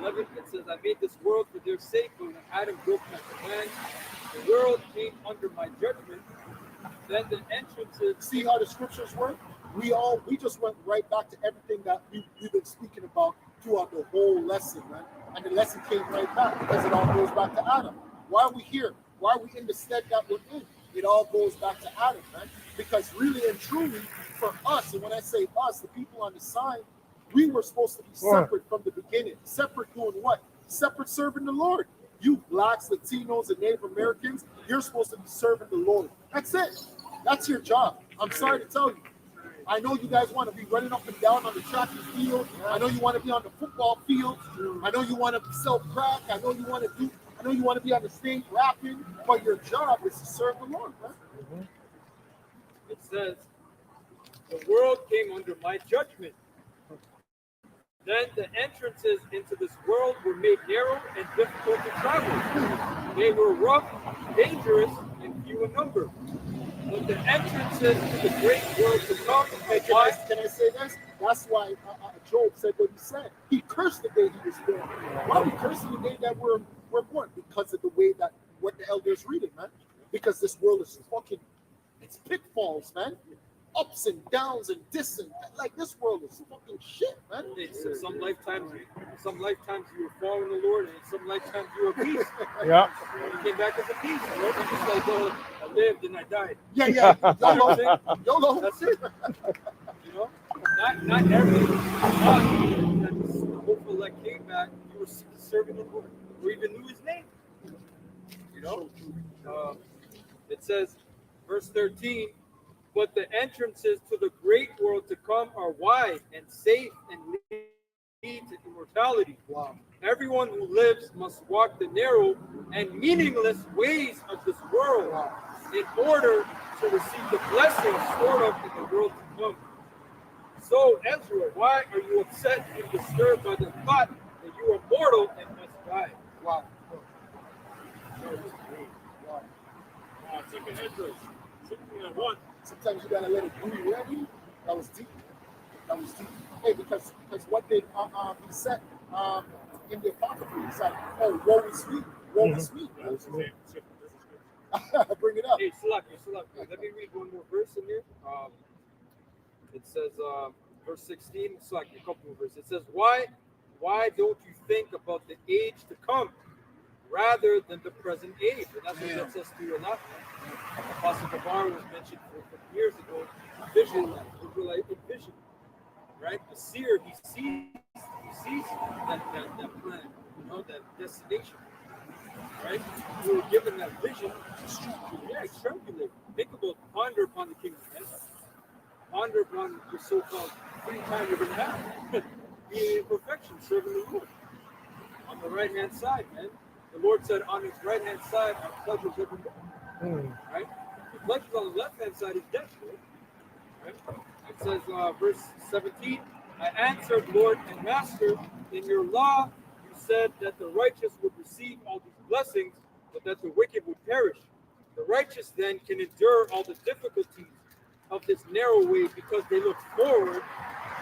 7:11. It says, I made this world for their sake, but when Adam broke my command, the world came under my judgment. Then the entrances. See how the scriptures work? We just went right back to everything that we've been speaking about throughout the whole lesson, man. And the lesson came right back because it all goes back to Adam. Why are we here? Why are we in the stead that we're in? It all goes back to Adam, man. Because really and truly, for us, and when I say us, the people on the side, we were supposed to be separate from the beginning. Separate doing what? Separate serving the Lord. You blacks, Latinos, and Native Americans, you're supposed to be serving the Lord. That's it. That's your job. I'm sorry to tell you. I know you guys want to be running up and down on the track and field. I know you want to be on the football field. I know you want to sell crack. I know you want to be on the stage rapping. But your job is to serve the Lord, man. It says, the world came under my judgment. Then the entrances into this world were made narrow and difficult to travel. They were rough, dangerous, and few in number. But the entrances to the great world to come. Hey, can I say this? That's why Job said what he said. He cursed the day he was born. Why are we cursing the day that we're born? Because of the way that what the elders read it, man. Because this world is fucking, it's pitfalls, man. Ups and downs and this and that. Like this world is fucking shit, man. So some lifetimes you were following the Lord, and some lifetimes you were a beast. Yeah. You came back as a beast. You know? It's just like, oh, I lived and I died. Yeah. YOLO. That's it. You know, not every God that the hopeful elect came back, you were serving the Lord, or even knew his name. You know, it says, verse 13. But the entrances to the great world to come are wide and safe and lead to immortality. Wow. Everyone who lives must walk the narrow and meaningless ways of this world in order to receive the blessings stored up in the world to come. So, Ezra, why are you upset and disturbed by the thought that you are mortal and must die? Wow. Second Ezra 16:1. Sometimes you gotta let it breathe. Really? That was deep. Hey, because what did he said in the apocrypha? He said, "Oh, woe is me, woe is me." Bring it up. Hey, Salak. Let me read one more verse in here. It says, verse 16, Salak, a couple more verses. It says, why don't you think about the age to come rather than the present age? And that's what gets us to a lot. Apostle Gabar was mentioned for years ago. Vision, Israelite vision, right? The seer, he sees that plan, you know, that destination, right? We were given that vision. Extrapolate. Think about, ponder upon the kingdom, man. Ponder upon the so-called free time you're going to have. Being in perfection, serving the Lord. On the right-hand side, man. The Lord said, on his right-hand side are pleasures evermore. Right? The pleasures on the left-hand side is death, right? It says, verse 17, I answered, Lord and Master, in your law you said that the righteous would receive all these blessings, but that the wicked would perish. The righteous then can endure all the difficulties of this narrow way because they look forward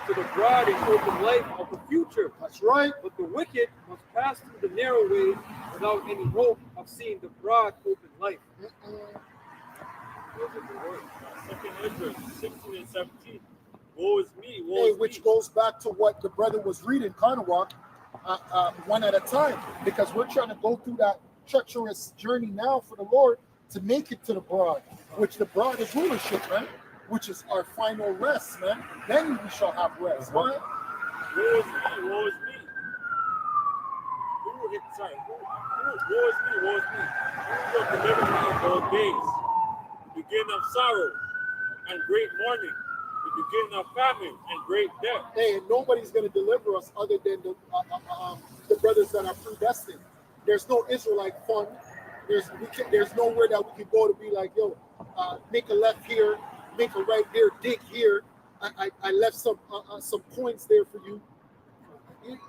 to the broad and open life of the future. That's right. But the wicked must pass through the narrow way without any hope of seeing the broad open life. Those are the words. Second Ezra 16 and 17. Woe is me, woe Hey, is which me. goes back to what the brother was reading, Kanawak, one at a time, because we're trying to go through that treacherous journey now for the Lord to make it to the broad, which the broad is rulership, man, which is our final rest, man. Then we shall have rest, right? Woe is me, woe is me. Woe is me, woe is me. Who will deliver me in those days? The beginning of sorrow and great mourning, the beginning of famine and great death. Hey, and nobody's going to deliver us other than the brothers that are predestined. There's no Israelite fund. There's nowhere that we can go to be like, yo, make a left here, make a right there, dig here. I left some coins there for you.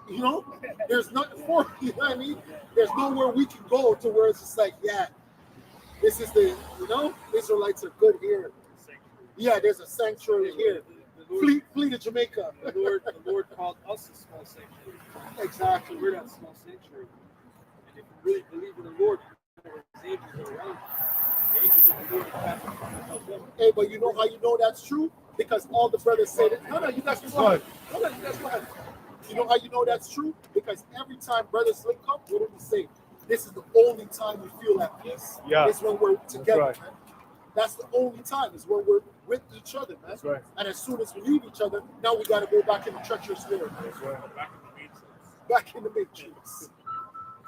You know, there's nothing for you. You know what I mean? There's nowhere we can go to where it's just like, yeah, this is the, you know, Israelites are good here. Yeah, there's a sanctuary here. Flee to Jamaica. The Lord called us a small sanctuary. Exactly. We're that small sanctuary. And if you really believe in the Lord, his angels are around. The angels of the Lord are help them. Hey, but you know how you know that's true? Because all the brothers say that. No, you guys go ahead. No, you guys go ahead. You know how you know that's true? Because every time brothers link up, what do we say? This is the only time we feel at peace. Yeah. It's when we're together, right. man. That's the only time. Is when we're with each other, man. That's right. And as soon as we leave each other, now we got to go back in the treacherous world. That's right. Back in the matrix.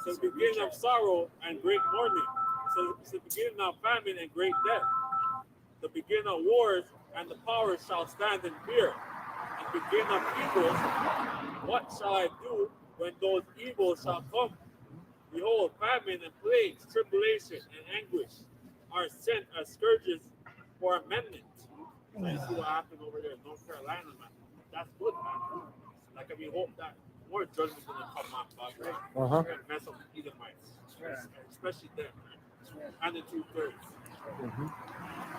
So the beginning of sorrow and great mourning. So it's the beginning of famine and great death. The beginning of wars and the powers shall stand in fear. And the beginning of evils, what shall I do when those evils shall come? Behold, famine and plagues, tribulation and anguish are sent as scourges for amendment. So you see what happened over there in North Carolina, man. That's good, man. Like, we hope that more judgment's gonna come out, right? And mess up the Edomites, especially them, man. And the 2/3.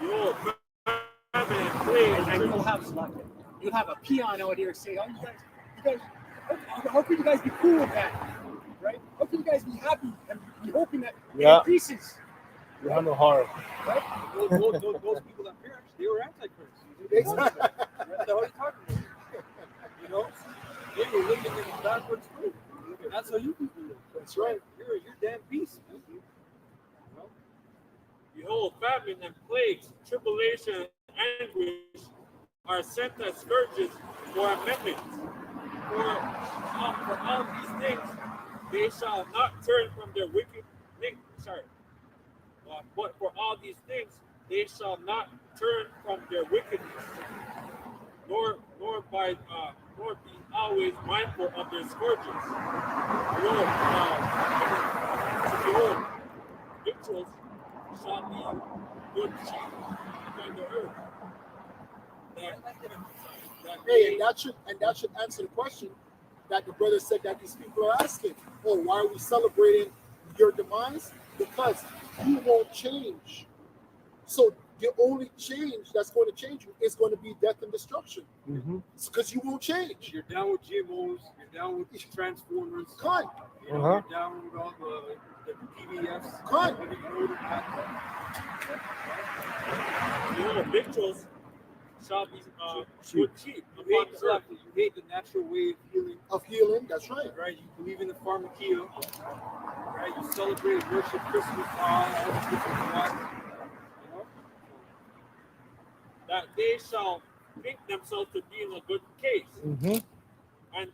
Behold, famine and plagues, And you'll have a peon out here say, "Oh, you guys, how can you guys be cool with that, right? How can you guys be happy and be hoping that it increases?" You have no heart. Right? Those people that perished, they were antichrist. Exactly. That's how you talking about. You know? They were living in a backwards way. That's how you people live. That's right. You're damn beast, man. behold, famine and plagues, tribulation and anguish are sent as scourges for amendment. For all these things, they shall not turn from their wicked things. But for all these things, they shall not turn from their wickedness, nor be always mindful of their scourges. Behold, victuals shall be good cheap upon the earth. Hey, and that should answer the question that the brother said that these people are asking. Oh, why are we celebrating your demise? Because you won't change. So the only change that's going to change you is going to be death and destruction. Because you won't change. You're down with GMOs. You're down with Transformers. Con. You're down with all the PBS. Con. Behold, victuals shall be good cheap upon the earth. You hate the natural way of healing. Of healing, that's right. Right? You believe in the pharmakia. Right? You celebrate and worship Christmas, all the different gods. You know? That they shall think themselves to be in a good case. And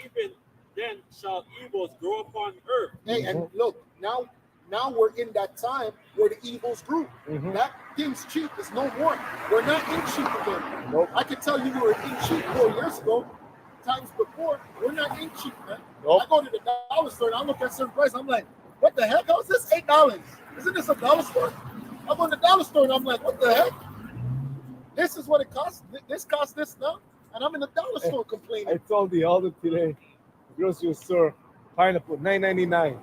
even then shall evils grow upon earth. Hey, and look, now we're in that time where the evils grew. That thing's cheap is no more. We're not in cheap again. Nope. I can tell you we were in cheap 4 years ago. Times before, we're not in cheap, man. Nope. I go to the dollar store and I look at certain price. I'm like, what the heck? How is this $8? Isn't this a dollar store? I go to the dollar store and I'm like, what the heck? This is what it costs. This costs this now, and I'm in the dollar store complaining. I told the other today, grocery store, pineapple, $9.99.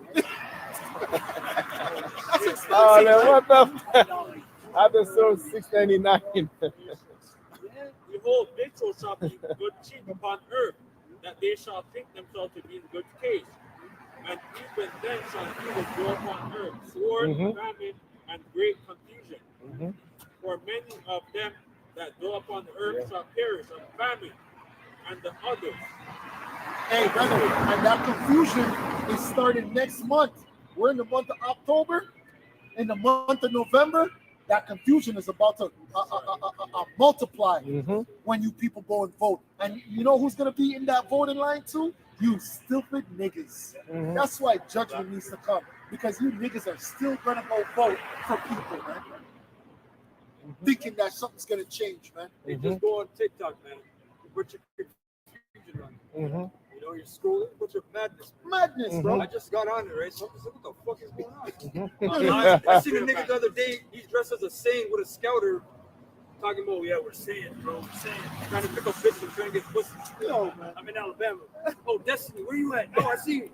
That's expensive. Oh, man, what the? I just sold $6.99. The whole victual shall be good cheap upon earth, that they shall think themselves to be in good case. And even then shall evil go upon earth, sword, famine, and great confusion. For many of them that go upon the earth shall perish of famine, and the others. Hey, brother, and that confusion is starting next month. We're in the month of October. In the month of November, that confusion is about to multiply when you people go and vote. And you know who's going to be in that voting line too? You stupid niggas. That's why judgment needs to come. Because you niggas are still going to go vote for people, man. Thinking that something's going to change, man. They just go on TikTok, man. Put your confusion on. You know, you're scrolling, put your madness. Madness, bro. I just got on it, right? So I was like, what the fuck is going on? I seen a nigga the other day, he's dressed as a Saint with a scouter, talking about, yeah, we're saying, bro, we're saying. Trying to pick up bitches, trying to get pussy. Yo, man. I'm in Alabama. Oh, Destiny, where you at? Oh, I see you.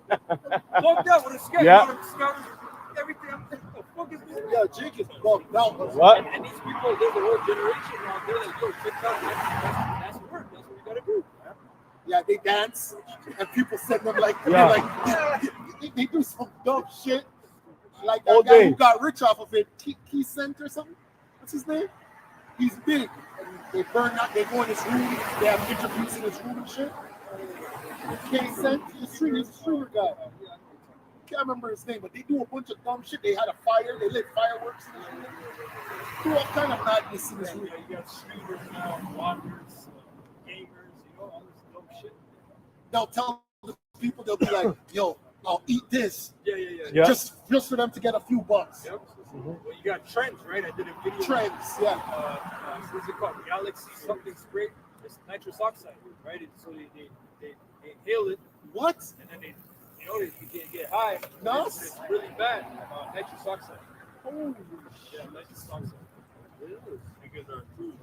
Walked out with a scouter, scouters, everything. I'm like, what the fuck is this? Yeah, Jake is bugged out. What? And these people, there's a whole generation out there like, yo, TikTok, that's work. That's what we gotta do. Yeah, they dance, and people send them like, they do some dumb shit. Like that All guy day. who got rich off of it, Key Cent or something. What's his name? He's big. And they burn out. They go in his room. They have interviews in his room and shit. Key Cent, he's a streamer guy. Can't remember his name, but they do a bunch of dumb shit. They had a fire. They lit fireworks. Do all kind of madness in his room. You got streamers now, bloggers, gamers, you know, all this dumb shit. They'll tell the people, they'll be like, yo, I'll eat this. Yeah. Just for them to get a few bucks. Yep. Well, you got trends, right? I did a video. Trends, yeah. What's it called? Galaxy something spray. It's nitrous oxide, right? And so they inhale it. What? And then they get high. No. It's really bad. Nitrous oxide. Holy Yeah, nitrous oxide. Because are true.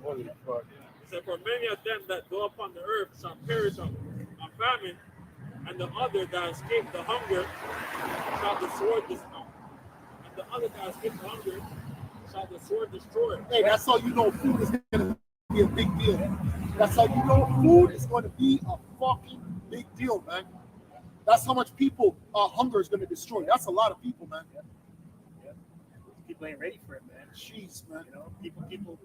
So for many of them that go upon the earth shall perish of famine, and the other that escape the hunger shall the sword destroy. And the other that escape the hunger shall the sword destroy. Hey, that's how you know food is going to be a big deal. That's how you know food is going to be a fucking big deal, man. That's how much people hunger is going to destroy. That's a lot of people, man. People ain't ready for it, man. Jeez, man. You know, people.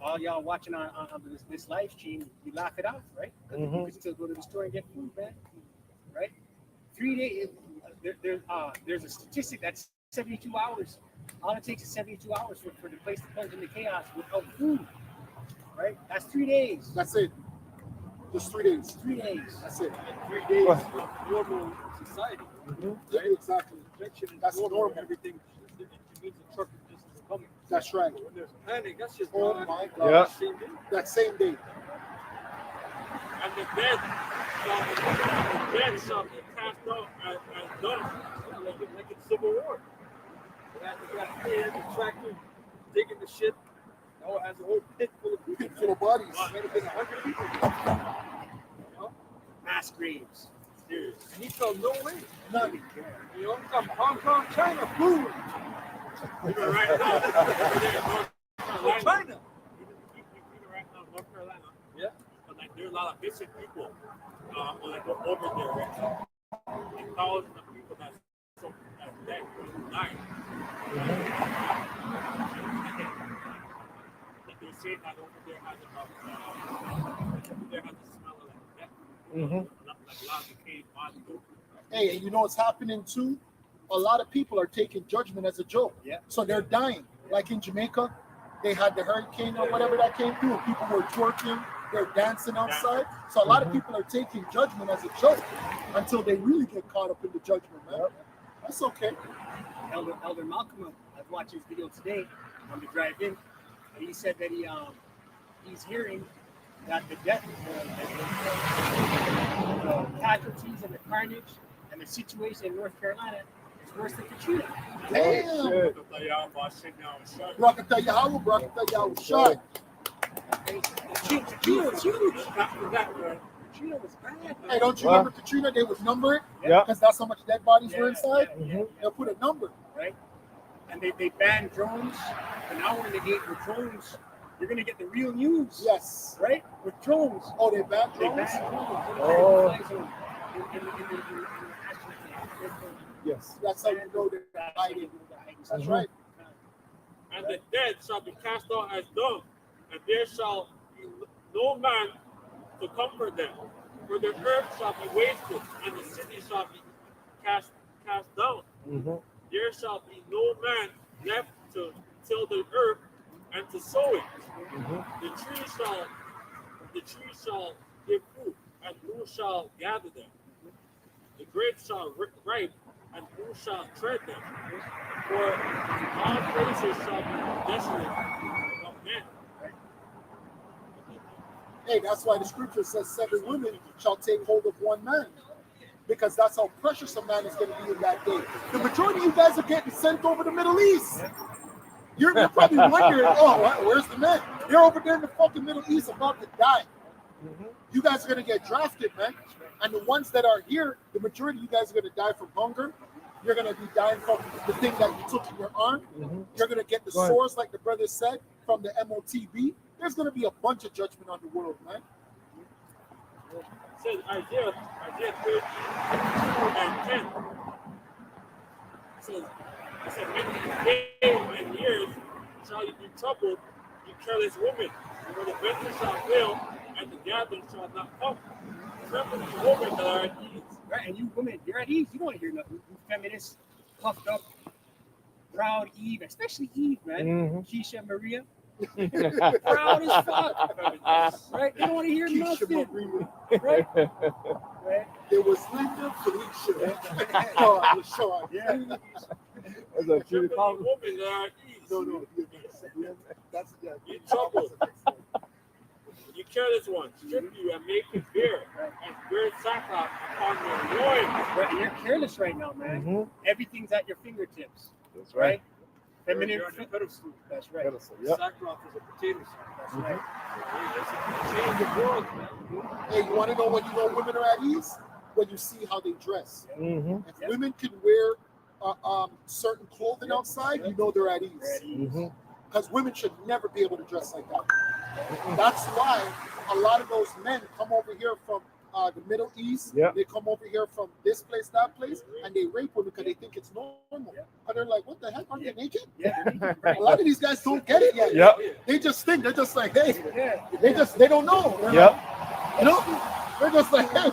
All y'all watching on this live stream, you laugh it off, right? You can still go to the store and get food, man. Right? 3 days. There's a statistic that's 72 hours. All it takes is 72 hours for the place to plunge into chaos without food. Right? That's 3 days. That's it. Just 3 days. 3 days. That's it. 3 days of normal society. Yeah, exactly. Injection is That's normal. normal. Everything. It means the truck is just coming. That's right. When there's panic, that's just Oh gone. my God. Yeah. Same day. That same day. And the dead shall be cast out as dust. Like in Civil War. You got hands, the tractor, digging the shit. Now it has a whole pit full of people. Full of bodies. Might have been 100 people. You know? Mass graves. And he felt no way. None. You know, from Hong Kong, China, boom. Even right now, From China. even right now, North Carolina. Yeah. But like there's a lot of missing people like over there right now. And thousands of people that's dead, dying. Like they say that over there has the smell of like death. Like a lot of decayed bodies. Hey, and you know what's happening too? A lot of people are taking judgment as a joke. Yeah. So they're dying. Like in Jamaica, they had the hurricane or whatever that came through. And people were twerking, they're dancing outside. So a lot of people are taking judgment as a joke until they really get caught up in the judgment, man. That's okay. Elder Malcolm, I've watched his video today on the drive-in. And he said that he's hearing that the death, the casualties and the carnage and the situation in North Carolina is worse than Katrina. Damn. Shit. Brakata Yahweh, Shai. Katrina is huge. After that, Katrina was bad. Man. Hey, don't you Well- remember Katrina? They would number it Yeah. because that's how much dead bodies were Yeah, inside. yeah, yeah, They'll put a number. right? And they banned drones. And now we're in the age with drones. You're gonna get the real news. Yes. Right? With drones. Oh, they banned They drones? banned drones. Oh. In Yes. That's how you know they're hiding. That's right. And the dead shall be cast out as dung, and there shall be no man to comfort them. For the earth shall be wasted, and the city shall be cast down. Mhm. There shall be no man left to till the earth and to sow it. The trees shall give fruit, and who shall gather them? The grapes shall ripe, and who shall tread them? For all places shall be desolate of men. Hey, that's why the scripture says 7 women shall take hold of 1 man. Because that's how precious a man is going to be in that day. The majority of you guys are getting sent over the Middle East. You're probably wondering, oh, where's the men? They're over there in the fucking Middle East about to die. You guys are going to get drafted, man. And the ones that are here, the majority of you guys are going to die from hunger. You're going to be dying from the thing that you took in your arm. You're going to get the Go ahead. sores, like the brother said, from the MOTB. There's going to be a bunch of judgment on the world, man. It says Isaiah 13 and 10. It says, many days and years shall you be troubled, you careless woman, for the venture shall fail, and the gathering shall not come. Tremble, you women that are at ease. Right, and you women, you're at ease. You don't want to hear nothing. You feminists, puffed up, proud Eve, especially Eve, man. Mhm. Keisha Maria, proud as fuck. Right? They don't want to hear Keisha nothing. Marie. Right? Right? There was Linda Felicia. Oh, LaShawn. Yeah. That's a true Tremble, you women that are at ease. No. That's yeah. You troubled. You careless one, strip you and make you bare, and wear sackcloth upon your loins. Right, and you're careless right now, man. Mhm. Everything's at your fingertips. That's Right? right. Feminine. You're on the pedestal. That's right. Yep. Sackcloth is a potato sack. That's right. Change the world, man. Hey, you want to know when you know women are at ease? When you see how they dress. Mhm. If women can wear certain clothing outside, you know they're at They're ease. at ease. Mhm. Because women should never be able to dress like that. That's why a lot of those men come over here from the Middle East. Yeah. They come over here from this place, that place, and they rape women because they think it's normal. And they're like, what the heck? Aren't they naked? Yeah. A lot of these guys don't get it yet. Yep. They just think, they're just like, hey, Yeah. they don't know. They're Yep. like, you know? They're just like, hey,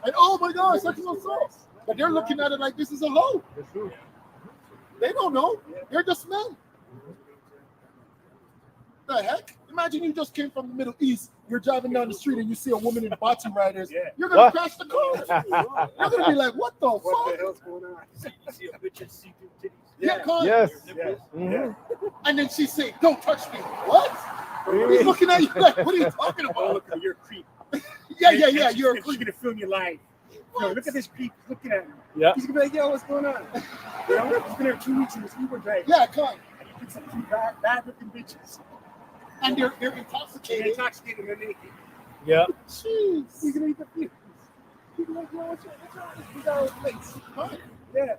and oh my gosh, that's so. But they're looking at it like this is a low. They don't know. They're just men. The heck? Imagine you just came from the Middle East. You're driving down the street and you see a woman in body riders. Yeah. You're gonna What? crash the car. You're gonna be like, what the What the fuck? hell's going on? You see a bitch see through titties. Yeah, con. Yes. Yeah. Mhm. And then she say, don't touch me. What? He's looking at you like, what are you talking Oh, about? look, you're a creep. Yeah, And you're a she's creep. gonna film you live. Yo, look at this creep looking at me. Yeah. He's gonna be like, yo, what's going on? You know, he's been here 2 weeks in this Uber drive. Yeah, con. And he picks up 2 bad looking bitches. And they're They're intoxicated. intoxicated and they're naked. Yeah. Jeez. He's gonna eat the food. He's like, yo, what's wrong with this big old place? Con. Yeah.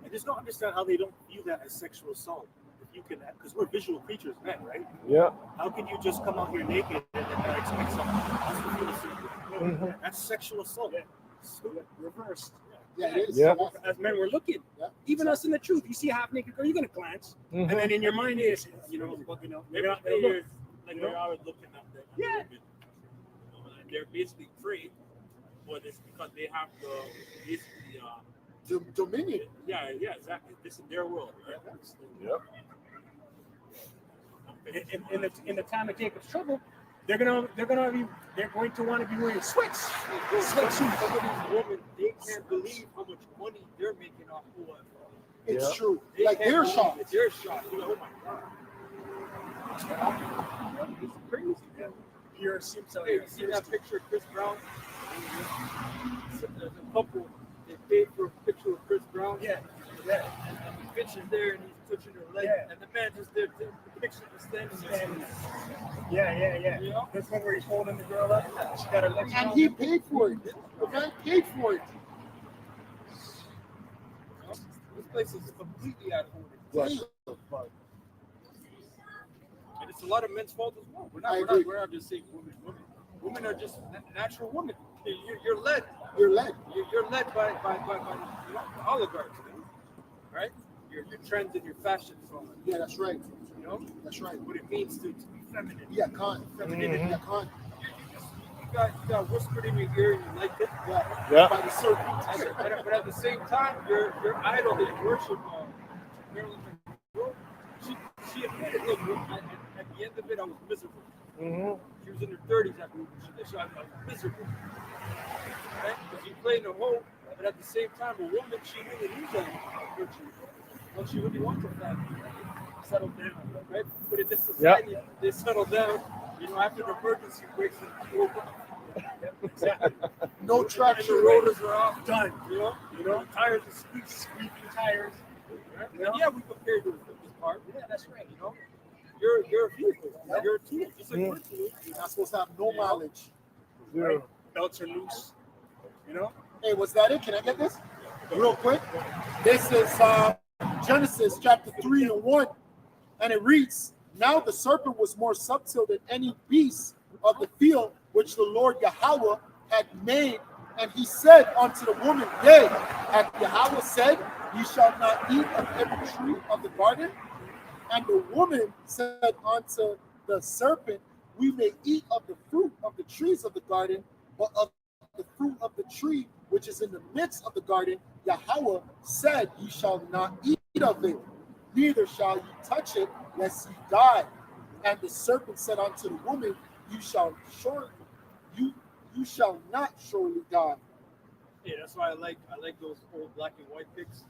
I just don't understand how they don't view that as sexual assault. If you can, because we're visual creatures, men, right? Yeah. How can you just come out here naked and then expect someone else to feel the same way? Mhm. That's sexual assault. Stupid. Reversed. Yeah, it is. Yeah. As men, we're looking. Yeah. Even us in the truth. You see a half naked girl, you're gonna glance. Mhm. And then in your mind is, you know, Maybe they're they're like they're always looking at them. Yeah. And they're basically free, but it's because they have to basically Dominion. yeah, exactly. This is their world, right? Yep. in the time of Jacob's trouble, they're going to want to be wearing sweats. Sweatsuits. Some of these women, they can't believe how much money they're making off oil. It's Yeah. true. They Like can't they're believe shocked. it. They're shocked. You're like, oh my god. It's crazy. Pure simps out Hey, here. you see that picture of Chris Brown? There's a couple, they paid for a picture of Chris Brown. Yeah. And the bitch is there and he's touching her leg. Yeah. And the man just there, the picture is standing there. Yeah. You know? This one where he's holding the girl up. She got her legs And around he him. paid for it. The man paid for it. This place is completely out of order. Damn. And it's a lot of men's fault as well. I agree. We're not just saying women. Women are just natural women. You're led. You're led. You're led by you know, the oligarchs, man. Right? Your trends and your fashions. Yeah, that's right. You know That's right. what it means to be feminine. Yeah, con. Femininity. Yeah, con. You got whispered in your ear and you like it. Yeah. Yeah. By the serpent. But at the same time, your idol that you worship, Marilyn Monroe, she admitted, look, at the end of it, I was miserable. Mhm. She was in her 30s after she I was miserable. Right? Because you play in the hole, but at the same time, a woman, she really needs that virtue. Well, she really wants a family. Settle down, right? But in this society, they settle down. You know, after the emergency breaks and over. Exactly. No And traction. the rotors are off. Done. You know, tires are squeaking tires. Right? And yeah, we compared to this part. Yeah, that's right. You know, you're a vehicle. You're a tool. Just like we're a tool. You're not supposed to have no mileage. Zero. Belts are loose. You know? Hey, was that it? Can I get this? Real quick. This is Genesis chapter 3 and 1. And it reads, Now the serpent was more subtle than any beast of the field which the Lord Yahweh had made. And he said unto the woman, Yea, hath Yahweh said, Ye shall not eat of every tree of the garden? And the woman said unto the serpent, We may eat of the fruit of the trees of the garden, but of the fruit of the tree which is in the midst of the garden, Yahweh said, Ye shall not eat of it, neither shall ye touch it, lest ye die. And the serpent said unto the woman, You shall not surely die. Yeah, that's why I like those old black and white pics.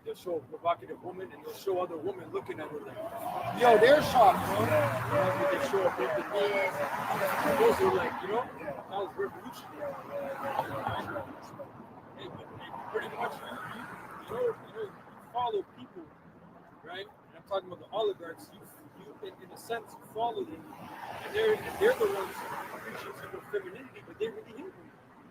They'll show a provocative woman and they'll show other women looking at her like, Yo, they're shocked. they show a big knees. Those are like, you know, that was revolutionary. Hey, pretty much, you follow people, right? And I'm talking about the oligarchs. You in a sense, you follow them, and they're the ones preaching to your femininity, but they really hate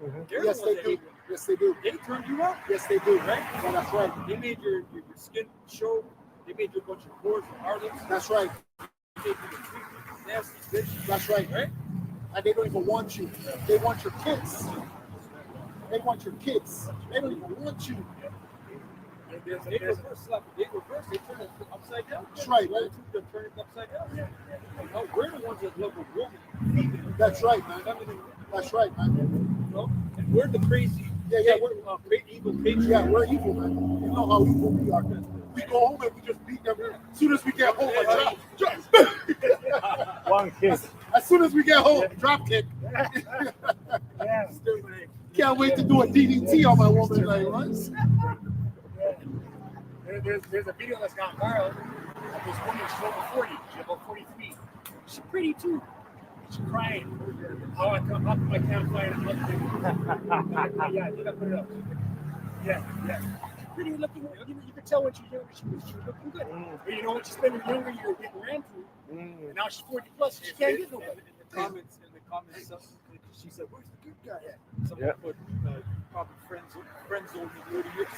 women. They're Yes, the they ones that do. hate women. Yes, they do. They turned you up. Yes, they do. Right? Yeah, that's right. They made your skin show. They made you a bunch of whores and harlots. That's right. They made you a creepy, nasty bitch. That's right. Right? And they don't even want you. They want your kids. They want your kids. They don't even want you. They reverse slap. They reverse. They turn it upside down. That's right, right? They turn it upside down. No, we're the ones that love a woman. That's right, man. Feminine, That's right, man. you know? And we're the crazy. Yeah, we're evil patriots. yeah, we're evil, man. You know how evil we are. We go home and we just beat them. As soon as we get home, I drop. One kiss. As soon as we get home, drop kick. Yeah. Can't wait to do a DDT on my woman. Like, what? There's a video that's gone viral of this woman. She's over 40. She's about 43. She's pretty too. She's crying. Oh, I can't find a husband. Yeah, I think I put it up. Yeah. She's pretty looking. You can tell when she's younger, she was looking good. But you know, when she's been younger, you're getting ran through. And now she's 40 plus. She can't get nobody. In the comments, she said, "Where's the good guy at?" Someone Yeah. put probably friends over 30 years.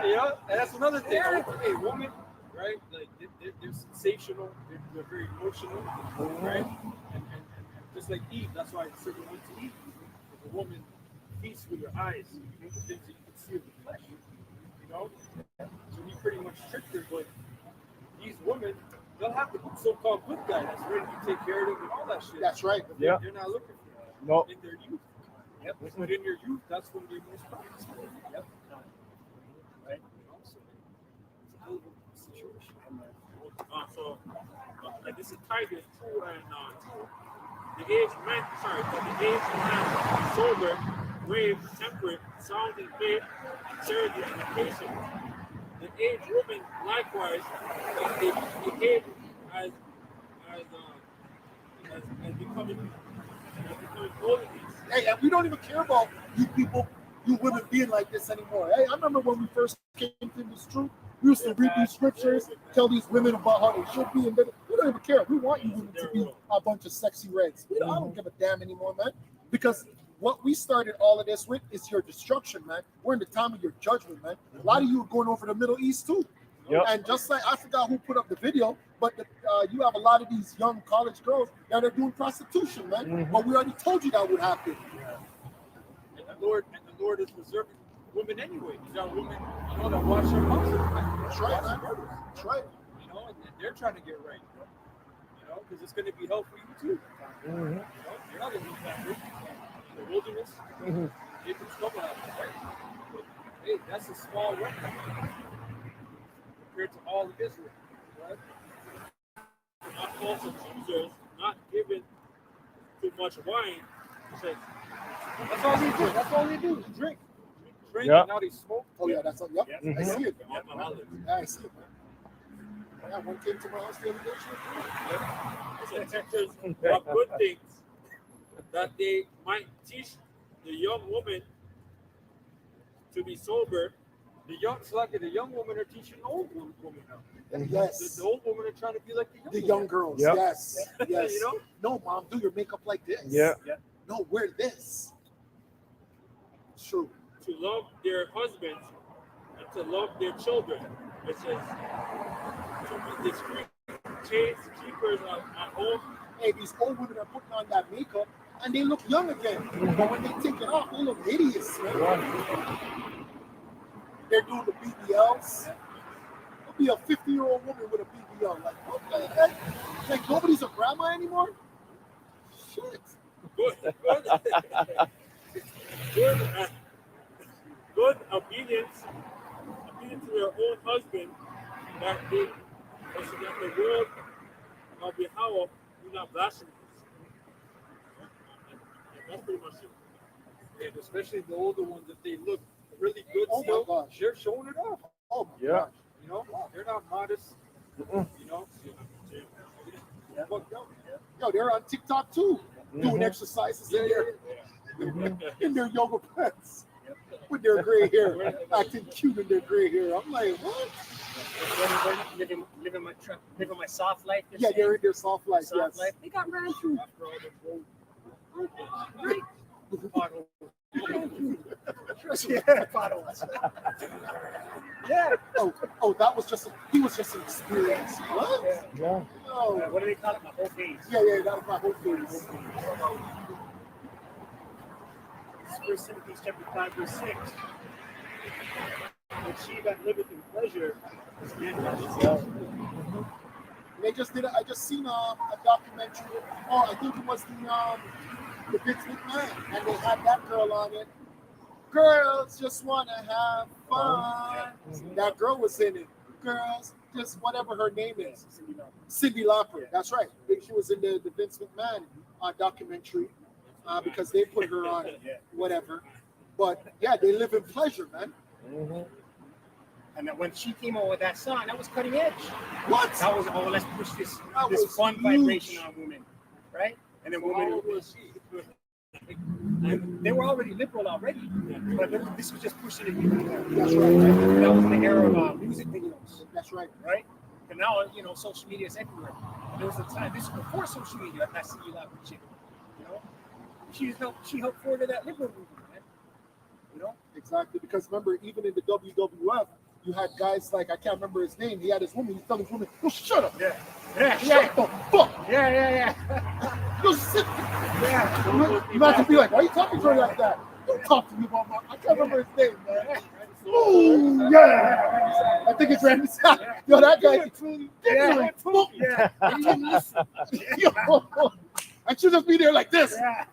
You know, and that's another thing. Hey, woman, right? Like they're sensational. They're very emotional, right? And just like Eve, that's why it's certain went to Eve. If a woman feasts with your eyes, the things that you can see with the flesh. You know, so he pretty much tricked her. But these women, they'll have the so-called good guy that's ready to take care of them and all that shit. That's right. But Yeah. they're not looking for that No. in their youth. Yep. But in your youth, that's when they're most practical. Yep. Right? You know, so it's a hell of a situation. So, like this is Titus 2 and 2. The aged man, sober, brave, temperate, sound in faith, charity, and patience. The aged woman likewise, they behave as becoming holiness. Hey, and we don't even care about you people, you women being like this anymore. Hey, I remember when we first came to this truth, We used to read these scriptures, tell these women about how they should be, and then we don't even care. We want you women to be a bunch of sexy reds. I don't give a damn anymore, man. Because what we started all of this with is your destruction, man. We're in the time of your judgment, man. A lot of you are going over the Middle East too. Yep. And just like I forgot who put up the video, but you have a lot of these young college girls that are doing prostitution, man. But we already told you that would happen. And the Lord is preserving women anyway. These are women, that wash their houses. That's right, man. That's right. And they're trying to get right. Because it's going to be hell for you too. You're not going to be that in the wilderness. Get some trouble out of it, right? But, hey, that's a small remnant compared to all of Israel, right? Not false accusers, not giving too much wine. Says, That's all they do. That's all they do is drink. Drink, Yeah. and now they smoke. Oh yeah, that's yep. Yes. I see it. alcoholics. Yeah, I see it, man. Yeah, one came to my house the other day. So teachers are good things that they might teach the young woman to be sober. The young women are teaching the old woman now. Yes. The old women are trying to be like The the young girls. Yep. Yes. Yes. You know? No, mom, do your makeup like this. Yeah. No, wear this. True. To love their husbands and to love their children. It says to be discreet, chaste keepers at home. Hey, these old women are putting on that makeup and they look young again. But when they take it off, they look hideous, man. They're doing the BBLs. There'll be a 50-year-old woman with a BBL. Like, what the heck? Like, nobody's a grandma anymore? Shit. Good obedience to their own husband, that they, so that the word of Yahweh do not blaspheme. That's pretty much it. And especially the older ones, if they look really good Oh my still, gosh. they're showing it off. Oh, my Yeah. gosh. They're not modest. Fucked up. Yo, they're on TikTok too, doing exercises Yeah, in their yoga pants with their gray hair, acting cute in their gray hair. I'm like, what? Living my soft life. Yeah, they're in their soft life. soft Yes. life. They got ran through. After all the Yeah, potholes. Yeah. Oh, that was just he was just an experience. What? Yeah. Oh, What do they call it? My whole face. yeah, that was my whole face. First Timothy chapter 5, verse 6. But she that liveth in pleasure is manifest. They just did. I just seen a documentary. Oh, I think it was the Vince McMahon, and they had that girl on it. Girls just wanna have fun. That girl was in it. Girls, just whatever her name is. Cyndi Lauper. That's right. I think she was in the Vince McMahon documentary because they put her on whatever. But yeah, they live in pleasure, man. And then when she came out with that song, that was cutting edge. What? That was, oh, let's push this That this was fun huge. vibration on women, right? And then women, and they were already liberal already, but this was just pushing it even more. That's right. That was the era of music videos, That's right. right? And now, social media is everywhere. There was a time, this was before social media, that Cyndi Lauper chick, She helped further that liberal movement, man. Exactly. Because remember, even in the WWF, you had guys like, I can't remember his name. He had his woman. He's telling his woman, "Oh, shut up. Yeah, Shut the fuck. yeah. You sit. Yeah. You might be like, why are you talking to her like that? Don't talk to me about my. I can't remember his name, man. Oh yeah. I think it's Randy Savage. Yo, that guy is really ignorant. Yeah. And you didn't listen. Yo, I should just be there like this. Yeah.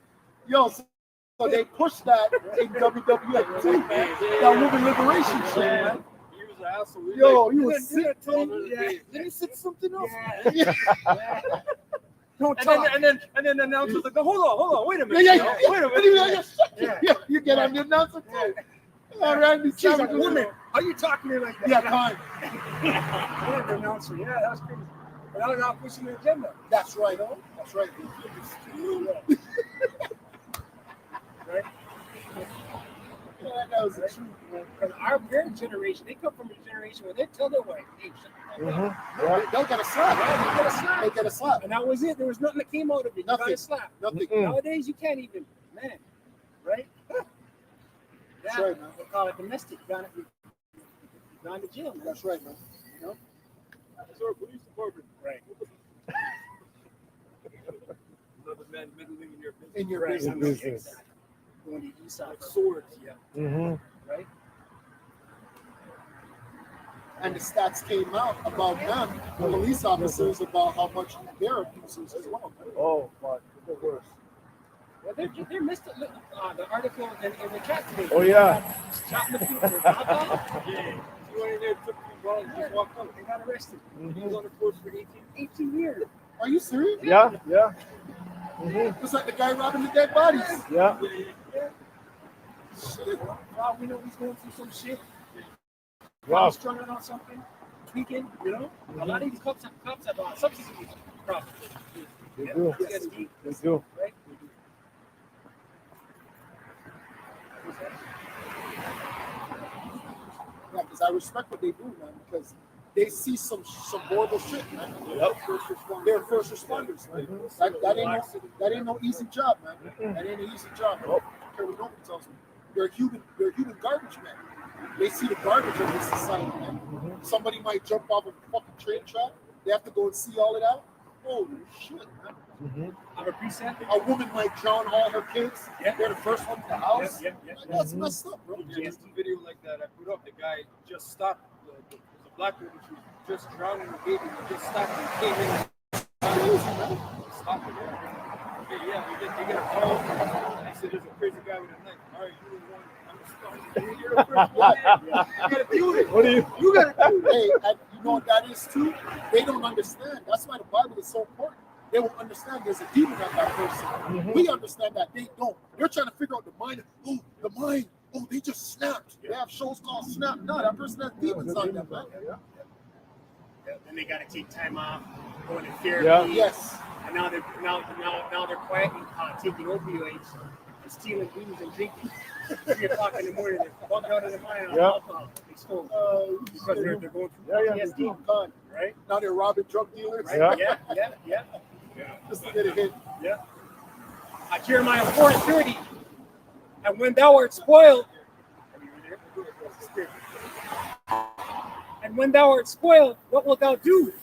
Yo, so they pushed that in WWF too, man. That woman liberation shit, man. He was an asshole. Yo, you was sick. Then he said something else. Yeah. Don't And talk. then the announcer's like, hold on, wait a minute. Yeah. Wait a minute. Yeah, you get on the announcer too. Randy She's Savage a was woman. there. How you talking to her like that? Yeah, fine. Yeah, the announcer. Yeah, that was crazy. But now they're not pushing the agenda. That's right. That's right. Right? Yeah, that was the truth, man. Because our parent generation, they come from a generation generation where they tell their wife, hey, shut the fuck up. Yeah. They'll get a slap. Yeah, you get a slap. They get a slap. And that was it. There was nothing that came out of it. You got Nothing. a slap. Nothing. Mm. Nowadays, you can't even, man, right? Yeah, That's right, man. they call it domestic. Gone to jail, man. That's right, man. You know? Sir, police department. Right. Another man meddling in your business. In your Right. business. Business. Going to east side. Like swords. Yeah. Mm-hmm. Right. And the stats came out about them, the police officers, about how much they're abusers as well. Man. Oh, fuck. The worst. Well, they missed the article in the chat today. Oh, yeah. Shot in the future. Hot dog. Yeah. You went in there, took two balls, and just walked out. They got arrested. He was on the force for 18 years. Are you serious? Yeah, yeah. Mm-hmm. It's like the guy robbing the dead bodies. Yeah. Shit. Well, we know he's going through some shit. Wow. He's struggling on something, tweaking, you know? A lot of these cops have substance abuse problems. They do. PTSD, They do. right? Yeah, because I respect what they do, man, because they see some horrible shit, man. They're first responders, man. That ain't no easy job, man. That ain't an easy job. Man. I don't care what nobody tells me. They're human garbage, man. They see the garbage of this society, man. Somebody might jump off a fucking train track. They have to go and see all of that. Holy shit, man. Have a preset? A woman might drown all her kids. Yeah. They're the first one to the house. Yeah. That's messed up, bro. Just a video like that I put up. The guy just stopped. The black woman, she was just drowning the baby. He just stopped and came in. Stopped it. Yeah, they get a call. I said, there's a crazy guy with a knife. All right, you the one. I'm stopping. You're the first one. You gotta do it. What do you? You gotta do it. Hey, and you know what that is too? They don't understand. That's why the Bible is so important. They will understand there's a demon on that person. We understand that. They don't. They're trying to figure out the mind. Oh, the mind. Oh, they just snapped. They have shows called Snap. No, that person has demons on them, man. Then they got to take time off, going to therapy. Yeah. Yes. And now they're quietly taking opioids and stealing booze and drinking. 3 o'clock in the morning, they're bugged out of their mind on Yeah. alcohol. Exposed. Because they're going through PTSD, God. right? Now they're robbing drug dealers. Right? Yeah. Yeah. Just to get a hit. Yeah. Jeremiah 4:30. And when thou art spoiled, what wilt thou do?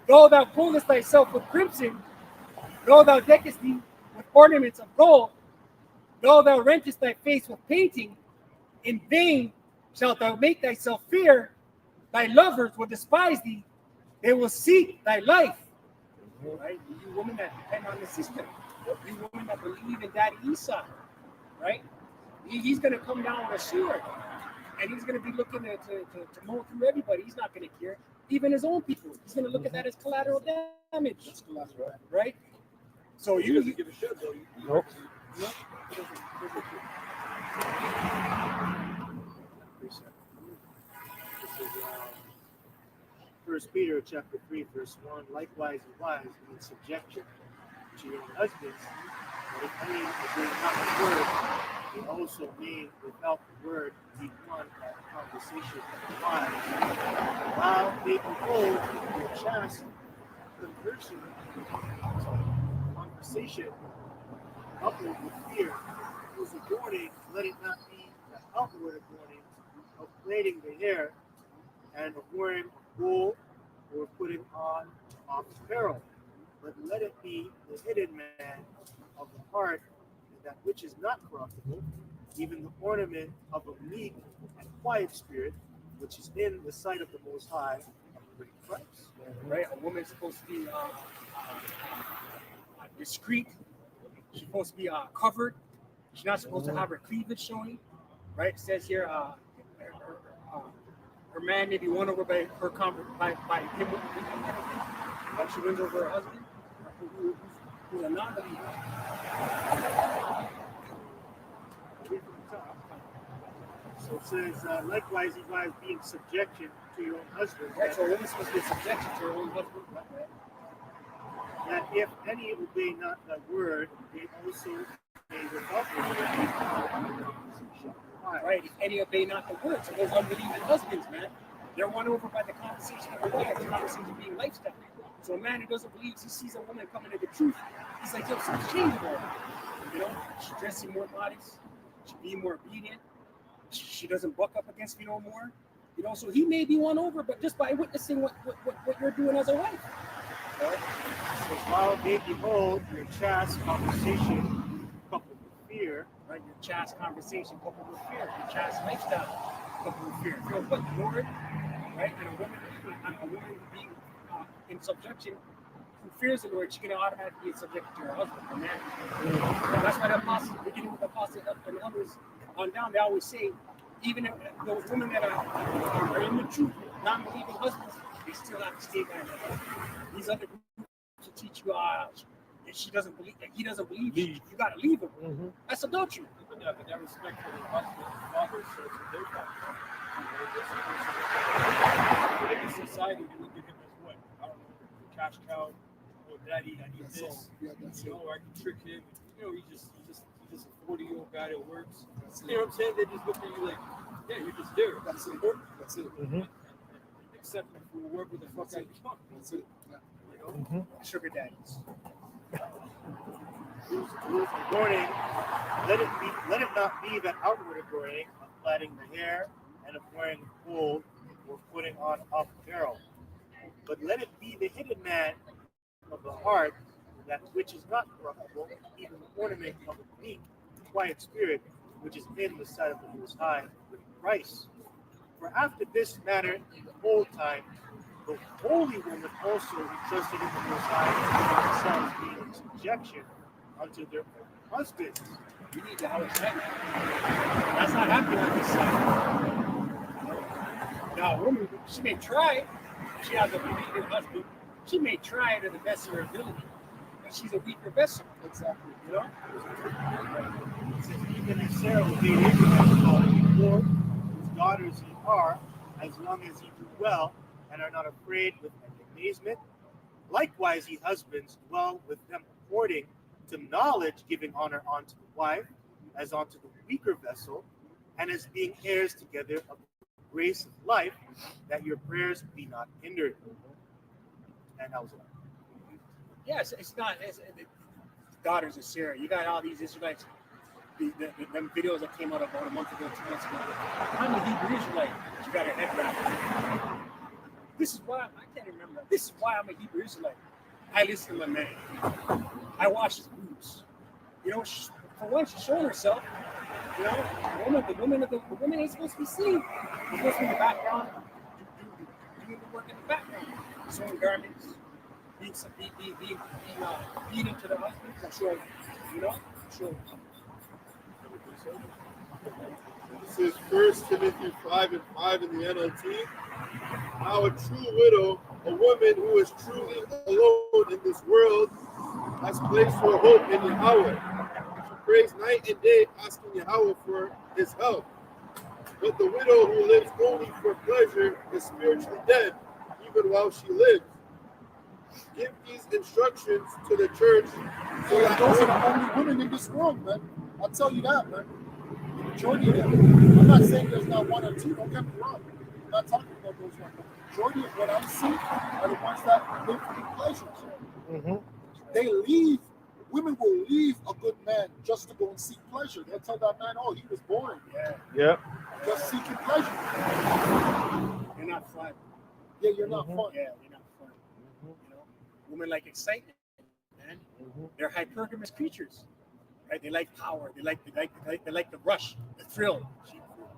Though thou clothest thyself with crimson, though thou deckest thee with ornaments of gold, though thou rentest thy face with painting, in vain shalt thou make thyself fear. Thy lovers will despise thee; they will seek thy life. Right? You women that depend on the system, you women that believe in Daddy Esau, right? He's going to come down with a sword, and he's going to be looking to mow through everybody. He's not going to care, even his own people. He's going to look at that as collateral damage, right? So He you doesn't give a shit, though. Nope. First Peter chapter 3, verse 1, likewise you wives be in subjection to your own husbands, but if any obey not the word, they also may without the word be won by conversation of the wives, while they behold your chaste conversation coupled with fear, whose adorning, let it not be the outward adorning of plaiting the hair and of wearing gold or putting on of apparel, but let it be the hidden man of the heart, and that which is not corruptible, even the ornament of a meek and quiet spirit, which is in the sight of the Most High, of great price. right? A woman's supposed to be discreet. She's supposed to be covered. She's not supposed to have her cleavage showing, right? It says here, her man may be won over by her by him. Like she wins over her husband, who's a non-believer. So it says, likewise, you guys be in subjection to your own husband, Right, so a woman's supposed to be subjected to her own husband. that if any obey not thy word, they also may obey without words. Right? If any obey not the words of those unbelieving husbands, man, they're won over by the conversation of the wife, the conversation being lifestyle. So a man who doesn't believe, he sees a woman coming to the truth, he's like, yo, some shame about her. You know, she's dressing more modest, she's being more obedient, she doesn't buck up against me no more. You know, so he may be won over, but just by witnessing what you're doing as a wife. Right? So while they behold your chaste conversation coupled with fear, Right, your chaste conversation coupled with fear, your chaste lifestyle coupled with fear. You know, but Lord, right, and a woman being in subjection who fears the Lord, she's going to automatically be subject to her husband, the man. And that's why the apostles, beginning with the apostles and others on down, they always say, even if those women that are in the truth, non-believing husbands, they still have to stay by their husband. These other groups to teach you if she doesn't believe, if he doesn't believe, you got to leave him. Mm-hmm. That's adultery. But that respect for their husband, father shows that they're not. In society, we look at him as what? I don't know, cash cow, or daddy, I need this. Yeah, that's You it. know, I can trick him. You know, he's just a 40-year-old guy that works. You know what I'm saying? They just look at you like, yeah, you're just there. That's it. That's it. Mm-hmm. Except for work with the fuck I want. That's it. Yeah. You know? Mm-hmm. Sugar daddies. rules of adorning, let it not be that outward adorning of plaiting the hair and of wearing gold or putting on apparel, but let it be the hidden man of the heart, that which is not corruptible, even the ornament of a meek, quiet spirit, which is in the sight of the Most High with Christ. For after this manner in the old time, the holy women also who trusted in the Most High, themselves being in subjection unto their own husbands. You need to understand that. That's not happening on this side. Now, a woman, she may try, she has a believing husband, she may try to the best of her ability, but she's a weaker vessel. Exactly. You know? It says, even if Sarah obeyed Abraham, calling Lord, whose daughters ye are, as long as ye do well, and are not afraid with any amazement. Likewise, ye husbands, dwell with them according to knowledge, giving honor unto the wife, as unto the weaker vessel, and as being heirs together of the grace of life, that your prayers be not hindered. And that was it. Yes, it's not. The daughters of Sarah. You got all these Israelites. Them videos that came out about a month ago, 2 months ago. I'm a Hebrew Israelite. You got her head wrapped. This is why I can't remember. This is why I'm a Hebrew Israelite. I listen to my man. I watch his boobs. You know, for one, she's showing herself. You know, the woman ain't supposed to be seen. She's supposed to be in the background, doing the work in the background, sewing garments, being into the husband, for sure. You know, sure. This is 1 Timothy 5:5 in the NLT. Now a true widow, a woman who is truly alone in this world, has placed her hope in Yahweh. She prays night and day, asking Yahweh for his help. But the widow who lives only for pleasure is spiritually dead, even while she lives. Give these instructions to the church so that Those are the only women in this world, man. I'll tell you that, man. The majority of them. I'm not saying there's not one or two. Don't get me wrong. I'm not talking about those ones. But the majority of what I see are the ones that live for the pleasures. Mm-hmm. They leave. Women will leave a good man just to go and seek pleasure. They'll tell that man, "Oh, he was boring. Yeah. Just seeking pleasure." You're not fun. Yeah, you're not fun. Yeah, you're not fun. You know, women like excitement, man. They're hypergamous creatures, right? They like power. They like the rush, the thrill.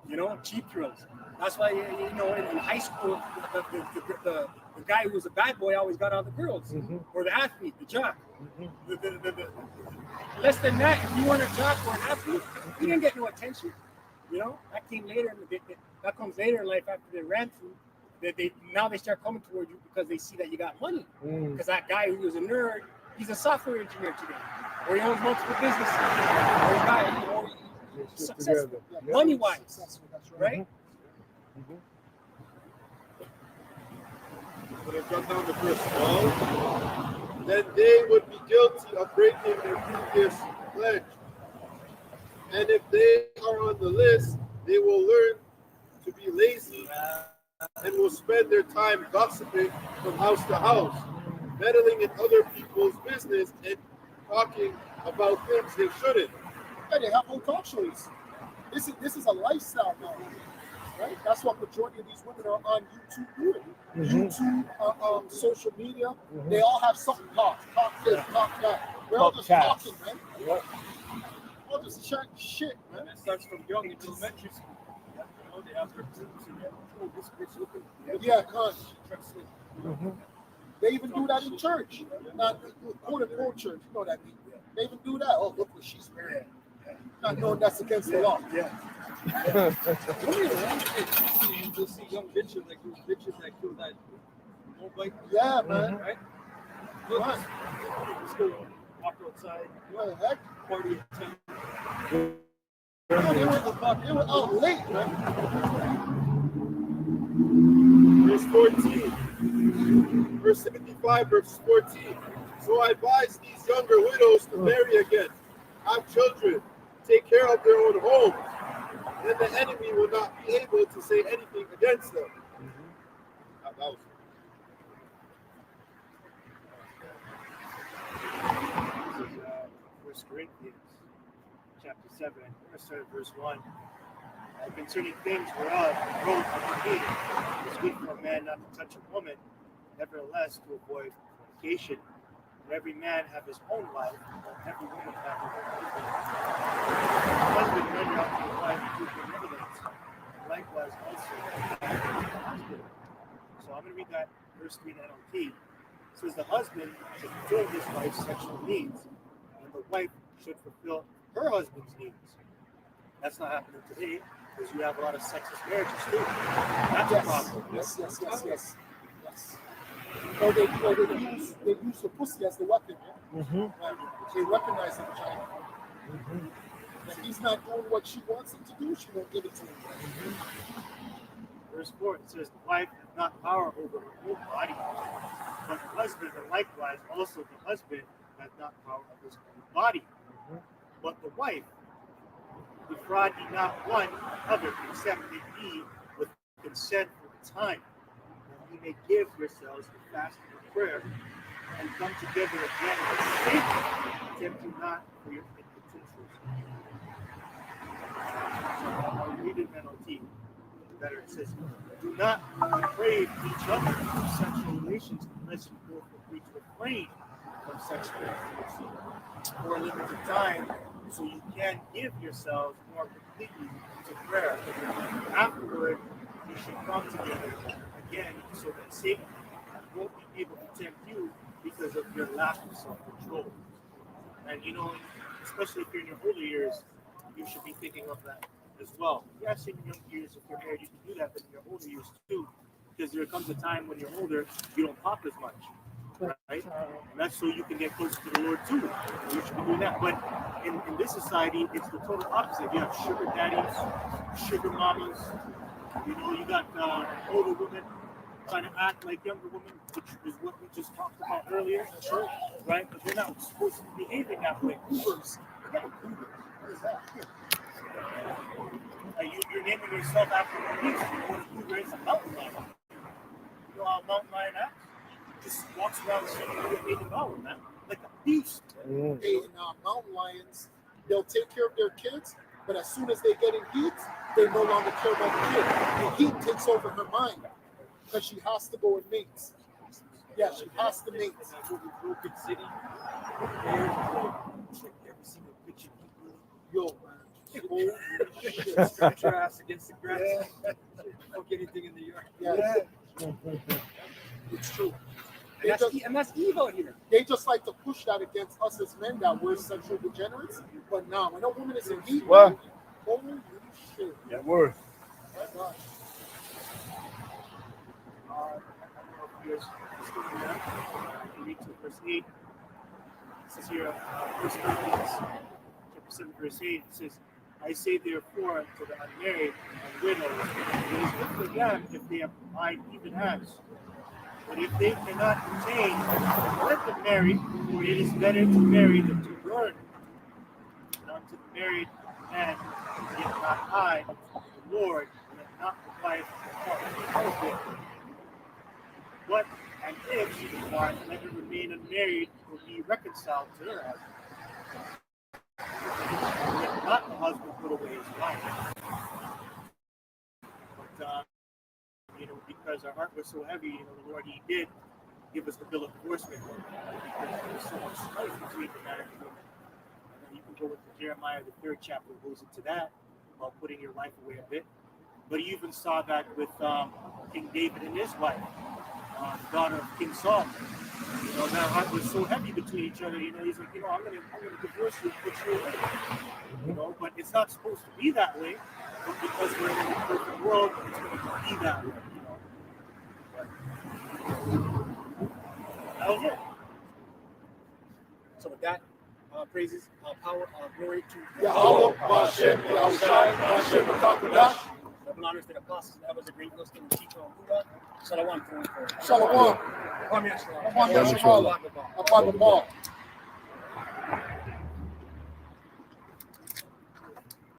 You know, cheap thrills. That's why you know in high school, the guy who was a bad boy always got all the girls, or the athlete, the jock. Less than that, if you weren't a jock or an athlete, you didn't get no attention. You know, that came later. That comes later in life after they ran through. Now they start coming toward you because they see that you got money. Because that guy who was a nerd, he's a software engineer today, or he owns multiple businesses, or he's successful, money-wise, That's right? When it comes down to verse 12, then they would be guilty of breaking their previous pledge, And if they are on the list, they will learn to be lazy and will spend their time gossiping from house to house, meddling in other people's business and talking about things they shouldn't. Yeah, they have no talk shows. This is a lifestyle now, right? That's what majority of these women are on YouTube doing. YouTube, social media, they all have something talk this, talk that. We're all Talk just chat. talking, man. All just chatting shit, man. And it starts from young in elementary school. You know, they have their groups and oh, this bitch looking. Yeah, cuz. They even do that in church. Not quote unquote church, you know what I mean. They even do that. Oh, look what she's wearing. Not knowing that's against the law. Yeah. You'll see young bitches like those bitches that kill that motorbike. Yeah, man. Right? Right. Let's go walk outside, What the heck? party at 10. Yeah, they were out late, man. Verse 14. Verse 75, verse 14. So I advise these younger widows to marry again, have children, take care of their own homes. Then the enemy will not be able to say anything against them. That was This is 1 Corinthians chapter 7, let's start at verse 1. Concerning things whereof I wrote unto thee, it is good for a man not to touch a woman, nevertheless to avoid fornication. Let every man have his own wife, and every woman have her own husband. Husband render unto the wife due benevolence, and likewise also the husband. So I'm going to read that verse 3 in NLT. It says the husband should fulfill his wife's sexual needs, and the wife should fulfill her husband's needs. That's not happening today because you have a lot of sexist marriages too. That's a problem. Yes. Or they use the pussy as the weapon. Right? They weaponize the vagina. If he's not doing what she wants him to do, she won't give it to him. Verse 4, it says, the wife hath not power over her own body, but the husband, and likewise also the husband hath not power over his own body. But the wife, defraud ye not one another, except it be with consent for the time, that ye may give yourselves to fasting and prayer, and come together again with faith, tempt you not for your incontinencies. I'll read it in NLT. Better, it says, do not deprave each other of sexual relations unless you both agree to refrain from sexual intimacy for a limited time, so you can give yourselves more completely to prayer. Afterward, you should come together again so that Satan won't be able to tempt you because of your lack of self-control. And you know, especially if you're in your older years, you should be thinking of that as well. Yes, in your young years, if you're married, you can do that, but in your older years too, because there comes a time when you're older, you don't pop as much, right? And that's so you can get closer to the Lord too. You should be doing that. But in this society, it's the total opposite. You have sugar daddies, sugar mamas. You know, you got older women trying to act like younger women, which is what we just talked about earlier, right? But they're not supposed to be behaving that way. Cougars. Yeah, cougars. What is that? You're naming yourself after a beast. You know what a cougar is? A mountain lion. You know how a mountain lion acts? Just walks around the city with a big dollar, man. Like a beast. In mountain lions, they'll take care of their kids, but as soon as they get in heat, they no longer care about the kid. The heat takes over her mind because she has to go and mate. Yeah, she has to mate. Broken City. Check every single picture. Yo, man. Holy shit. Scratch your ass against the grass. Fuck anything in the yard. Yeah. It's true. And that's evil here. They just like to push that against us as men that we're sexual degenerates. But now, when a woman is in heat, What? holy shit. Yeah, word. My God. Read to verse 8. It says here, 1 Corinthians chapter 7, verse 8, it says, I say therefore to the unmarried and widows, it is good for them if they have mind even as. But if they cannot contain, let them marry, for it is better to marry than to burn. Now unto the married man, yet not I, the Lord, let not the wife depart from her husband. But and if she depart, let her remain unmarried or be reconciled to her husband. Let not the husband put away his wife. But because our heart was so heavy, the Lord, He did give us the bill of divorcement because there was so much strife between the man and the woman. And then you can go into Jeremiah, the 3rd chapter, goes into that about putting your wife away a bit. But you even saw that with King David and his wife, the daughter of King Saul. Their heart was so heavy between each other. He's like, I'm gonna divorce you and put you away. But it's not supposed to be that way. But because we're in a perfect world, it's going to be that way. That was it. So with that, praises, power, glory to Yahweh, Bashem, Yahushai, Bashem, B'Kakadash. Double honors to the apostles, that was a great wisdom and teacher on Buddha. Shalom. Shalom. Kwame Yasharal. Kwame Yasharal. Upon the ball.